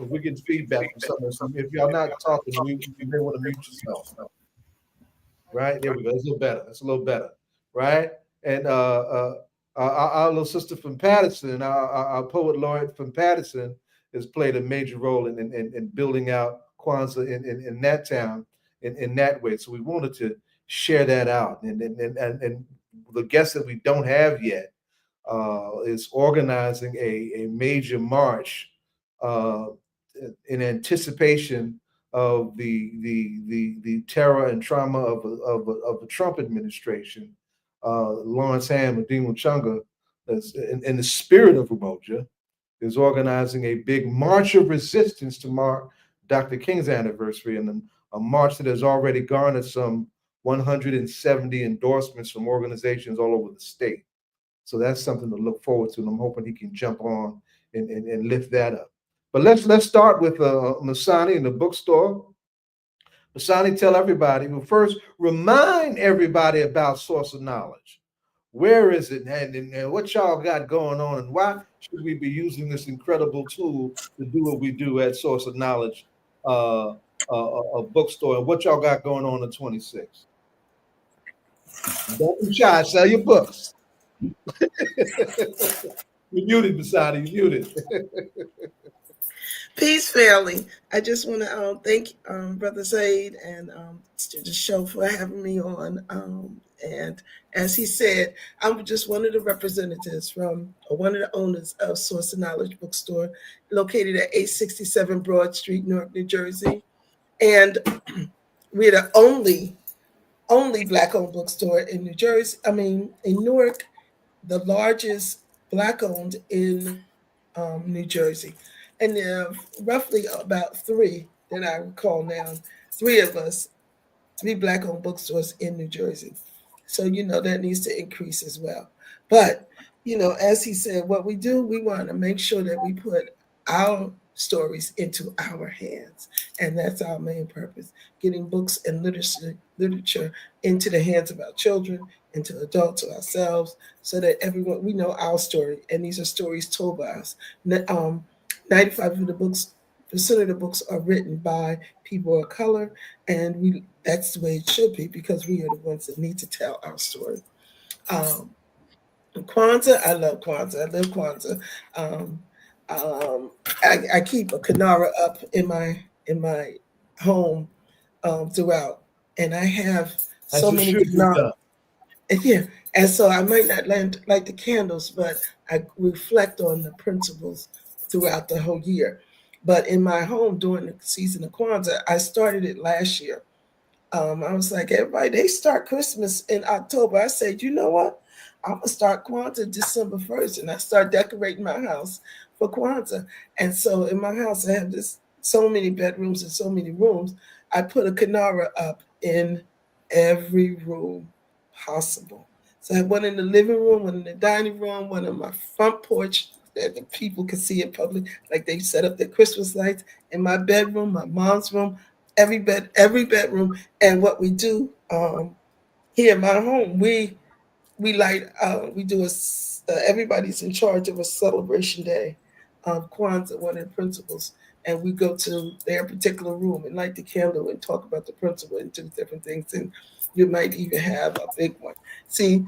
[SPEAKER 5] We get feedback from someone. If y'all not talking, you may want to mute yourself. Right? There we go. It's a little better. It's a little better. Right? And our little sister from Paterson, our poet laureate from Paterson, has played a major role in building out Kwanzaa in that town in that way. So we wanted to share that out. And the guest that we don't have yet is organizing a major march in anticipation of the terror and trauma of the Trump administration. Lawrence Hamm and Dima Chunga, in the spirit of Umoja, is organizing a big march of resistance to mark Dr. King's anniversary, and a march that has already garnered some 170 endorsements from organizations all over the state. So that's something to look forward to, and I'm hoping he can jump on and lift that up. But let's start with Masani in the bookstore. Masani, tell everybody, but first remind everybody about Source of Knowledge. Where is it, and what y'all got going on, and why should we be using this incredible tool to do what we do at Source of Knowledge, a bookstore, and what y'all got going on the 26th? Don't be shy, sell your books. You muted, Masani, you muted.
[SPEAKER 13] Peace, family. I just want to thank Brother Zaid and the show for having me on. And as he said, I'm just one of the representatives from one of the owners of Source of Knowledge Bookstore, located at 867 Broad Street, Newark, New Jersey. And we're the only Black-owned bookstore in New Jersey. I mean, in Newark, the largest Black-owned in New Jersey. And there are roughly about 3 that I recall now, 3 of us, 3 Black-owned bookstores in New Jersey. So, that needs to increase as well. But, as he said, what we do, we want to make sure that we put our stories into our hands. And that's our main purpose, getting books and literature into the hands of our children, into adults, or ourselves, so that everyone, we know our story. And these are stories told by us. 95% of the books are written by people of color, and that's the way it should be, because we are the ones that need to tell our story. Kwanzaa, I love Kwanzaa. I live Kwanzaa. I keep a Kinara up in my home throughout, and I have so many Kinara. Yeah, and so I might not light the candles, but I reflect on the principles throughout the whole year. But in my home during the season of Kwanzaa, I started it last year. I was like, everybody, they start Christmas in October. I said, you know what? I'm going to start Kwanzaa December 1st. And I start decorating my house for Kwanzaa. And so in my house, I have so many bedrooms and so many rooms. I put a Kinara up in every room possible. So I have one in the living room, one in the dining room, one on my front porch that the people can see in public, like they set up their Christmas lights. In my bedroom, my mom's room, every bedroom. And what we do here in my home, we light. We do everybody's in charge of a celebration day of Kwanzaa, one of the principles, and we go to their particular room and light the candle and talk about the principle and do different things. And you might even have a big one. See,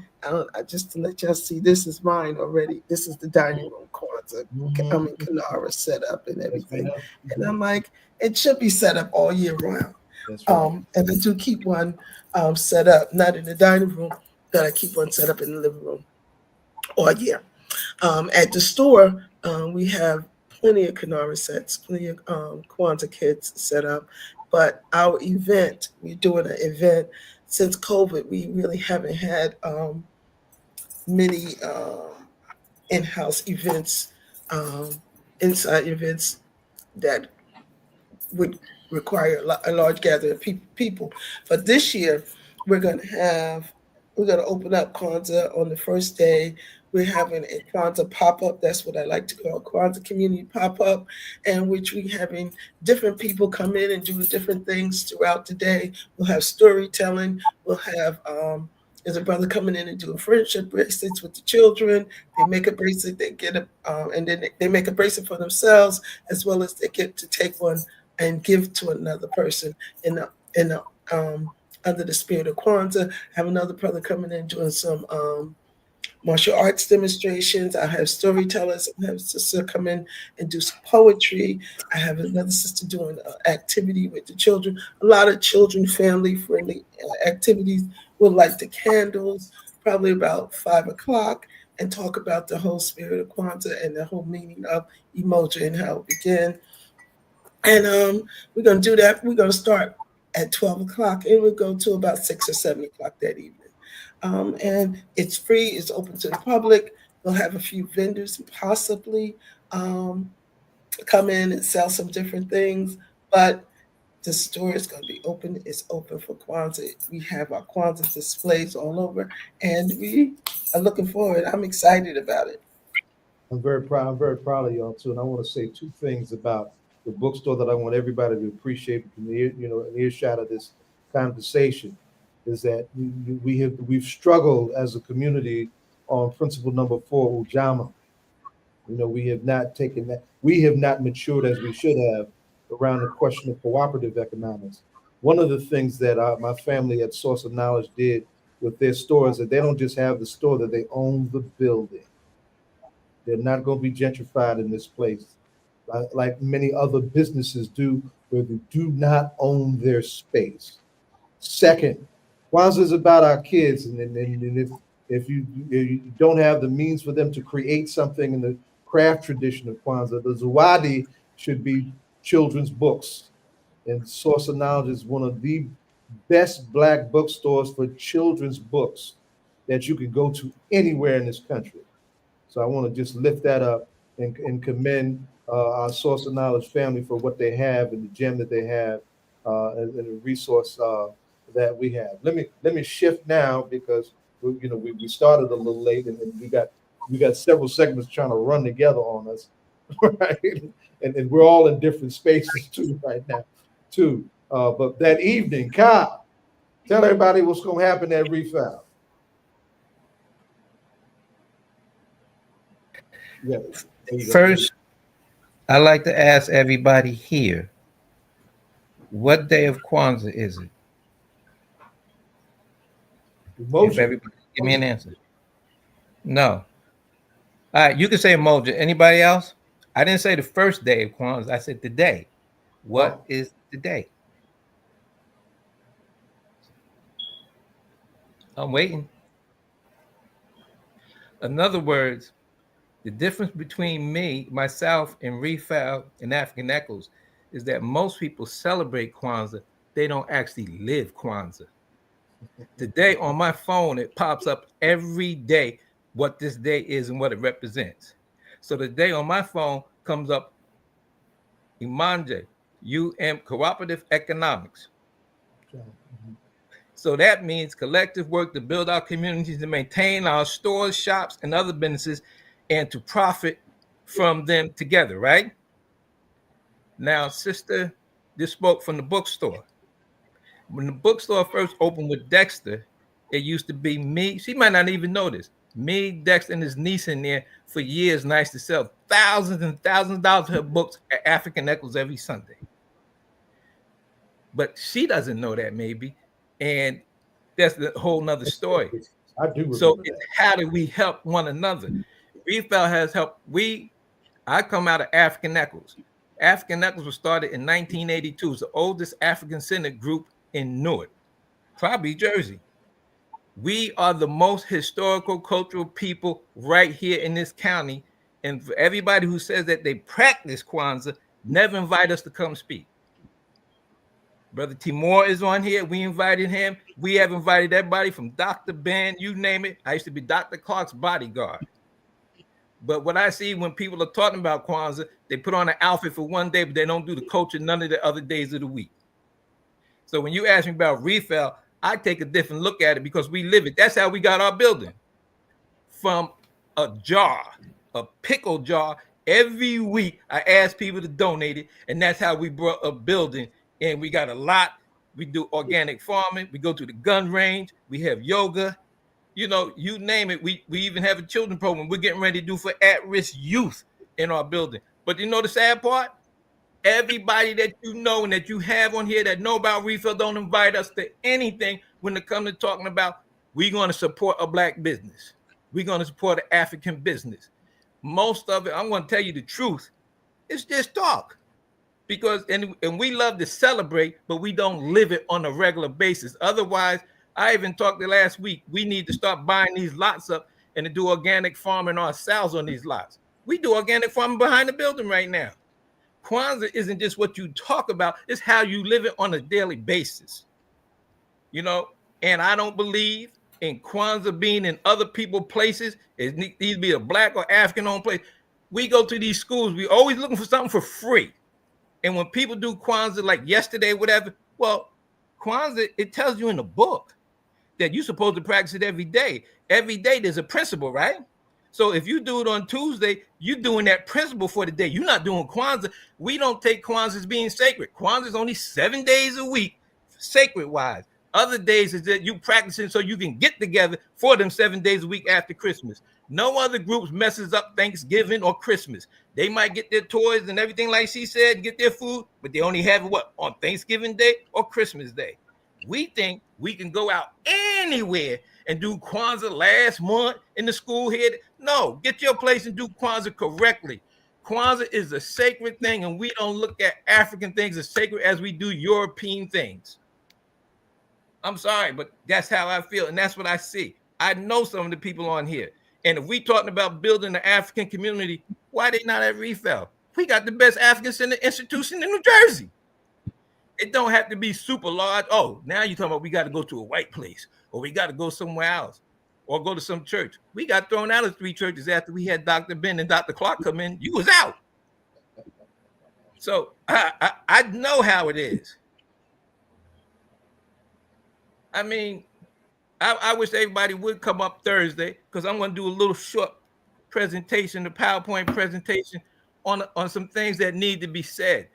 [SPEAKER 13] just to let y'all see, this is mine already. This is the dining room Kwanzaa. I mean, Kinara set up and everything. And I'm like, it should be set up all year round. And I do keep one set up, not in the dining room, but I keep one set up in the living room all year. At the store, we have plenty of Kanara sets, plenty of Kwanzaa kits set up. But our event, we're doing an event since COVID. We really haven't had many in-house events, inside events that would require a large gathering of people. But this year, we're going to open up Kwanzaa on the first day. We're having a Kwanzaa pop-up. That's what I like to call Kwanzaa community pop-up, in which we having different people come in and do different things throughout the day. We'll have storytelling. We'll have there's a brother coming in and doing friendship bracelets with the children. They make a bracelet, they get and then they make a bracelet for themselves, as well as they get to take one and give to another person under the spirit of Kwanzaa. Have another brother coming in doing some martial arts demonstrations. I have storytellers. I have a sister come in and do some poetry. I have another sister doing activity with the children. A lot of children, family-friendly activities. We'll light the candles, probably about 5 o'clock, and talk about the whole spirit of Kwanzaa and the whole meaning of emoji and how it began. And we're going to do that. We're going to start at 12 o'clock, and we'll go to about 6 or 7 o'clock that evening. And it's free. It's open to the public. We'll have a few vendors possibly come in and sell some different things. But the store is going to be open. It's open for Kwanzaa. We have our Kwanzaa displays all over, and we are looking forward. I'm excited about it.
[SPEAKER 5] I'm very proud. I'm very proud of y'all too. And I want to say two things about the bookstore that I want everybody to appreciate from the an earshot of this conversation is that we've struggled as a community on principle number 4, Ujamaa. We have not taken that. We have not matured as we should have around the question of cooperative economics. One of the things that my family at Source of Knowledge did with their store is that they don't just have the store, that they own the building. They're not going to be gentrified in this place like many other businesses do, where they do not own their space. Second, Kwanzaa is about our kids, and if you don't have the means for them to create something in the craft tradition of Kwanzaa, the Zawadi should be children's books. And Source of Knowledge is one of the best Black bookstores for children's books that you can go to anywhere in this country. So I want to just lift that up and commend our Source of Knowledge family for what they have and the gem that they have and the resource that we have. Let me shift now because we started a little late and we got several segments trying to run together on us, right? And we're all in different spaces too right now, too. But that evening, Kyle, tell everybody what's going to happen at Refound. Yeah.
[SPEAKER 14] First, I'd like to ask everybody here, what day of Kwanzaa is it? If everybody give me an answer. No. All right, you can say emoji. Anybody else? I didn't say the first day of Kwanzaa. I said the day. What is the day? I'm waiting. In other words, the difference between myself, and Refal and African Echoes is that most people celebrate Kwanzaa. They don't actually live Kwanzaa. Today on my phone, it pops up every day what this day is and what it represents. So the day on my phone comes up Imanje, Cooperative Economics. So that means collective work to build our communities, to maintain our stores, shops, and other businesses, and to profit from them together, right? Now, sister just spoke from the bookstore. When the bookstore first opened with Dexter, it used to be me. She might not even know this. Me, Dexter, and his niece in there for years. Nice to sell thousands and thousands of dollars of her books at African Echoes every Sunday. But she doesn't know that maybe. And that's the whole nother story.
[SPEAKER 5] I do.
[SPEAKER 14] So it's how do we help one another? Refal has helped. I come out of African Echoes. African Echoes was started in 1982. It's the oldest African-centered group in Newark, probably Jersey. We are the most historical, cultural people right here in this county, And for everybody who says that they practice Kwanzaa, never invite us to come speak. Brother Timur is on here. We invited him. We have invited everybody from Dr. Ben, you name it. I used to be Dr. Clark's bodyguard. But what I see when people are talking about Kwanzaa, they put on an outfit for one day, but they don't do the culture none of the other days of the week. So when you ask me about refill, I take a different look at it because we live it. That's how we got our building. From a jar, a pickle jar, every week I ask people to donate it, and that's how we brought a building. And we got a lot. We do organic farming. We go to the gun range. We have yoga. You know, you name it. We even have a children program we're getting ready to do for at-risk youth in our building. But you know the sad part? Everybody that you know and that you have on here that know about refill don't invite us to anything when it comes to talking about we're going to support a Black business. We're going to support an African business. Most of it, I'm going to tell you the truth, it's just talk. Because and we love to celebrate, but we don't live it on a regular basis. Otherwise, I even talked the last week, we need to start buying these lots up and to do organic farming ourselves on these lots. We do organic farming behind the building right now. Kwanzaa isn't just what you talk about, it's how you live it on a daily basis. You know, and I don't believe in Kwanzaa being in other people's places. It needs to be a Black or African-owned place. We go to these schools, we always looking for something for free. And when people do Kwanzaa like yesterday, whatever, well, Kwanzaa, it tells you in the book that you're supposed to practice it every day. Every day there's a principle, right? So if you do it on Tuesday, you're doing that principle for the day. You're not doing Kwanzaa. We don't take Kwanzaa as being sacred. Kwanzaa is only 7 days a week, sacred-wise. Other days is that you practicing so you can get together for them 7 days a week after Christmas. No other groups messes up Thanksgiving or Christmas. They might get their toys and everything like she said, get their food, but they only have it what, on Thanksgiving Day or Christmas Day. We think we can go out anywhere and do Kwanzaa last month in the school here. No, get your place and do Kwanzaa correctly. Kwanzaa is a sacred thing, and we don't look at African things as sacred as we do European things. I'm sorry, but that's how I feel, and that's what I see. I know some of the people on here, and if we talking about building the African community, why they not at refill? We got the best African Center institution in New Jersey. It don't have to be super large. Oh, now you're talking about we got to go to a white place, or we got to go somewhere else, or go to some church. We got thrown out of 3 churches after we had Dr. Ben and Dr. Clark come in. You was out. So I know how it is. I mean, I wish everybody would come up Thursday because I'm going to do a little short presentation, a PowerPoint presentation on some things that need to be said.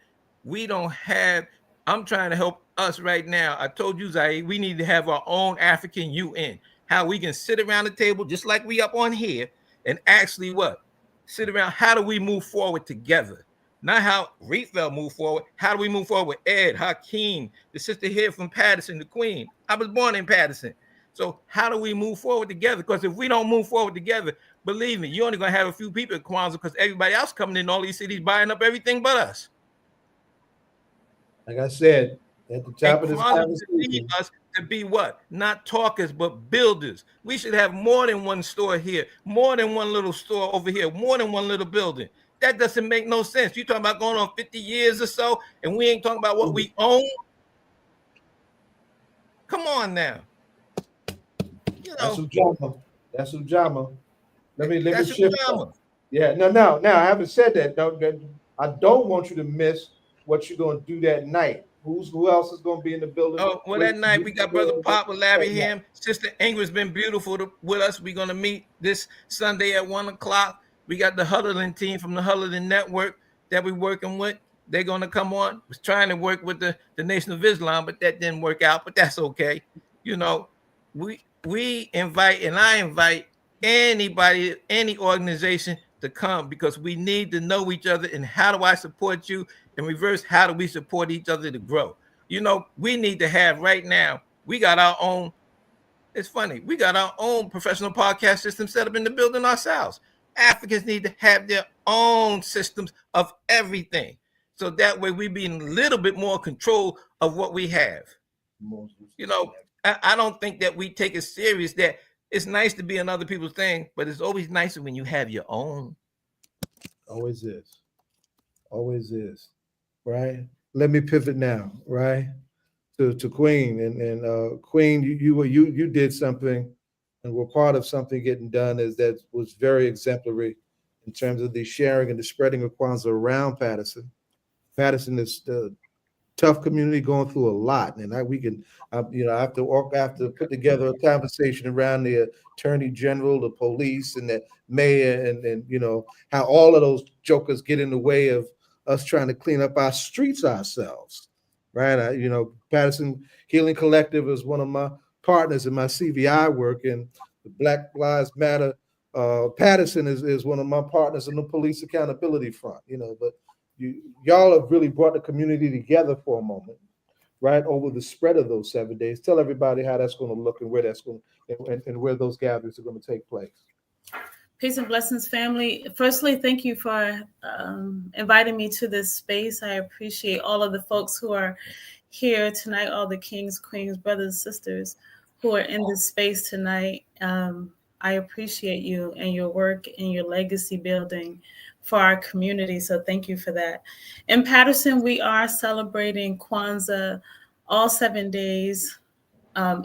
[SPEAKER 14] We don't have, I'm trying to help us right now. I told you, Zai, we need to have our own African UN, how we can sit around the table just like we up on here and actually what? Sit around, how do we move forward together? Not how Refill move forward. How do we move forward with Ed, Hakeem, the sister here from Paterson, the Queen? I was born in Paterson. So how do we move forward together? Because if we don't move forward together, believe me, you're only going to have a few people at Kwanzaa because everybody else coming in all these cities buying up everything but us.
[SPEAKER 5] Like I said, at the top of this
[SPEAKER 14] conversation, us to be what? Not talkers, but builders. We should have more than one store here, more than one little store over here, more than one little building. That doesn't make no sense. You're talking about going on 50 years or so, and we ain't talking about what we own. Come on now. You know,
[SPEAKER 5] that's Ujama. Let me shift. Yeah, no. I haven't said that. I don't want you to miss what you're going to do that night. Who else is going to be in the building?
[SPEAKER 14] Oh, well, that night we got Brother Pop with Larry Hamm. Sister Ingrid's been beautiful with us. We're going to meet this Sunday at 1:00. We got the Huddling team from the Huddling Network that we're working with. They're going to come on. Was trying to work with the Nation of Islam, but that didn't work out. But that's okay. You know, we invite, and I invite anybody, any organization to come because we need to know each other. And how do I support you? In reverse, how do we support each other to grow? You know, we need to have right now, we got our own, it's funny, we got our own professional podcast system set up in the building ourselves. Africans need to have their own systems of everything. So that way we be in a little bit more control of what we have. You know, I don't think that we take it serious that it's nice to be in other people's thing, but it's always nicer when you have your own.
[SPEAKER 5] Always is. Always is. Right. Let me pivot now. Right. To Queen and Queen, you did something, and were part of something getting done that was very exemplary in terms of the sharing and the spreading of Kwanzaa around Paterson. Paterson is the tough community going through a lot, and I have to put together a conversation around the attorney general, the police, and the mayor, and how all of those jokers get in the way of us trying to clean up our streets ourselves, right? Paterson Healing Collective is one of my partners in my CVI work, and the Black Lives Matter. Paterson is one of my partners in the police accountability front, but y'all have really brought the community together for a moment, right? Over the spread of those 7 days. Tell everybody how that's going to look and where that's going and where those gatherings are going to take place.
[SPEAKER 15] Peace and blessings, family. Firstly, thank you for inviting me to this space. I appreciate all of the folks who are here tonight, all the kings, queens, brothers, sisters who are in this space tonight. I appreciate you and your work and your legacy building for our community. So thank you for that. In Paterson, we are celebrating Kwanzaa all 7 days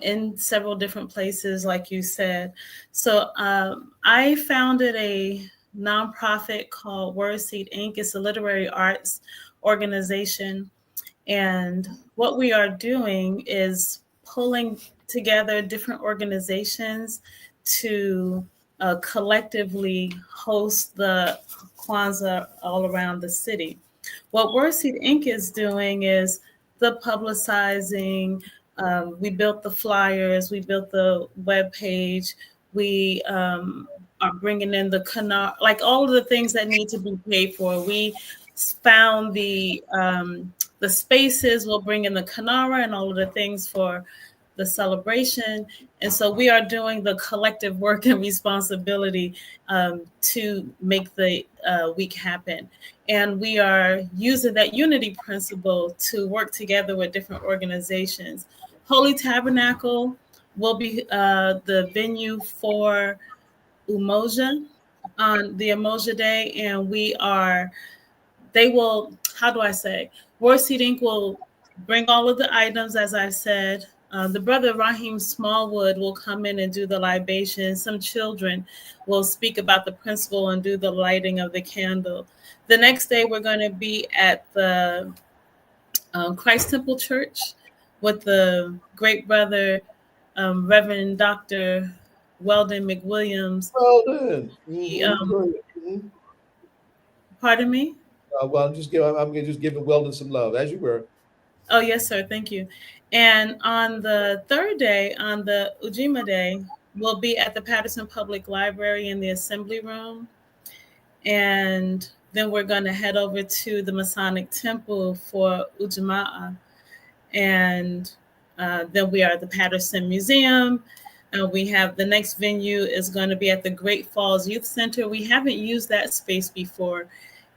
[SPEAKER 15] in several different places, like you said. So I founded a nonprofit called Wordseed Inc. It's a literary arts organization. And what we are doing is pulling together different organizations to collectively host the Kwanzaa all around the city. What Wordseed Inc. is doing is the publicizing. We built the flyers, we built the webpage, we are bringing in the canal, like all of the things that need to be paid for. We found the spaces, we'll bring in the Kanara and all of the things for the celebration. And so we are doing the collective work and responsibility to make the week happen. And we are using that unity principle to work together with different organizations. Holy Tabernacle will be the venue for Umoja on the Umoja Day. And they will, how do I say, Wordseed Inc. will bring all of the items, as I said. The brother Raheem Smallwood will come in and do the libation. Some children will speak about the principle and do the lighting of the candle. The next day, we're going to be at the Christ Temple Church with the great brother, Reverend Dr. Weldon McWilliams.
[SPEAKER 5] Weldon.
[SPEAKER 15] Pardon me?
[SPEAKER 5] Well, I'm just giving Weldon some love, as you were.
[SPEAKER 15] Oh, yes, sir. Thank you. And on the third day, on the Ujima Day, we'll be at the Paterson Public Library in the Assembly Room. And then we're going to head over to the Masonic Temple for Ujamaa. And then we are at the Paterson Museum. We have the next venue is going to be at the Great Falls Youth Center. We haven't used that space before,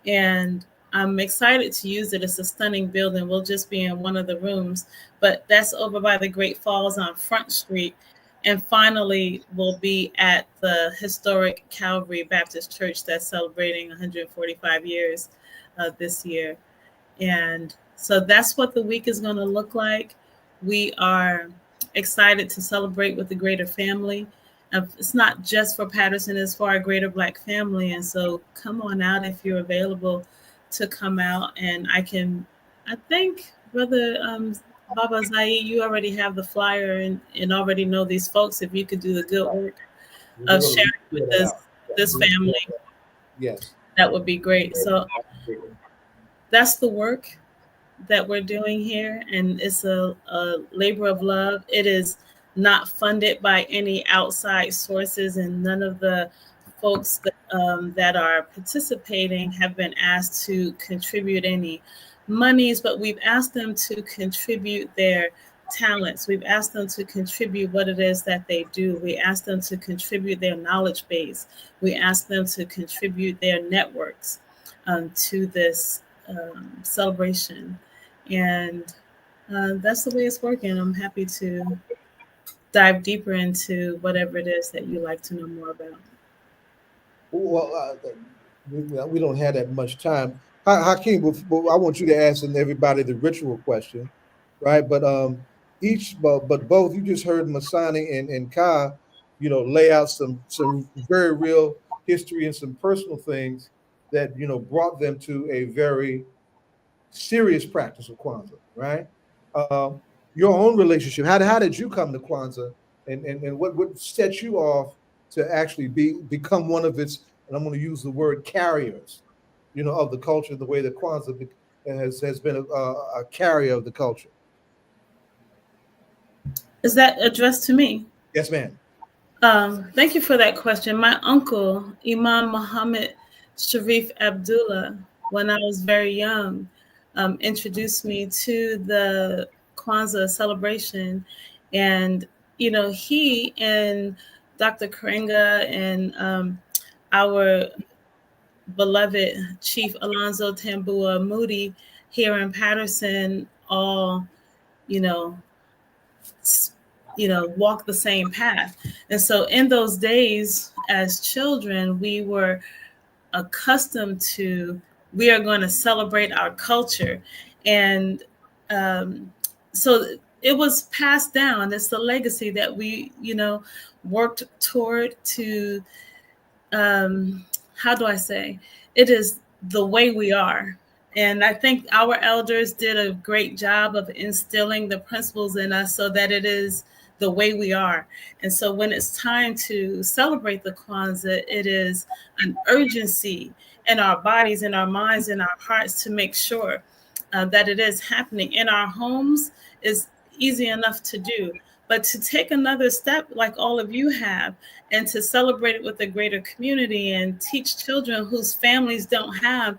[SPEAKER 15] and I'm excited to use it. It's a stunning building. We'll just be in one of the rooms, but that's over by the Great Falls on Front Street. And finally, we'll be at the historic Calvary Baptist Church that's celebrating 145 years this year. And so that's what the week is going to look like. We are excited to celebrate with the greater family. It's not just for Paterson, it's for our greater Black family. And so come on out if you're available to come out. And I think, Brother Baba Zaid, you already have the flyer and already know these folks. If you could do the good work of sharing with this family,
[SPEAKER 5] yes,
[SPEAKER 15] that would be great. So that's the work that we're doing here, and it's a labor of love. It is not funded by any outside sources, and none of the folks that are participating have been asked to contribute any monies, but we've asked them to contribute their talents. We've asked them to contribute what it is that they do. We asked them to contribute their knowledge base. We asked them to contribute their networks to this celebration. And that's the way it's working. I'm happy to dive deeper into whatever it is that you'd like to know more about.
[SPEAKER 5] Well, we don't have that much time. Hakeem, I want you to ask everybody the ritual question, right? But but both, you just heard Masani and Ka, lay out some very real history and some personal things that brought them to a very serious practice of Kwanzaa, right? Your own relationship. How did you come to Kwanzaa, and what set you off to actually become one of its, and I'm going to use the word carriers, of the culture, the way that Kwanzaa has been a carrier of the culture.
[SPEAKER 15] Is that addressed to me?
[SPEAKER 5] Yes, ma'am.
[SPEAKER 15] Thank you for that question. My uncle, Imam Muhammad Sharif Abdullah, when I was very young, introduced me to the Kwanzaa celebration. And, he and Dr. Karenga and our beloved Chief Alonzo Tambua Moody here in Paterson all, walk the same path. And so in those days as children, we were accustomed to, we are going to celebrate our culture. And so it was passed down. It's the legacy that we, worked toward to, how do I say? It is the way we are. And I think our elders did a great job of instilling the principles in us so that it is the way we are. And so when it's time to celebrate the Kwanzaa, it is an urgency in our bodies, in our minds, in our hearts to make sure that it is happening. In our homes is easy enough to do, but to take another step like all of you have and to celebrate it with a greater community and teach children whose families don't have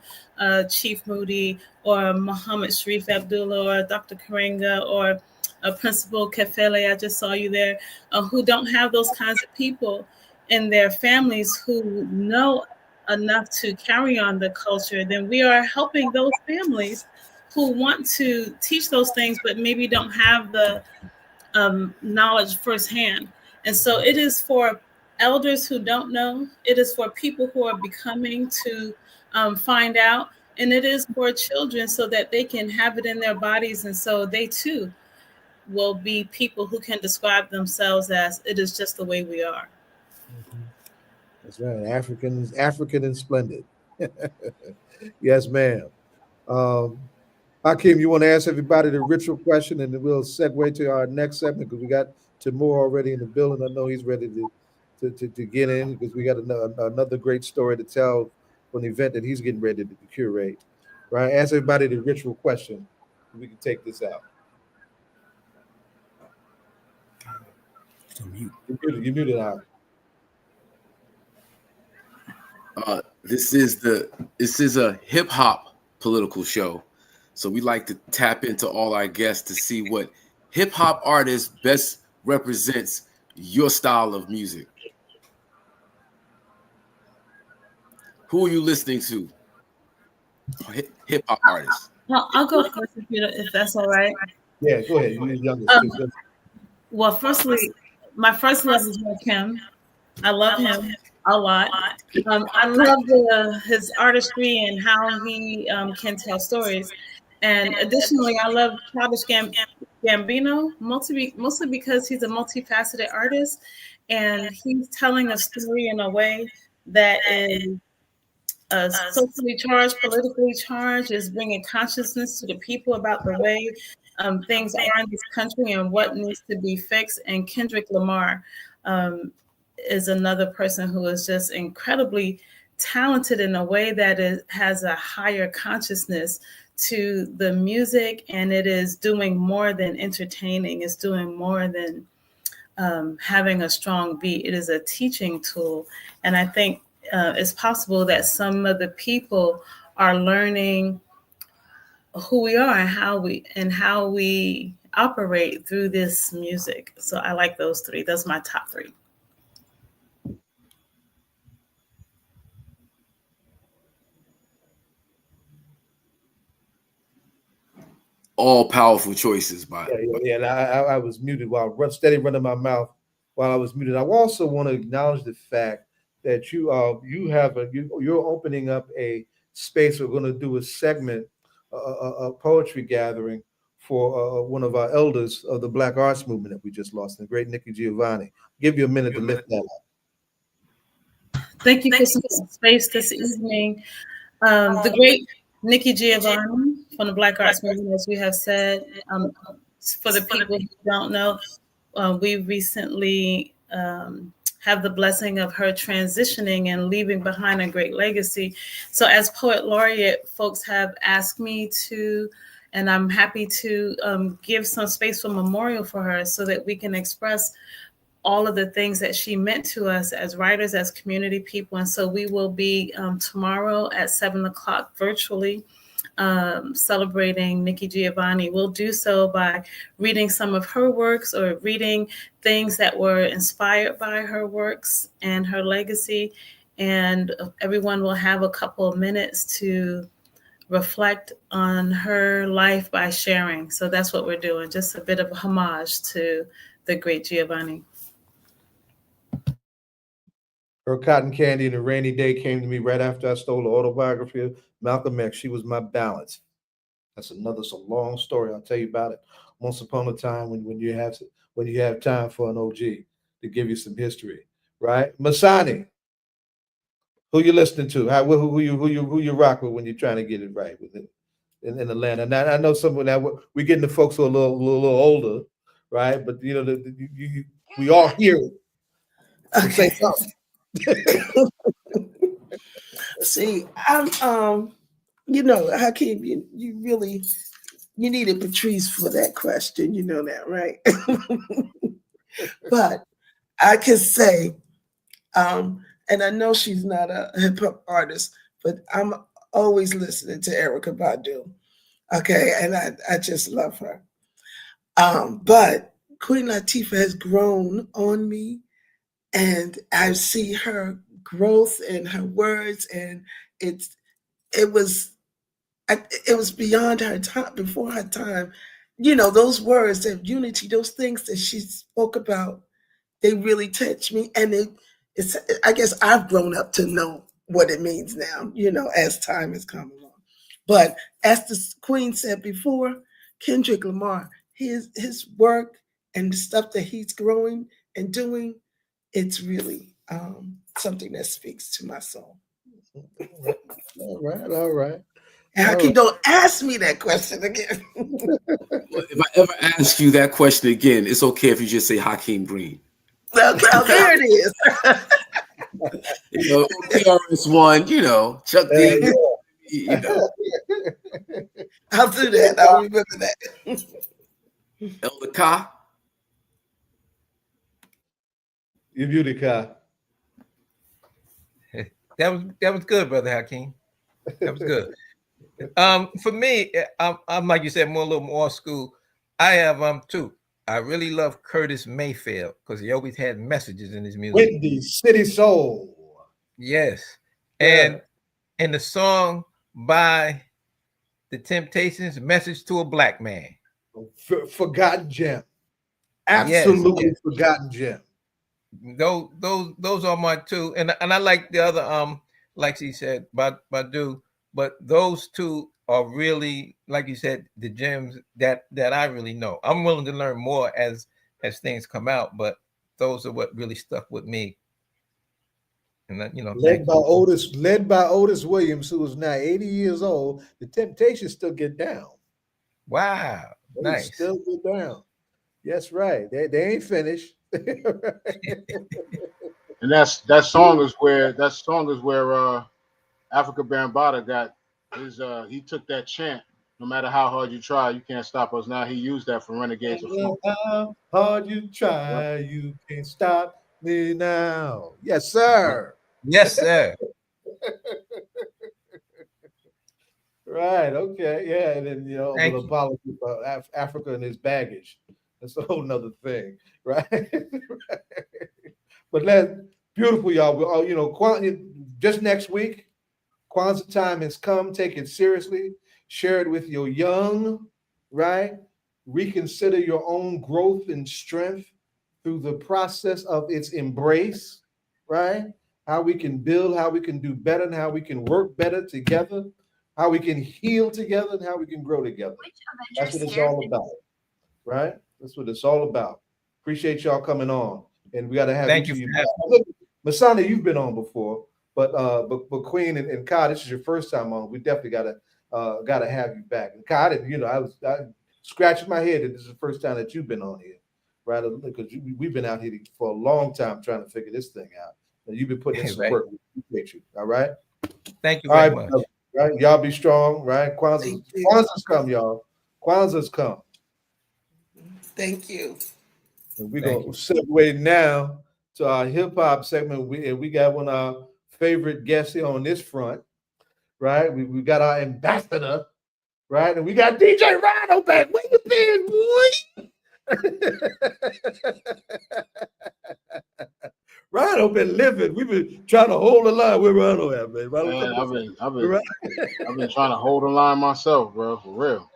[SPEAKER 15] Chief Moody or Muhammad Sharif Abdullah or Dr. Karenga or Principal Kefele, I just saw you there, who don't have those kinds of people in their families who know enough to carry on the culture, then we are helping those families who want to teach those things but maybe don't have the knowledge firsthand. And so it is for elders who don't know, it is for people who are becoming to find out, and it is for children so that they can have it in their bodies, and so they too will be people who can describe themselves as, it is just the way we are.
[SPEAKER 5] Mm-hmm. That's right. African and splendid. Yes, ma'am. Hakeem, you want to ask everybody the ritual question, and then we'll segue to our next segment because we got Timur already in the building. I know he's ready to get in because we got another great story to tell from the event that he's getting ready to curate. Right? Ask everybody the ritual question. We can take this out. You muted out.
[SPEAKER 12] This is a hip hop political show, so we like to tap into all our guests to see what hip hop artist best represents your style of music. Who are you listening to? Hip hop artists.
[SPEAKER 15] Well, I'll go first if that's all right.
[SPEAKER 5] Yeah, go ahead. You're youngest too.
[SPEAKER 15] Well, firstly, my first love is Kim. I love him a lot. I love his artistry and how he can tell stories. And additionally, I love Childish Gambino, mostly because he's a multifaceted artist, and he's telling a story in a way that is socially charged, politically charged, is bringing consciousness to the people about the way things are in this country and what needs to be fixed. And Kendrick Lamar is another person who is just incredibly talented in a way that has a higher consciousness to the music, and it is doing more than entertaining. It's doing more than having a strong beat. It is a teaching tool. And I think it's possible that some of the people are learning who we are and how we operate through this music. So I like those three. That's my top three.
[SPEAKER 12] All powerful choices,
[SPEAKER 5] Yeah. I was muted while steady running my mouth while I was muted. I also want to acknowledge the fact that you're opening up a space. We're going to do a segment, a poetry gathering for one of our elders of the Black Arts Movement that we just lost, the great Nikki Giovanni. Give you a minute to lift that up.
[SPEAKER 15] Thank you for some space this evening. The great Nikki Giovanni from the Black Arts Movement, as we have said. For the people who don't know, we recently have the blessing of her transitioning and leaving behind a great legacy. So as Poet Laureate, folks have asked me to, and I'm happy to give some space for memorial for her so that we can express all of the things that she meant to us as writers, as community people. And so we will be tomorrow at 7:00 virtually celebrating Nikki Giovanni. We'll do so by reading some of her works or reading things that were inspired by her works and her legacy. And everyone will have a couple of minutes to reflect on her life by sharing. So that's what we're doing, just a bit of a homage to the great Giovanni.
[SPEAKER 5] Her Cotton Candy and a Rainy Day came to me right after I stole the autobiography of Malcolm X. She was my balance. That's a long story. I'll tell you about it once upon a time when you have time for an OG to give you some history, right? Masani, who you listening to? Who you rock with when you're trying to get it right in Atlanta? Now I know someone that we're getting the folks who are a little older, right? But you know we all hear it. So say something.
[SPEAKER 13] See, I'm Hakeem, you really needed Patrice for that question, you know that, right? But I can say, and I know she's not a hip hop artist, but I'm always listening to Erykah Badu. Okay, and I just love her. But Queen Latifah has grown on me, and I see her growth in her words, and it was beyond her time, before her time. You know, those words of unity, those things that she spoke about, they really touch me. And it's I guess I've grown up to know what it means now, you know, as time has come along. But as the Queen said before, Kendrick Lamar, his work and the stuff that he's growing and doing, it's really something that speaks to my soul.
[SPEAKER 5] All right.
[SPEAKER 13] And Hakeem, don't ask me that question again.
[SPEAKER 12] If I ever ask you that question again, it's okay if you just say Hakeem Green.
[SPEAKER 13] Well, there it is.
[SPEAKER 12] You know, KRS-One, you know, Chuck D. You know.
[SPEAKER 13] I'll do that. I'll remember that.
[SPEAKER 12] Elder Ka.
[SPEAKER 5] You beauty, Ka.
[SPEAKER 14] That was good, Brother Hakeem. That was good. For me, I'm like you said, a little more school. I have too. I really love Curtis Mayfield because he always had messages in his music.
[SPEAKER 5] Windy City Soul.
[SPEAKER 14] Yes.
[SPEAKER 5] Yeah.
[SPEAKER 14] And the song by The Temptations, Message to a Black Man.
[SPEAKER 5] Forgotten gem. Absolutely yes. Forgotten gem.
[SPEAKER 14] Those are my two. And I like the other like she said, Badu, but those two are really, like you said, the gems that I really know. I'm willing to learn more as things come out, but those are what really stuck with me. And that, you know,
[SPEAKER 5] led by Otis Williams, who is now 80 years old. The Temptations still get down.
[SPEAKER 14] Wow, nice.
[SPEAKER 5] Still get down. Yes, right. They ain't finished.
[SPEAKER 16] And that song is where Africa Bambaataa got his. He took that chant. No matter how hard you try, you can't stop us. Now he used that for Renegades of Funk.
[SPEAKER 5] How hard you try, you can't stop me now. Yes, sir.
[SPEAKER 14] Yes, sir.
[SPEAKER 5] Right. Okay. Yeah. And then an apology for Africa and his baggage. That's a whole nother thing, right? But that's beautiful, y'all. Just next week, Kwanzaa time has come. Take it seriously. Share it with your young, right? Reconsider your own growth and strength through the process of its embrace, right? how we can build, how we can do better, and how we can work better together, how we can heal together, and how we can grow together. That's what it's all about, right? That's what it's all about. Appreciate y'all coming on, and we got to have
[SPEAKER 14] Thank
[SPEAKER 5] each
[SPEAKER 14] you
[SPEAKER 5] of
[SPEAKER 14] for
[SPEAKER 5] you.
[SPEAKER 14] having
[SPEAKER 5] Masani, you've been on before, but Queen and Kai, this is your first time on. We definitely gotta have you back. And Kai, I didn't, I scratching my head that this is the first time that you've been on here, right? Because we've been out here for a long time trying to figure this thing out, and you've been putting in some
[SPEAKER 14] Right.
[SPEAKER 5] work. We appreciate you. All right.
[SPEAKER 14] Thank you
[SPEAKER 5] All
[SPEAKER 14] very
[SPEAKER 5] right,
[SPEAKER 14] much.
[SPEAKER 5] right? Y'all be strong, right? Kwanzaa's come, y'all. Kwanzaa's come.
[SPEAKER 13] Thank you.
[SPEAKER 5] And we're going to segue now to our hip hop segment. We got one of our favorite guests here on this front, right? We got our ambassador, right? And we got DJ Rhino back. Where you been, boy? Rhino been living. We've been trying to hold the line. Where Rhino at, man? Rhino,
[SPEAKER 16] Man,
[SPEAKER 5] come on.
[SPEAKER 16] I've been trying to hold the line myself, bro, for real.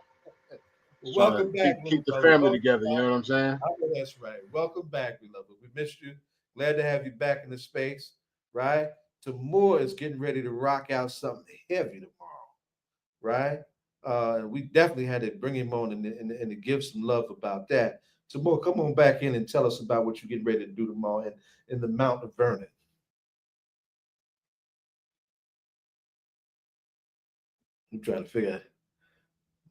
[SPEAKER 5] Welcome back.
[SPEAKER 16] Keep the
[SPEAKER 5] brother.
[SPEAKER 16] family
[SPEAKER 5] Welcome
[SPEAKER 16] together.
[SPEAKER 5] back.
[SPEAKER 16] You know what I'm saying?
[SPEAKER 5] I know that's right. Welcome back, beloved. We missed you. Glad to have you back in the space, right? Timur is getting ready to rock out something heavy tomorrow, right? We definitely had to bring him on and to give some love about that. Timur, come on back in and tell us about what you're getting ready to do tomorrow in the Mount Vernon. I'm trying to figure out.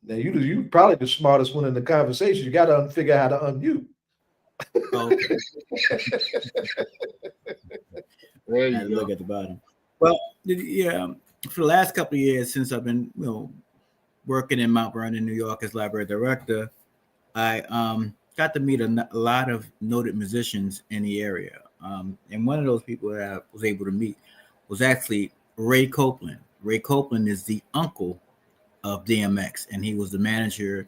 [SPEAKER 5] Now you probably the smartest one in the conversation. You got to figure out how to unmute.
[SPEAKER 17] Okay.
[SPEAKER 16] There
[SPEAKER 17] you
[SPEAKER 16] you go.
[SPEAKER 17] Look at the bottom. Well, yeah, for the last couple of years since I've been, working in Mount Vernon, New York as library director, I got to meet a lot of noted musicians in the area. And one of those people that I was able to meet was actually Ray Copeland. Ray Copeland is the uncle of DMX, and he was the manager.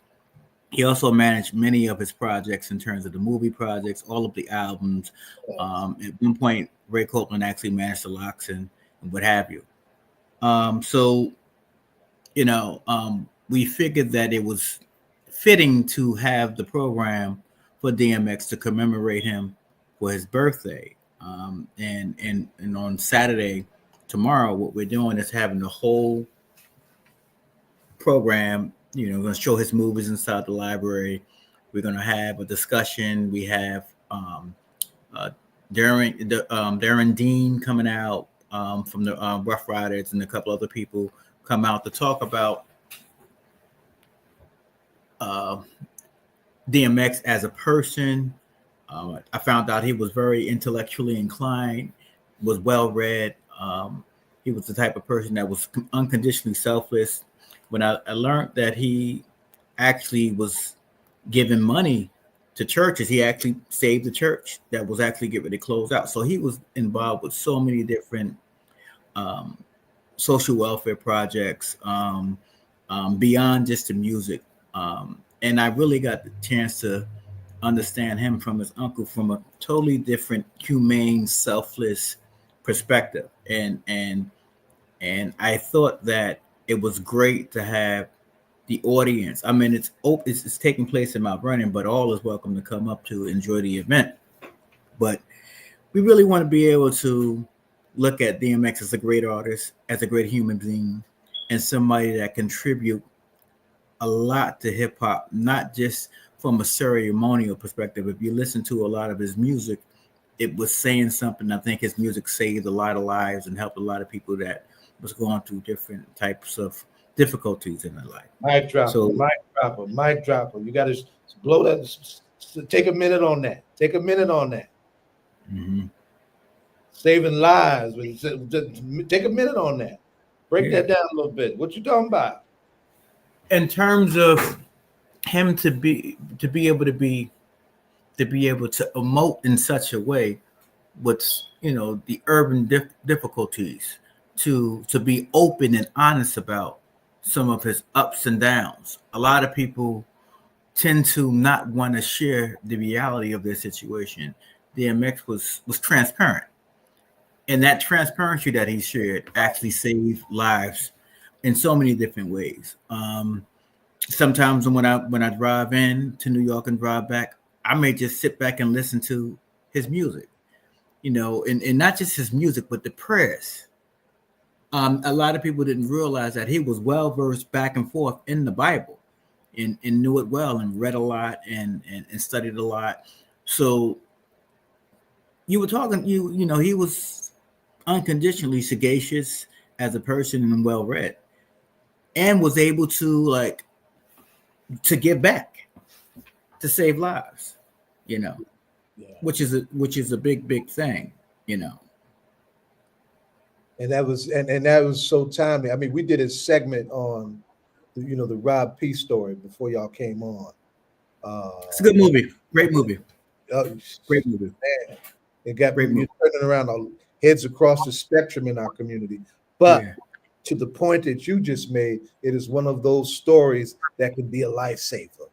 [SPEAKER 17] He also managed many of his projects in terms of the movie projects, all of the albums. At one point, Ray Copeland actually managed the locks and what have you. We figured that it was fitting to have the program for DMX to commemorate him for his birthday. And on Saturday, tomorrow, what we're doing is having the whole program. We're going to show his movies inside the library. We're going to have a discussion. We have Darren Dean coming out from the Rough Riders, and a couple other people come out to talk about DMX as a person. I found out he was very intellectually inclined, was well-read. He was the type of person that was unconditionally selfless. When I learned that he actually was giving money to churches, he actually saved the church that was actually getting ready to close out. So he was involved with so many different social welfare projects beyond just the music. And I really got the chance to understand him from his uncle from a totally different, humane, selfless perspective. And I thought that it was great to have the audience. I mean, it's taking place in Mount Vernon, but all is welcome to come up to enjoy the event. But we really want to be able to look at DMX as a great artist, as a great human being, and somebody that contribute a lot to hip hop, not just from a ceremonial perspective. If you listen to a lot of his music, it was saying something. I think his music saved a lot of lives and helped a lot of people that was going through different types of difficulties in their life.
[SPEAKER 5] Mic dropper. You got to blow that. Take a minute on that.
[SPEAKER 17] Mm-hmm.
[SPEAKER 5] Saving lives. Take a minute on that. Break that down a little bit. What you talking about?
[SPEAKER 17] In terms of him to be able to emote in such a way with the urban difficulties, to be open and honest about some of his ups and downs. A lot of people tend to not want to share the reality of their situation. DMX was transparent, and that transparency that he shared actually saved lives in so many different ways. Sometimes when I drive in to New York and drive back, I may just sit back and listen to his music. you know, and not just his music, but the prayers. A lot of people didn't realize that he was well versed back and forth in the Bible, and knew it well, and read a lot, and studied a lot. So you were talking, you know, he was unconditionally sagacious as a person and well read, and was able to give back, to save lives, you know, which is a big thing, you know.
[SPEAKER 5] And that was so timely. I mean, we did a segment on the Rob P story before y'all came on.
[SPEAKER 17] It's a good movie. Great movie. Great movie.
[SPEAKER 5] Man, it got turning around our heads across the spectrum in our community. But to the point that you just made, it is one of those stories that can be a lifesaver.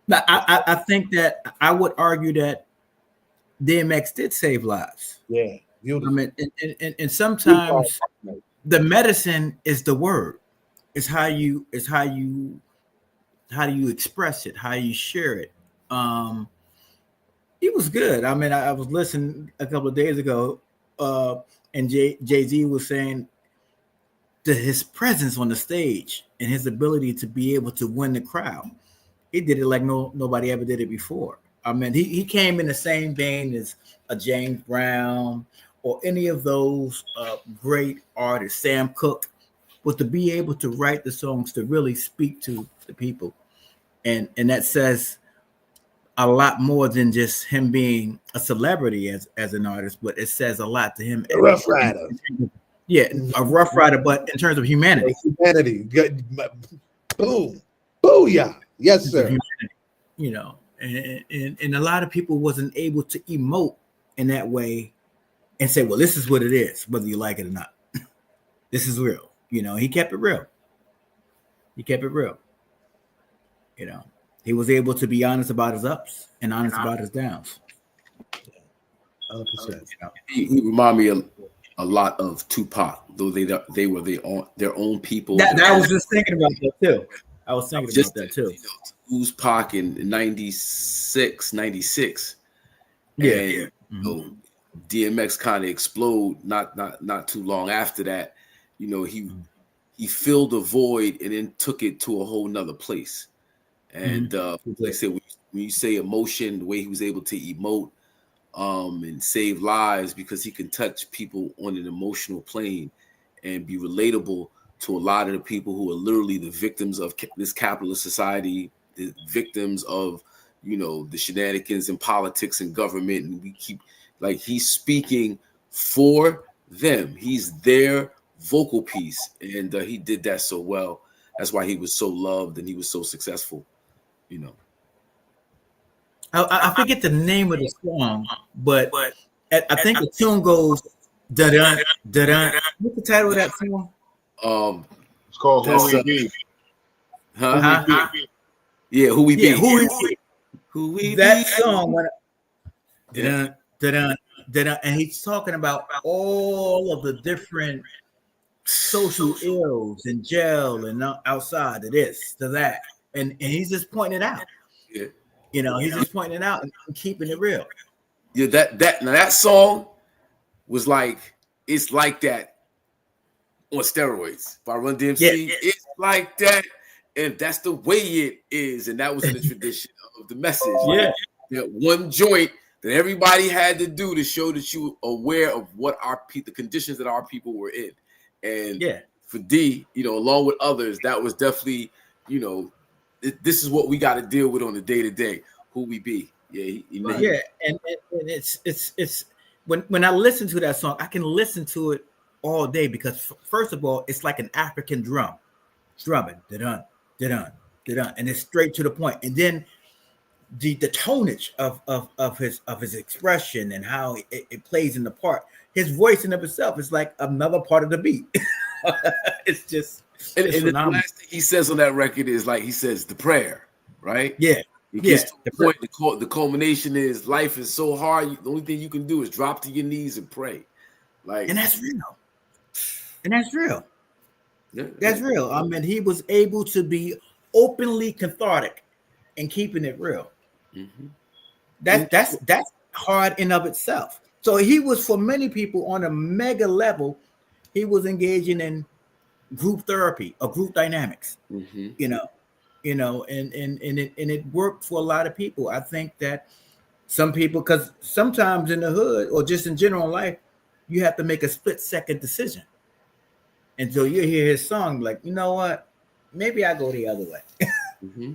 [SPEAKER 17] Now, I think that I would argue that DMX did save lives.
[SPEAKER 5] Yeah. Beautiful.
[SPEAKER 17] I mean, and sometimes the medicine is the word. It's how you express it, how you share it. He was good. I mean, I was listening a couple of days ago, and Jay-Z was saying that his presence on the stage and his ability to be able to win the crowd, he did it like nobody ever did it before. I mean, he came in the same vein as a James Brown or any of those great artists, Sam Cooke, but to be able to write the songs to really speak to the people. And that says a lot more than just him being a celebrity as an artist, but it says a lot to him.
[SPEAKER 5] A Rough Rider.
[SPEAKER 17] Yeah, a Rough Rider, but in terms of humanity.
[SPEAKER 5] Humanity. Boom. Booyah. Yes, sir.
[SPEAKER 17] You know, and a lot of people wasn't able to emote in that way and say, well, this is what it is, whether you like it or not. This is real. You know, he kept it real. He kept it real. You know, he was able to be honest about his ups and honest about his downs.
[SPEAKER 5] 100%.
[SPEAKER 12] You know, he remind me a lot of Tupac, though they were their own people.
[SPEAKER 17] I was just thinking about that too. I was thinking about that too.
[SPEAKER 12] Who's Pac in 96, 96.
[SPEAKER 17] Yeah.
[SPEAKER 12] And, you know, DMX kind of explode not too long after that. You know, he filled a void and then took it to a whole nother place. And like I said, when you say emotion, the way he was able to emote and save lives, because he can touch people on an emotional plane and be relatable to a lot of the people who are literally the victims of this capitalist society, the victims of, you know, the shenanigans in politics and government. And we keep, like, he's speaking for them. He's their vocal piece. And he did that so well. That's why he was so loved and he was so successful, you know.
[SPEAKER 17] I forget the name of the song, but I think the tune goes da-dun, da-dun. What's the title of that song?
[SPEAKER 16] It's called Who We Be.
[SPEAKER 12] Huh?
[SPEAKER 16] Who We Be.
[SPEAKER 12] Yeah, Who We Be.
[SPEAKER 17] Who We Be. That song went da-dun, da-dun, da-dun, and he's talking about all of the different social ills and jail and outside of this, to that. And he's just pointing it out.
[SPEAKER 12] Yeah.
[SPEAKER 17] You know, he's just pointing it out and keeping it real.
[SPEAKER 12] Yeah, that song was like, it's like that on steroids by Run DMC.
[SPEAKER 17] Yeah.
[SPEAKER 12] It's like that, and that's the way it is. And that was in the tradition of the message.
[SPEAKER 17] Yeah.
[SPEAKER 12] That one joint that everybody had to do to show that you were aware of what the conditions that our people were in. And for D, you know, along with others, that was definitely, you know, this is what we got to deal with on the day to day. Who we be,
[SPEAKER 17] and it's when I listen to that song, I can listen to it all day because first of all, it's like an African drumming, da-dun, da-dun, da-dun, and it's straight to the point. And then the tonnage of his expression and how it plays in the part, his voice in of itself is like another part of the beat. It's just.
[SPEAKER 12] And the last thing he says on that record is, like, he says the prayer, right?
[SPEAKER 17] Yeah.
[SPEAKER 12] It gets to the point. The culmination is life is so hard. The only thing you can do is drop to your knees and pray. Like,
[SPEAKER 17] and that's real. Yeah, that's real. I mean, he was able to be openly cathartic and keeping it real.
[SPEAKER 12] Mm-hmm.
[SPEAKER 17] That's hard in of itself. So he was, for many people on a mega level, he was engaging in group therapy or group dynamics.
[SPEAKER 12] Mm-hmm.
[SPEAKER 17] And it worked for a lot of people. I think that some people, because sometimes in the hood or just in general life, you have to make a split-second decision. And so you hear his song, like, you know what? Maybe I go the other way.
[SPEAKER 12] Mm-hmm.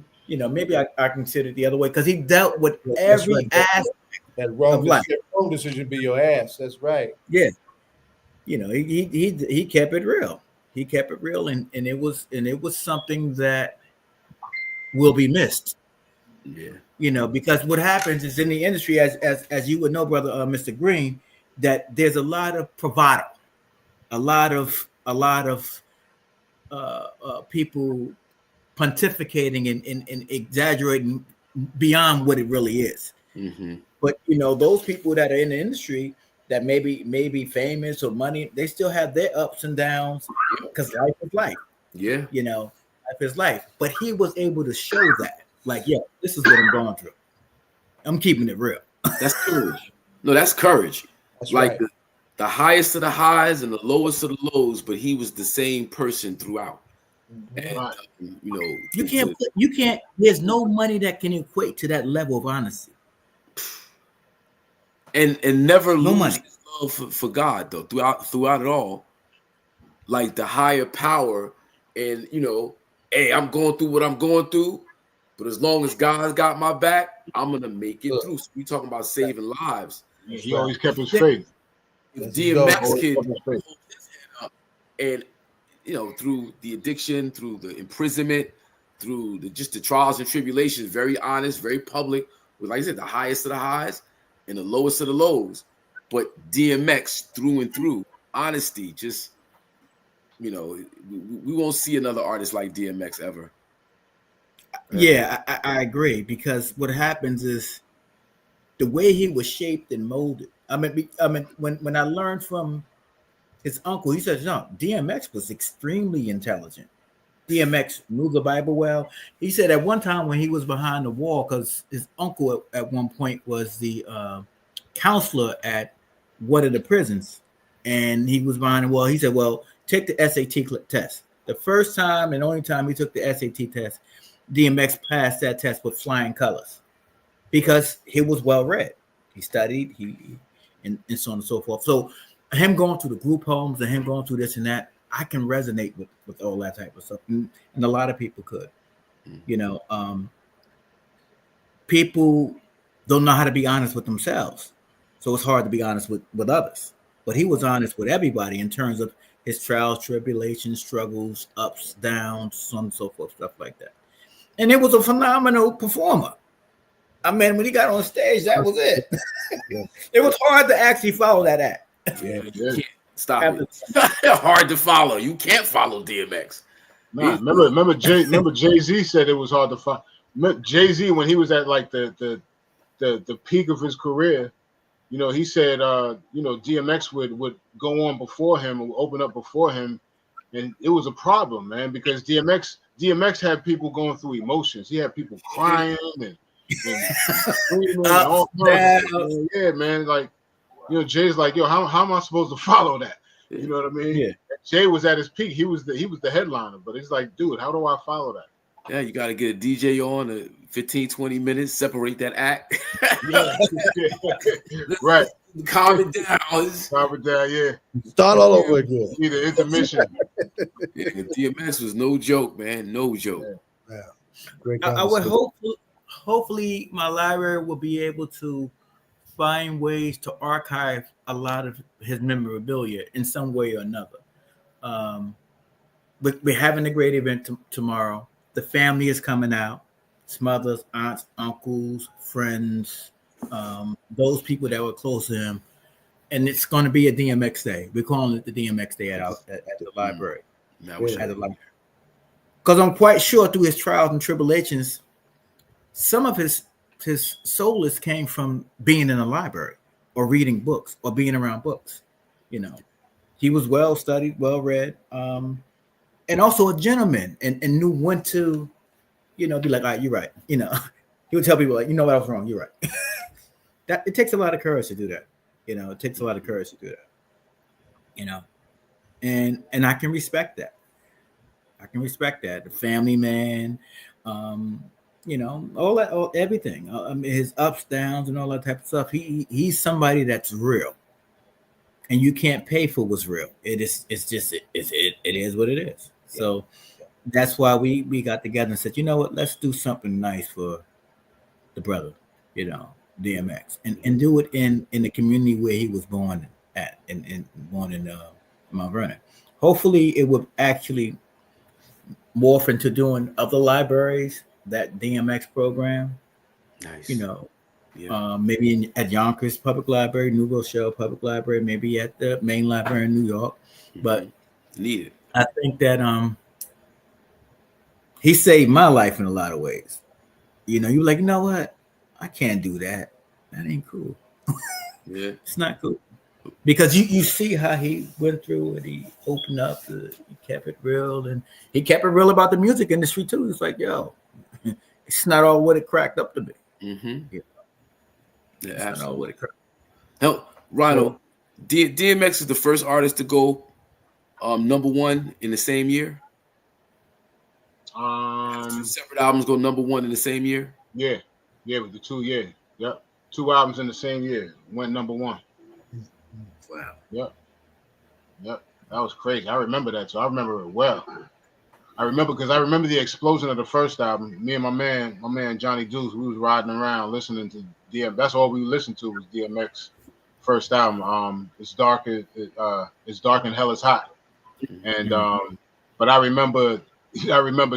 [SPEAKER 17] Maybe I consider it the other way, because he dealt with every aspect
[SPEAKER 5] that wrong
[SPEAKER 17] of life.
[SPEAKER 5] wrong decision be your ass. That's right.
[SPEAKER 17] Yeah. He kept it real. He kept it real, and it was something that will be missed.
[SPEAKER 12] Yeah.
[SPEAKER 17] Because what happens is in the industry, as you would know, brother, Mr. Green, that there's a lot of bravado, a lot of people pontificating and exaggerating beyond what it really is.
[SPEAKER 12] Mm-hmm.
[SPEAKER 17] But those people that are in the industry that maybe famous or money, they still have their ups and downs, because life is life.
[SPEAKER 12] Yeah.
[SPEAKER 17] Life is life. But he was able to show that, like, yeah, this is what I'm going through. I'm keeping it real.
[SPEAKER 12] That's courage. No, that's courage.
[SPEAKER 5] That's
[SPEAKER 12] like
[SPEAKER 5] right.
[SPEAKER 12] the highest of the highs and the lowest of the lows, but he was the same person throughout. And
[SPEAKER 16] Right.
[SPEAKER 17] You can't. There's no money that can equate to that level of honesty.
[SPEAKER 12] And never
[SPEAKER 17] No
[SPEAKER 12] lose
[SPEAKER 17] money.
[SPEAKER 12] his love for God, though, throughout it all. Like the higher power, and hey, I'm going through what I'm going through, but as long as God's got my back, I'm gonna make it through. So we talking about saving lives.
[SPEAKER 16] Yeah, he always kept his faith.
[SPEAKER 12] DMX kid hold his head up, and through the addiction, through the imprisonment, through the trials and tribulations, very honest, very public, with, like I said, the highest of the highs and the lowest of the lows. But DMX through and through, honesty, just we won't see another artist like DMX ever.
[SPEAKER 17] Yeah, I agree, because what happens is the way he was shaped and molded. I mean, when I learned from his uncle, he said, no, DMX was extremely intelligent. DMX knew the Bible well. He said at one time when he was behind the wall, because his uncle at one point was the counselor at one of the prisons, and he was behind the wall. He said, well, take the SAT test. The first time and only time he took the SAT test, DMX passed that test with flying colors, because he was well read. He studied, and so on and so forth. So him going through the group homes and him going through this and that, I can resonate with all that type of stuff. And a lot of people could. People don't know how to be honest with themselves. So it's hard to be honest with others. But he was honest with everybody in terms of his trials, tribulations, struggles, ups, downs, so on and so forth, stuff like that. And it was a phenomenal performer. I mean, when he got on stage, that was it. It was hard to actually follow that act.
[SPEAKER 12] Yeah, you can't stop it. Hard to follow. You can't follow DMX.
[SPEAKER 16] Nah, remember Jay-Z said it was hard to follow. Jay-Z, when he was at like the peak of his career, he said DMX would go on before him and open up before him, and it was a problem, man, because DMX had people going through emotions. He had people crying and screaming and all kinds of stuff. Yeah, man, like Jay's like, yo, how am I supposed to follow that? You know what I mean?
[SPEAKER 17] Yeah.
[SPEAKER 16] Jay was at his peak. He was the headliner, but it's like, dude, how do I follow that?
[SPEAKER 12] Yeah, you got to get a DJ on 15, 20 minutes, separate that act.
[SPEAKER 16] Right.
[SPEAKER 12] Calm it down.
[SPEAKER 16] Calm it down, yeah.
[SPEAKER 5] Start all over again.
[SPEAKER 16] Need an intermission.
[SPEAKER 12] Yeah, DMX was no joke, man. No joke.
[SPEAKER 5] Yeah. Great.
[SPEAKER 17] I would hopefully my library will be able to find ways to archive a lot of his memorabilia in some way or another. But we're having a great event tomorrow. The family is coming out. His mothers, aunts, uncles, friends, those people that were close to him. And it's going to be a DMX day. We're calling it the DMX day at the library. Because I'm quite sure through his trials and tribulations, some of his solace came from being in a library or reading books or being around books. He was well studied, well read, and also a gentleman, and knew when to, be like, all right, you're right. He would tell people, like, you know what, I was wrong. You're right. That it takes a lot of courage to do that. You know, it takes a lot of courage to do that. You know, and I can respect that. I can respect that. The family man, you know, all that, everything. I mean, his ups, downs, and all that type of stuff. He's somebody that's real, and you can't pay for what's real. It is. It's just. It is what it is. So that's why we got together and said, you know what? Let's do something nice for the brother. You know, DMX, and do it in the community where he was born at, and born in Mount Vernon. Hopefully, it would actually morph into doing other libraries, that DMX program.
[SPEAKER 12] Nice.
[SPEAKER 17] You know, maybe at Yonkers Public Library, New Rochelle Public Library, maybe at the main library in New York. But
[SPEAKER 12] needed.
[SPEAKER 17] I think that he saved my life in a lot of ways. You know, you're like, you know what? I can't do that. That ain't cool.
[SPEAKER 12] Yeah.
[SPEAKER 17] It's not cool. Because you see how he went through and he opened up, he kept it real, and he kept it real about the music industry too. It's like, yo, it's not all what it cracked up to be.
[SPEAKER 12] Mm-hmm. Yeah,
[SPEAKER 17] it's not all what it cracked.
[SPEAKER 12] Now, Rhino, DMX is the first artist to go #1 in the same year. Separate albums go #1 in the same year.
[SPEAKER 16] Yeah, with the 2 years. Yep, 2 albums in the same year went #1.
[SPEAKER 12] Wow.
[SPEAKER 16] Yep. That was crazy. I remember that, so I remember it well. I remember the explosion of the first album. Me and my man Johnny Deuce, we was riding around listening to DMX. That's all we listened to was DMX first album. It's dark and hell is hot. And but I remember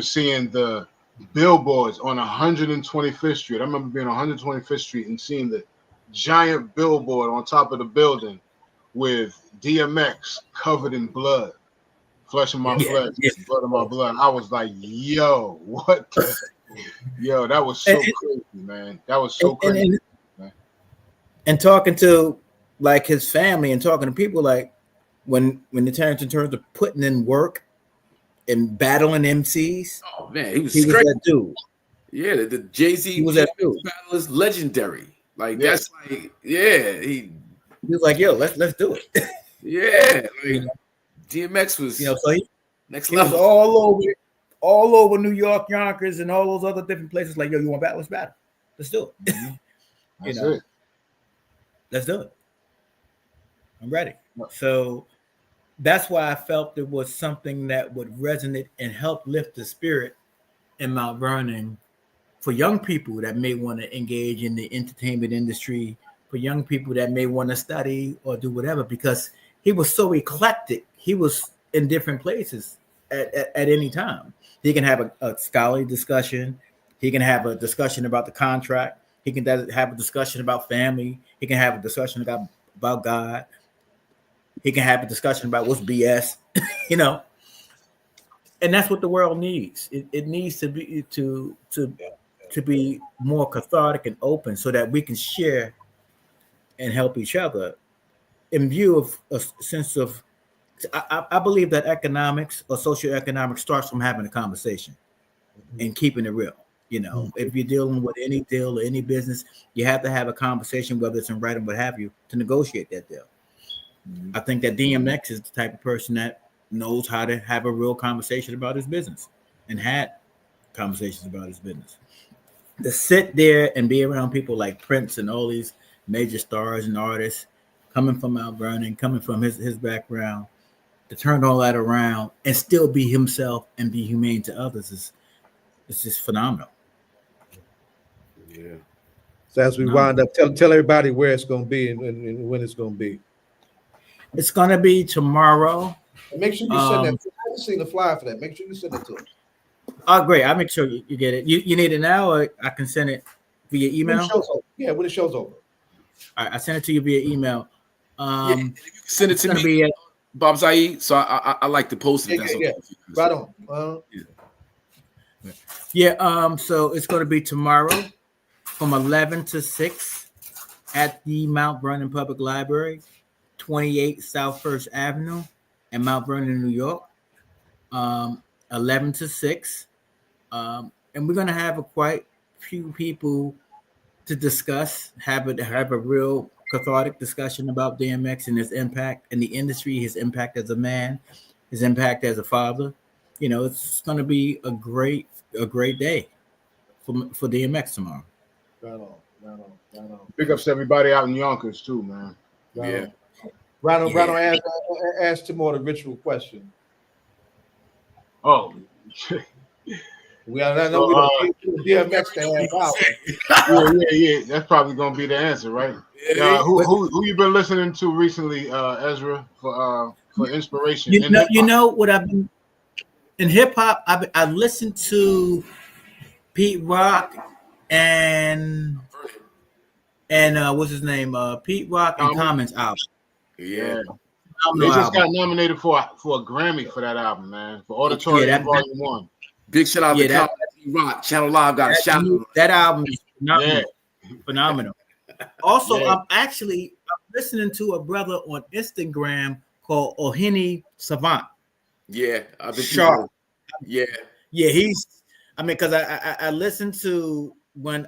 [SPEAKER 16] seeing the billboards on 125th Street. I remember being on 125th Street and seeing the giant billboard on top of the building with DMX covered in blood, flesh of my flesh, blood of my blood. I was like, yo, what? Yo, that was so crazy, man. That was so crazy.
[SPEAKER 17] And talking to like his family and talking to people, like when the terms of putting in work and battling MCs.
[SPEAKER 12] Oh man, he was
[SPEAKER 17] that dude.
[SPEAKER 12] Yeah, the Jay-Z
[SPEAKER 17] was that dude.
[SPEAKER 12] battle is legendary. Like that's like, he
[SPEAKER 17] was like, yo, let's do it.
[SPEAKER 12] Yeah, like, DMX was,
[SPEAKER 17] so he
[SPEAKER 12] next
[SPEAKER 17] he
[SPEAKER 12] level.
[SPEAKER 17] was all over New York, Yonkers, and all those other different places. Like, yo, you want battle? Let's battle. Let's do it.
[SPEAKER 16] That's it.
[SPEAKER 17] Let's do it. I'm ready. So that's why I felt it was something that would resonate and help lift the spirit in Mount Vernon for young people that may want to engage in the entertainment industry, for young people that may want to study or do whatever, because he was so eclectic. He was in different places at any time. He can have a scholarly discussion. He can have a discussion about the contract. He can have a discussion about family. He can have a discussion about God. He can have a discussion about what's BS, and that's what the world needs. It needs to be to be more cathartic and open so that we can share and help each other in view of a sense of, I believe that economics or socioeconomics starts from having a conversation and keeping it real. If you're dealing with any deal or any business, you have to have a conversation, whether it's in writing, what have you, to negotiate that deal. I think that DMX is the type of person that knows how to have a real conversation about his business and had conversations about his business. To sit there and be around people like Prince and all these major stars and artists coming from Mount Vernon, coming from his background, to turn all that around and still be himself and be humane to others it's just phenomenal.
[SPEAKER 12] Yeah.
[SPEAKER 5] So as we wind up, tell everybody where it's going to be and when it's going to be.
[SPEAKER 17] It's going to be tomorrow.
[SPEAKER 5] And make sure you send that. I haven't seen the flyer for that. Make sure you send it to us.
[SPEAKER 17] Oh, great. I'll make sure you get it. You need it now, or I can send it via email?
[SPEAKER 5] When the show's over.
[SPEAKER 17] All right, I send it to you via email.
[SPEAKER 12] You can send it to me, Bob Saeed. So I like to post it.
[SPEAKER 5] Yeah. Right on.
[SPEAKER 17] So it's going to be tomorrow from 11 to 6 at the Mount Vernon Public Library, 28 South First Avenue in Mount Vernon, New York. 11 to 6. And we're going to have quite few people to discuss, have a real cathartic discussion about DMX and his impact in the industry, his impact as a man, his impact as a father. You know, it's going to be a great day for DMX tomorrow.
[SPEAKER 5] Right on, right on, right on.
[SPEAKER 16] Big ups to everybody out in Yonkers too, man.
[SPEAKER 5] Right on. Rhino asked Timur the ritual question.
[SPEAKER 16] Oh.
[SPEAKER 5] We I know we don't DMX to have out.
[SPEAKER 16] Yeah. That's probably gonna be the answer, right? Who you been listening to recently, Ezra, for inspiration?
[SPEAKER 17] You know what I've been in hip hop. I listened to Pete Rock and what's his name? Pete Rock and Common's album.
[SPEAKER 16] Yeah. They just got nominated for a Grammy for that album, man. For Auditorium Volume 1.
[SPEAKER 12] Big shout out to Pete Rock. Channel Live got a shout out.
[SPEAKER 17] That album is phenomenal. Also, I'm listening to a brother on Instagram called Ohini Savant.
[SPEAKER 12] Yeah, I've been
[SPEAKER 17] sharp.
[SPEAKER 12] Yeah,
[SPEAKER 17] he's. I mean, because I listened to when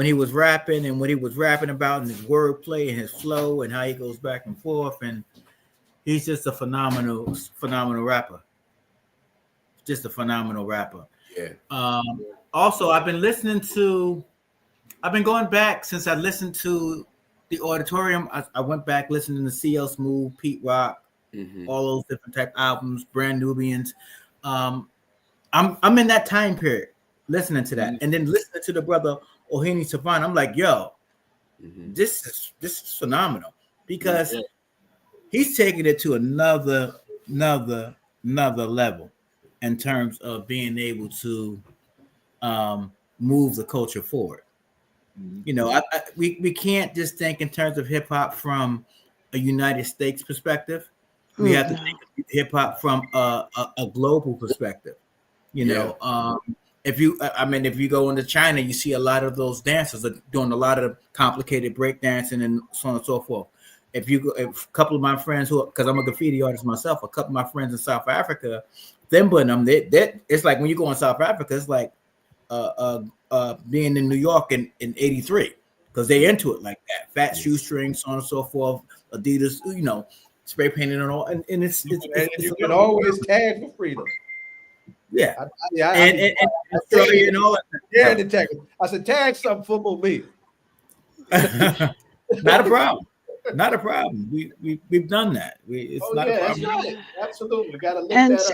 [SPEAKER 17] he was rapping and what he was rapping about and his wordplay and his flow and how he goes back and forth, and he's just a phenomenal rapper. Just a phenomenal rapper.
[SPEAKER 12] Yeah.
[SPEAKER 17] Also, I've been going back since I listened to the Auditorium. I went back listening to CL Smooth, Pete Rock, all those different type albums, Brand Nubians. I'm in that time period listening to that, and then listening to the brother Ohini Savant. I'm like, yo, this is phenomenal because he's taking it to another level in terms of being able to move the culture forward. You know, we can't just think in terms of hip hop from a United States perspective. We have to think of hip hop from a global perspective. You know, if you go into China, you see a lot of those dancers are doing a lot of complicated break dancing and so on and so forth. If a couple of my friends because I'm a graffiti artist myself, a couple of my friends in South Africa, it's like when you go in South Africa, it's like being in New York in 83 because they into it like that. Fat shoestrings, so on and so forth, Adidas, you know, spray painting and all, and it's
[SPEAKER 5] you can always tag for freedom.
[SPEAKER 17] Yeah,
[SPEAKER 5] and
[SPEAKER 17] Australia and all that.
[SPEAKER 5] Yeah, the tag. I said tag something for me.
[SPEAKER 17] Not a problem. Not a problem. We've done that. It's not a problem.
[SPEAKER 5] That's right. Absolutely, got to lift that up.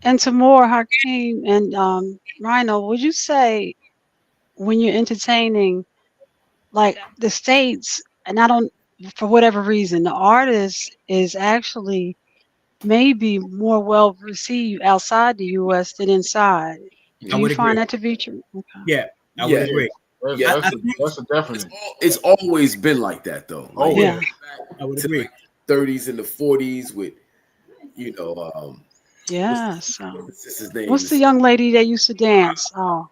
[SPEAKER 6] And Timur, Hakeem, and Rhino, would you say when you're entertaining, like the States, and I don't, for whatever reason, the artist is actually maybe more well received outside the U.S. than inside. Do you find that to be true? Okay.
[SPEAKER 17] Yeah, I would agree.
[SPEAKER 16] That's a definite.
[SPEAKER 12] It's always been like that, though. Like,
[SPEAKER 17] I would agree.
[SPEAKER 12] 30s and the 40s with, you know,
[SPEAKER 6] what's the young lady that used to dance? Oh,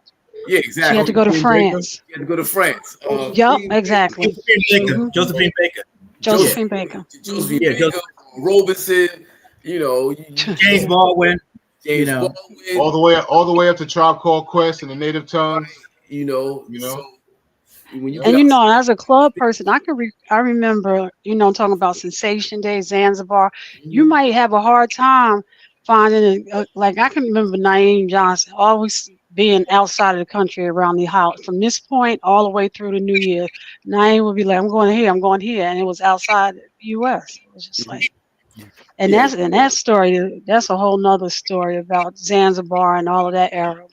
[SPEAKER 12] yeah, exactly.
[SPEAKER 6] She had to go to France.
[SPEAKER 12] She had to go to France.
[SPEAKER 6] Yep, exactly.
[SPEAKER 17] Josephine Baker.
[SPEAKER 6] Josephine Baker.
[SPEAKER 12] Robinson. You know,
[SPEAKER 17] James Baldwin.
[SPEAKER 12] Baldwin.
[SPEAKER 16] All the way up to Tribe Called Quest and the Native Tongues.
[SPEAKER 12] You know.
[SPEAKER 16] So,
[SPEAKER 6] as a club person, I remember, talking about Sensation Day, Zanzibar. You might have a hard time finding it. Like I can remember Naeem Johnson always being outside of the country around the house. From this point all the way through to New Year, Naeem would be like, I'm going here, and it was outside the U.S. It was just like. And that story, that's a whole nother story about Zanzibar and all of that era.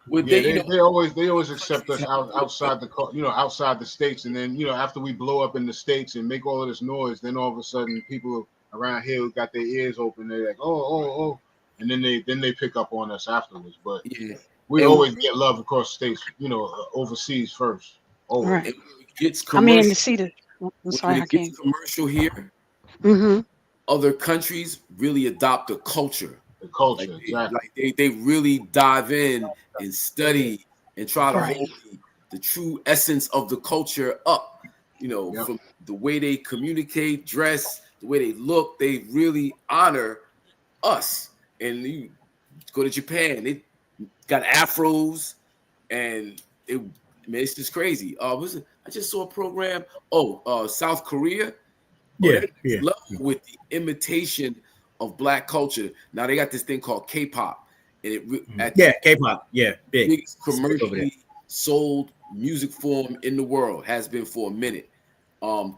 [SPEAKER 6] But yes.
[SPEAKER 16] They always accept us outside the states, and then after we blow up in the states and make all of this noise, then all of a sudden people around here got their ears open. They're like, oh, and then they pick up on us afterwards. But we always get love across states, overseas first. Always.
[SPEAKER 6] Right.
[SPEAKER 12] It gets commercial.
[SPEAKER 6] It
[SPEAKER 12] gets commercial here. Other countries really adopt a culture.
[SPEAKER 16] The culture, exactly.
[SPEAKER 12] They really dive in and study and try to hold the true essence of the culture up. From the way they communicate, dress, the way they look, they really honor us. And Go to Japan. They got afros, and it's just crazy. I just saw a program. South Korea.
[SPEAKER 17] Yeah.
[SPEAKER 12] Love with the imitation of Black culture. Now they got this thing called K-pop, and
[SPEAKER 17] K-pop. Yeah, big.
[SPEAKER 12] Biggest commercially sold music form in the world, has been for a minute.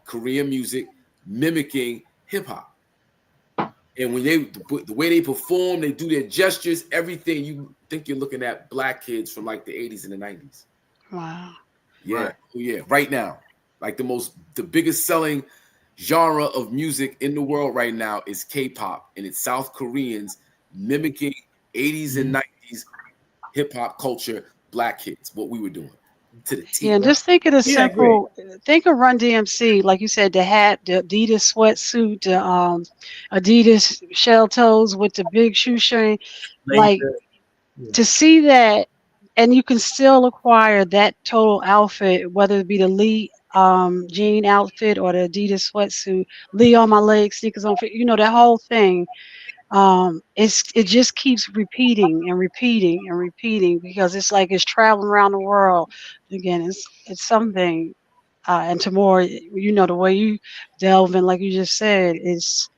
[SPEAKER 12] Korean music mimicking hip hop. And when the way they perform, they do their gestures, everything, you think you're looking at Black kids from like the 80s and the 90s.
[SPEAKER 6] Wow.
[SPEAKER 12] Yeah.
[SPEAKER 16] Right.
[SPEAKER 12] Yeah. Right now, like the biggest selling genre of music in the world right now is K-pop, and it's South Koreans mimicking 80s and 90s hip hop culture, Black kids, what we were doing to the T.
[SPEAKER 6] Yeah, just think of the simple. Think of Run DMC, like you said, the hat, the Adidas sweatsuit, the Adidas shell toes with the big shoestring. Like to see that, and you can still acquire that total outfit, whether it be the Lee jean outfit or the Adidas sweatsuit, Lee on my legs, sneakers on feet. You know, that whole thing. It just keeps repeating and repeating and repeating because it's like it's traveling around the world. Again, it's something. And Timur, you know, the way you delve in, like you just said, it's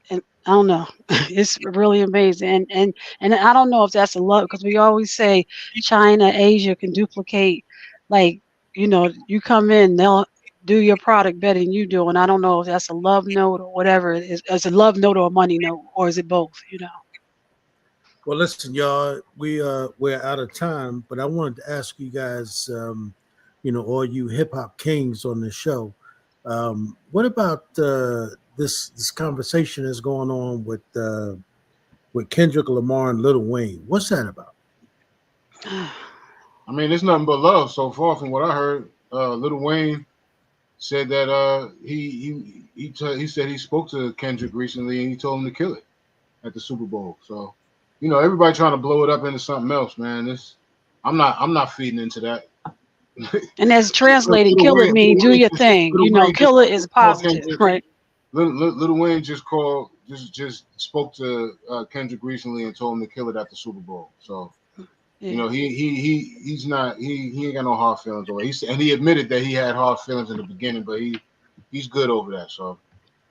[SPEAKER 6] and I don't know, it's really amazing. And I don't know if that's a love, because we always say China, Asia can duplicate, like, you know, you come in, they'll do your product better than you do. And I don't know if that's a love note or whatever it is. Is it a love note or a money note, or is it both, you know?
[SPEAKER 3] Well, listen, y'all, we're out of time, but I wanted to ask you guys, you know, all you hip hop kings on the show, what about this conversation that's going on with Kendrick Lamar and Lil Wayne? What's that about?
[SPEAKER 16] I mean, it's nothing but love so far from what I heard. Lil Wayne said that he said he spoke to Kendrick recently and he told him to kill it at the Super Bowl. So, you know, everybody trying to blow it up into something else, man. I'm not feeding into that.
[SPEAKER 6] And as translated, kill it mean do your thing. You know, kill it is positive, right?
[SPEAKER 16] Lil Wayne just spoke to Kendrick recently and told him to kill it at the Super Bowl. So, you know, he's not he ain't got no hard feelings over it. And he admitted that he had hard feelings in the beginning, but he's good over that. So,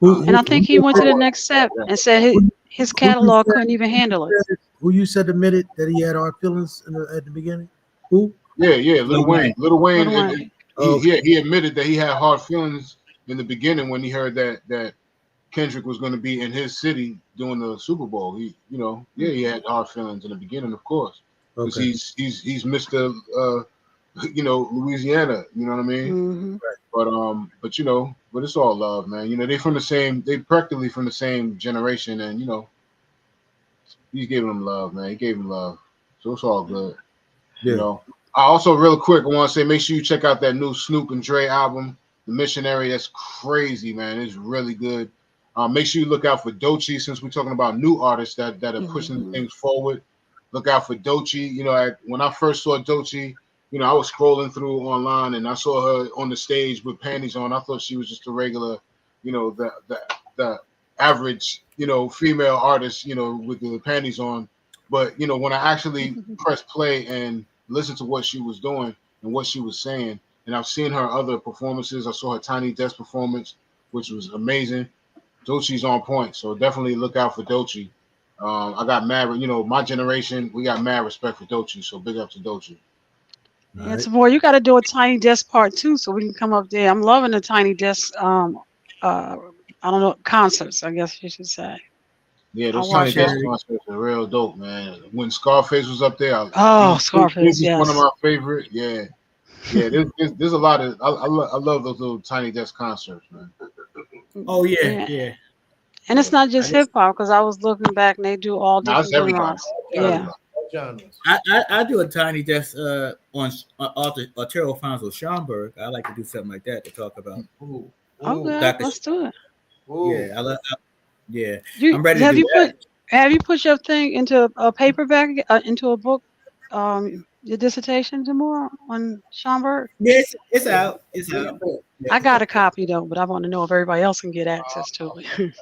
[SPEAKER 6] and I think he went to the next step and said his catalog couldn't even handle it.
[SPEAKER 3] Who you said admitted that he had hard feelings at the beginning? Who?
[SPEAKER 16] Yeah, Lil Wayne. Lil Wayne. He admitted that he had hard feelings in the beginning when he heard that Kendrick was going to be in his city doing the Super Bowl. He had hard feelings in the beginning, of course, because he's Mr. Louisiana. You know what I mean?
[SPEAKER 6] Mm-hmm.
[SPEAKER 16] But it's all love, man. You know, they practically from the same generation, and you know, he's giving them love, man. He gave him love, so it's all good.
[SPEAKER 3] Yeah.
[SPEAKER 16] You know. I also, real quick, I want to say, make sure you check out that new Snoop and Dre album, The Missionary. That's crazy, man. It's really good. Make sure you look out for Doechii, since we're talking about new artists that are pushing things forward. Look out for Doechii. You know, when I first saw Doechii, you know, I was scrolling through online and I saw her on the stage with panties on. I thought she was just a regular, you know, the average, you know, female artist, you know, with the panties on. But, you know, when I actually pressed play and listen to what she was doing and what she was saying, and I've seen her other performances. I saw her Tiny Desk performance, which was amazing. Doechii's on point, so definitely look out for Doechii. I got mad, you know, my generation, we got mad respect for Doechii, so big up to Doechii.
[SPEAKER 6] Yeah, it's more. You got to do a Tiny Desk part 2 so we can come up there. I'm loving the Tiny Desk. I don't know, concerts, I guess you should say.
[SPEAKER 16] Yeah, those Tiny Desk concerts are real dope, man. When Scarface was up there,
[SPEAKER 6] Scarface, yes,
[SPEAKER 16] one of my favorite. Yeah. There's a lot of I love those little Tiny Desk concerts, man.
[SPEAKER 17] Oh yeah.
[SPEAKER 6] And it's not just hip hop, because I was looking back and they do all different genres. Yeah.
[SPEAKER 17] I do a Tiny Desk on Arturo Fonso Schomburg. I like to do something like that to talk about.
[SPEAKER 6] Okay, let's do it.
[SPEAKER 17] Yeah, I love. Yeah,
[SPEAKER 6] I'm ready to do that. Have you put your thing into a paperback, into a book, your dissertation, Timur, on Schomburg?
[SPEAKER 17] Yes, it's out. It's out.
[SPEAKER 6] I got a copy though, but I want to know if everybody else can get access to it.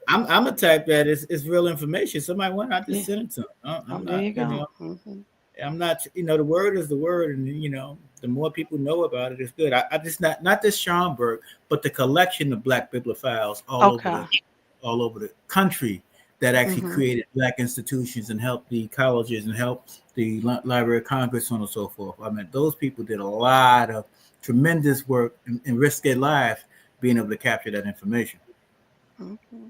[SPEAKER 17] I'm a type that is real information. Somebody want, I just
[SPEAKER 6] Yeah.
[SPEAKER 17] send it to them. I'm
[SPEAKER 6] There
[SPEAKER 17] not,
[SPEAKER 6] you go. Mm-hmm.
[SPEAKER 17] I'm not, the word is the word, and the more people know about it, it's good. I just not this Schomburg, but the collection of Black bibliophiles
[SPEAKER 6] Okay.
[SPEAKER 17] all over the country that actually
[SPEAKER 6] Mm-hmm.
[SPEAKER 17] created Black institutions and helped the colleges and helped the Library of Congress, so on and so forth. I mean, those people did a lot of tremendous work and risked their lives being able to capture that information.
[SPEAKER 6] Mm-hmm.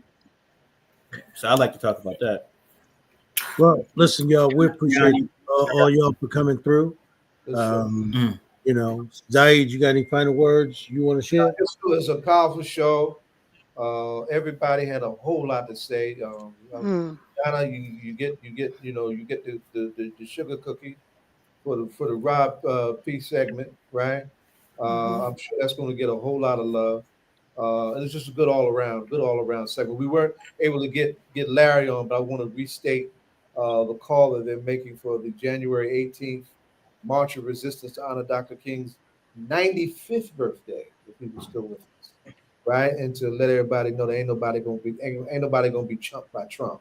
[SPEAKER 17] So I'd like to talk about that.
[SPEAKER 3] Well, listen, y'all, we appreciate all y'all for coming through. Zaid, you got any final words you want to share?
[SPEAKER 5] It's a powerful show. Everybody had a whole lot to say. Donna, you get the sugar cookie for the Rob P segment, right? I'm sure that's going to get a whole lot of love. And it's just a good all around segment. We weren't able to get Larry on, but I want to restate the call that they're making for the January 18th March of Resistance to honor Dr. King's 95th birthday, if he was still with us, right? And to let everybody know that ain't nobody gonna be chumped by Trump.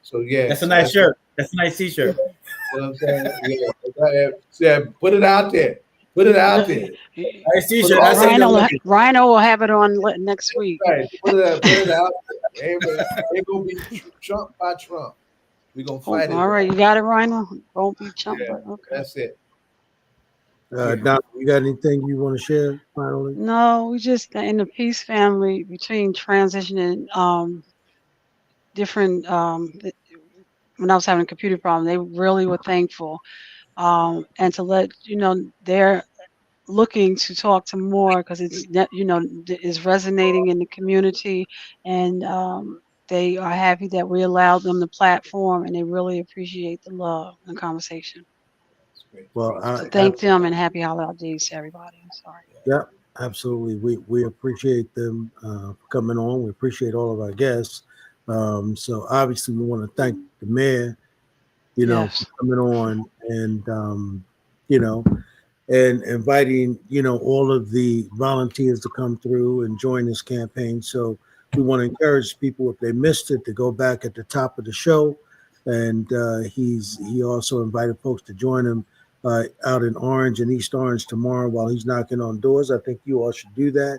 [SPEAKER 5] So yeah,
[SPEAKER 17] that's a nice shirt. That's a nice T-shirt.
[SPEAKER 5] You know what I'm saying? Yeah, put it out there. Put it out there.
[SPEAKER 17] Nice T-shirt.
[SPEAKER 6] Rhino will have it on next week.
[SPEAKER 5] Right. Put it out there. Ain't gonna be Trump by Trump. We're gonna fight it.
[SPEAKER 6] All right, you got it, Rhino. Won't be Trump.
[SPEAKER 5] Yeah,
[SPEAKER 6] okay.
[SPEAKER 5] That's it.
[SPEAKER 3] Don, you got anything you want to share finally?
[SPEAKER 6] No, we just in the peace family between transitioning different when I was having a computer problem, they really were thankful. And to let they're looking to talk to more because it's is resonating in the community, and they are happy that we allowed them the platform, and they really appreciate the love and conversation.
[SPEAKER 3] Well,
[SPEAKER 6] So thank them and happy holidays to everybody. I'm sorry.
[SPEAKER 3] Yeah, absolutely. We appreciate them coming on. We appreciate all of our guests. So obviously we want to thank the mayor,
[SPEAKER 6] Yes.
[SPEAKER 3] for coming on and and inviting all of the volunteers to come through and join this campaign. So we want to encourage people, if they missed it, to go back at the top of the show. And he also invited folks to join him out in Orange and East Orange tomorrow while he's knocking on doors. I think you all should do that.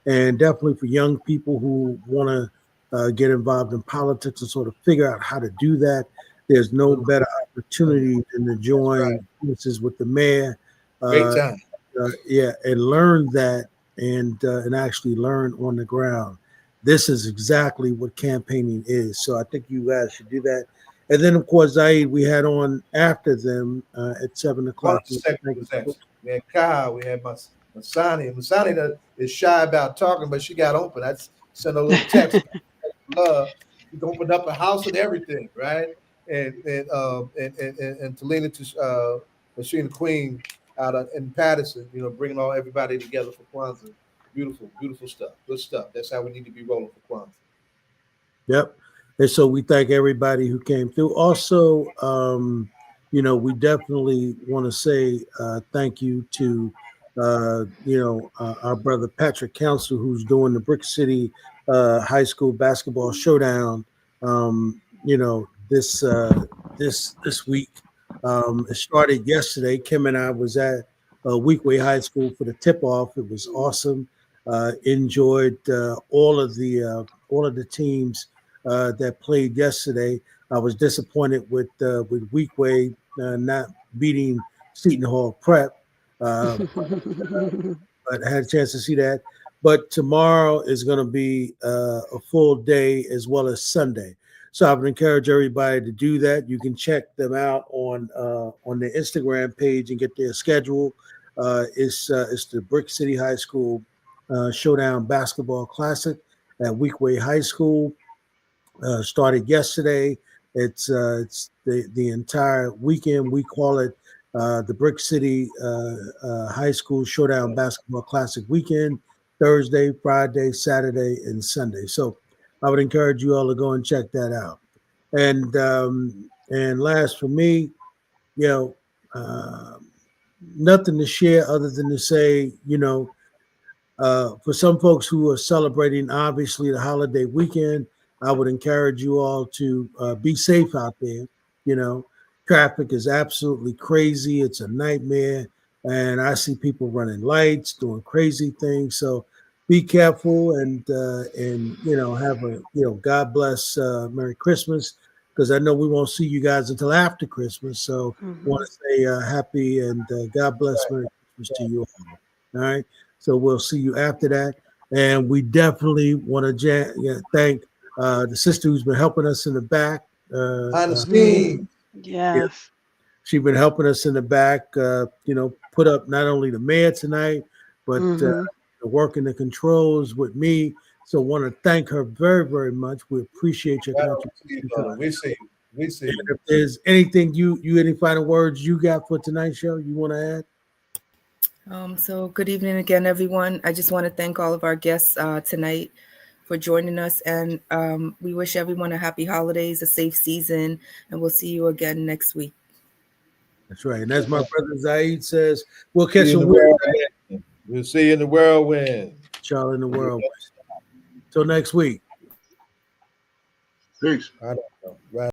[SPEAKER 3] And definitely for young people who want to get involved in politics and sort of figure out how to do that, there's no better opportunity than to join forces with the mayor.
[SPEAKER 5] Great time.
[SPEAKER 3] And learn that and actually learn on the ground. This is exactly what campaigning is. So I think you guys should do that. And then, of course, Zaid, we had on after them at 7 o'clock.
[SPEAKER 5] We had Kyle, we had Masani. Masani that is shy about talking, but she got open. I sent her a little text. Love. She opened up a house and everything, right? And Talena to Machine Queen out in Paterson, bringing everybody together for Kwanzaa. Beautiful, beautiful stuff. Good stuff. That's how we need to be rolling for Kwanzaa.
[SPEAKER 3] Yep. And so we thank everybody who came through. Also, we definitely want to say thank you to, our brother Patrick Council, who's doing the Brick City High School Basketball Showdown. This week. It started yesterday. Kim and I was at Weekway High School for the tip-off. It was awesome. Enjoyed all of the teams that played yesterday. I was disappointed with Weekway not beating Seton Hall Prep, but I had a chance to see that. But tomorrow is going to be a full day as well as Sunday. So I would encourage everybody to do that. You can check them out on their Instagram page and get their schedule. It's the Brick City High School Showdown Basketball Classic at Weekway High School. Started yesterday. It's the entire weekend. We call it the Brick City High School Showdown Basketball Classic Weekend. Thursday, Friday, Saturday, and Sunday. So I would encourage you all to go and check that out. And last for me, nothing to share other than to say, For some folks who are celebrating, obviously, the holiday weekend, I would encourage you all to be safe out there. You know, traffic is absolutely crazy. It's a nightmare. And I see people running lights, doing crazy things. So be careful and have a, God bless, Merry Christmas, because I know we won't see you guys until after Christmas. So want to say happy and God bless, Merry Christmas to you all. All right. So we'll see you after that. And we definitely want to thank the sister who's been helping us in the back.
[SPEAKER 6] Yes.
[SPEAKER 3] She's been helping us in the back, put up not only the mayor tonight, but working the controls with me. So want to thank her very, very much. We appreciate your contribution.
[SPEAKER 5] We see you.
[SPEAKER 3] And if there's anything any final words you got for tonight's show you want to add?
[SPEAKER 18] So good evening again, everyone. I just want to thank all of our guests tonight for joining us, and we wish everyone a happy holidays, a safe season, and we'll see you again next week.
[SPEAKER 3] That's right. And as my brother Zaid says, we'll catch
[SPEAKER 5] you. We'll see you in the whirlwind.
[SPEAKER 3] Y'all in the whirlwind. Till next week.
[SPEAKER 16] Peace.
[SPEAKER 5] I don't know. Right.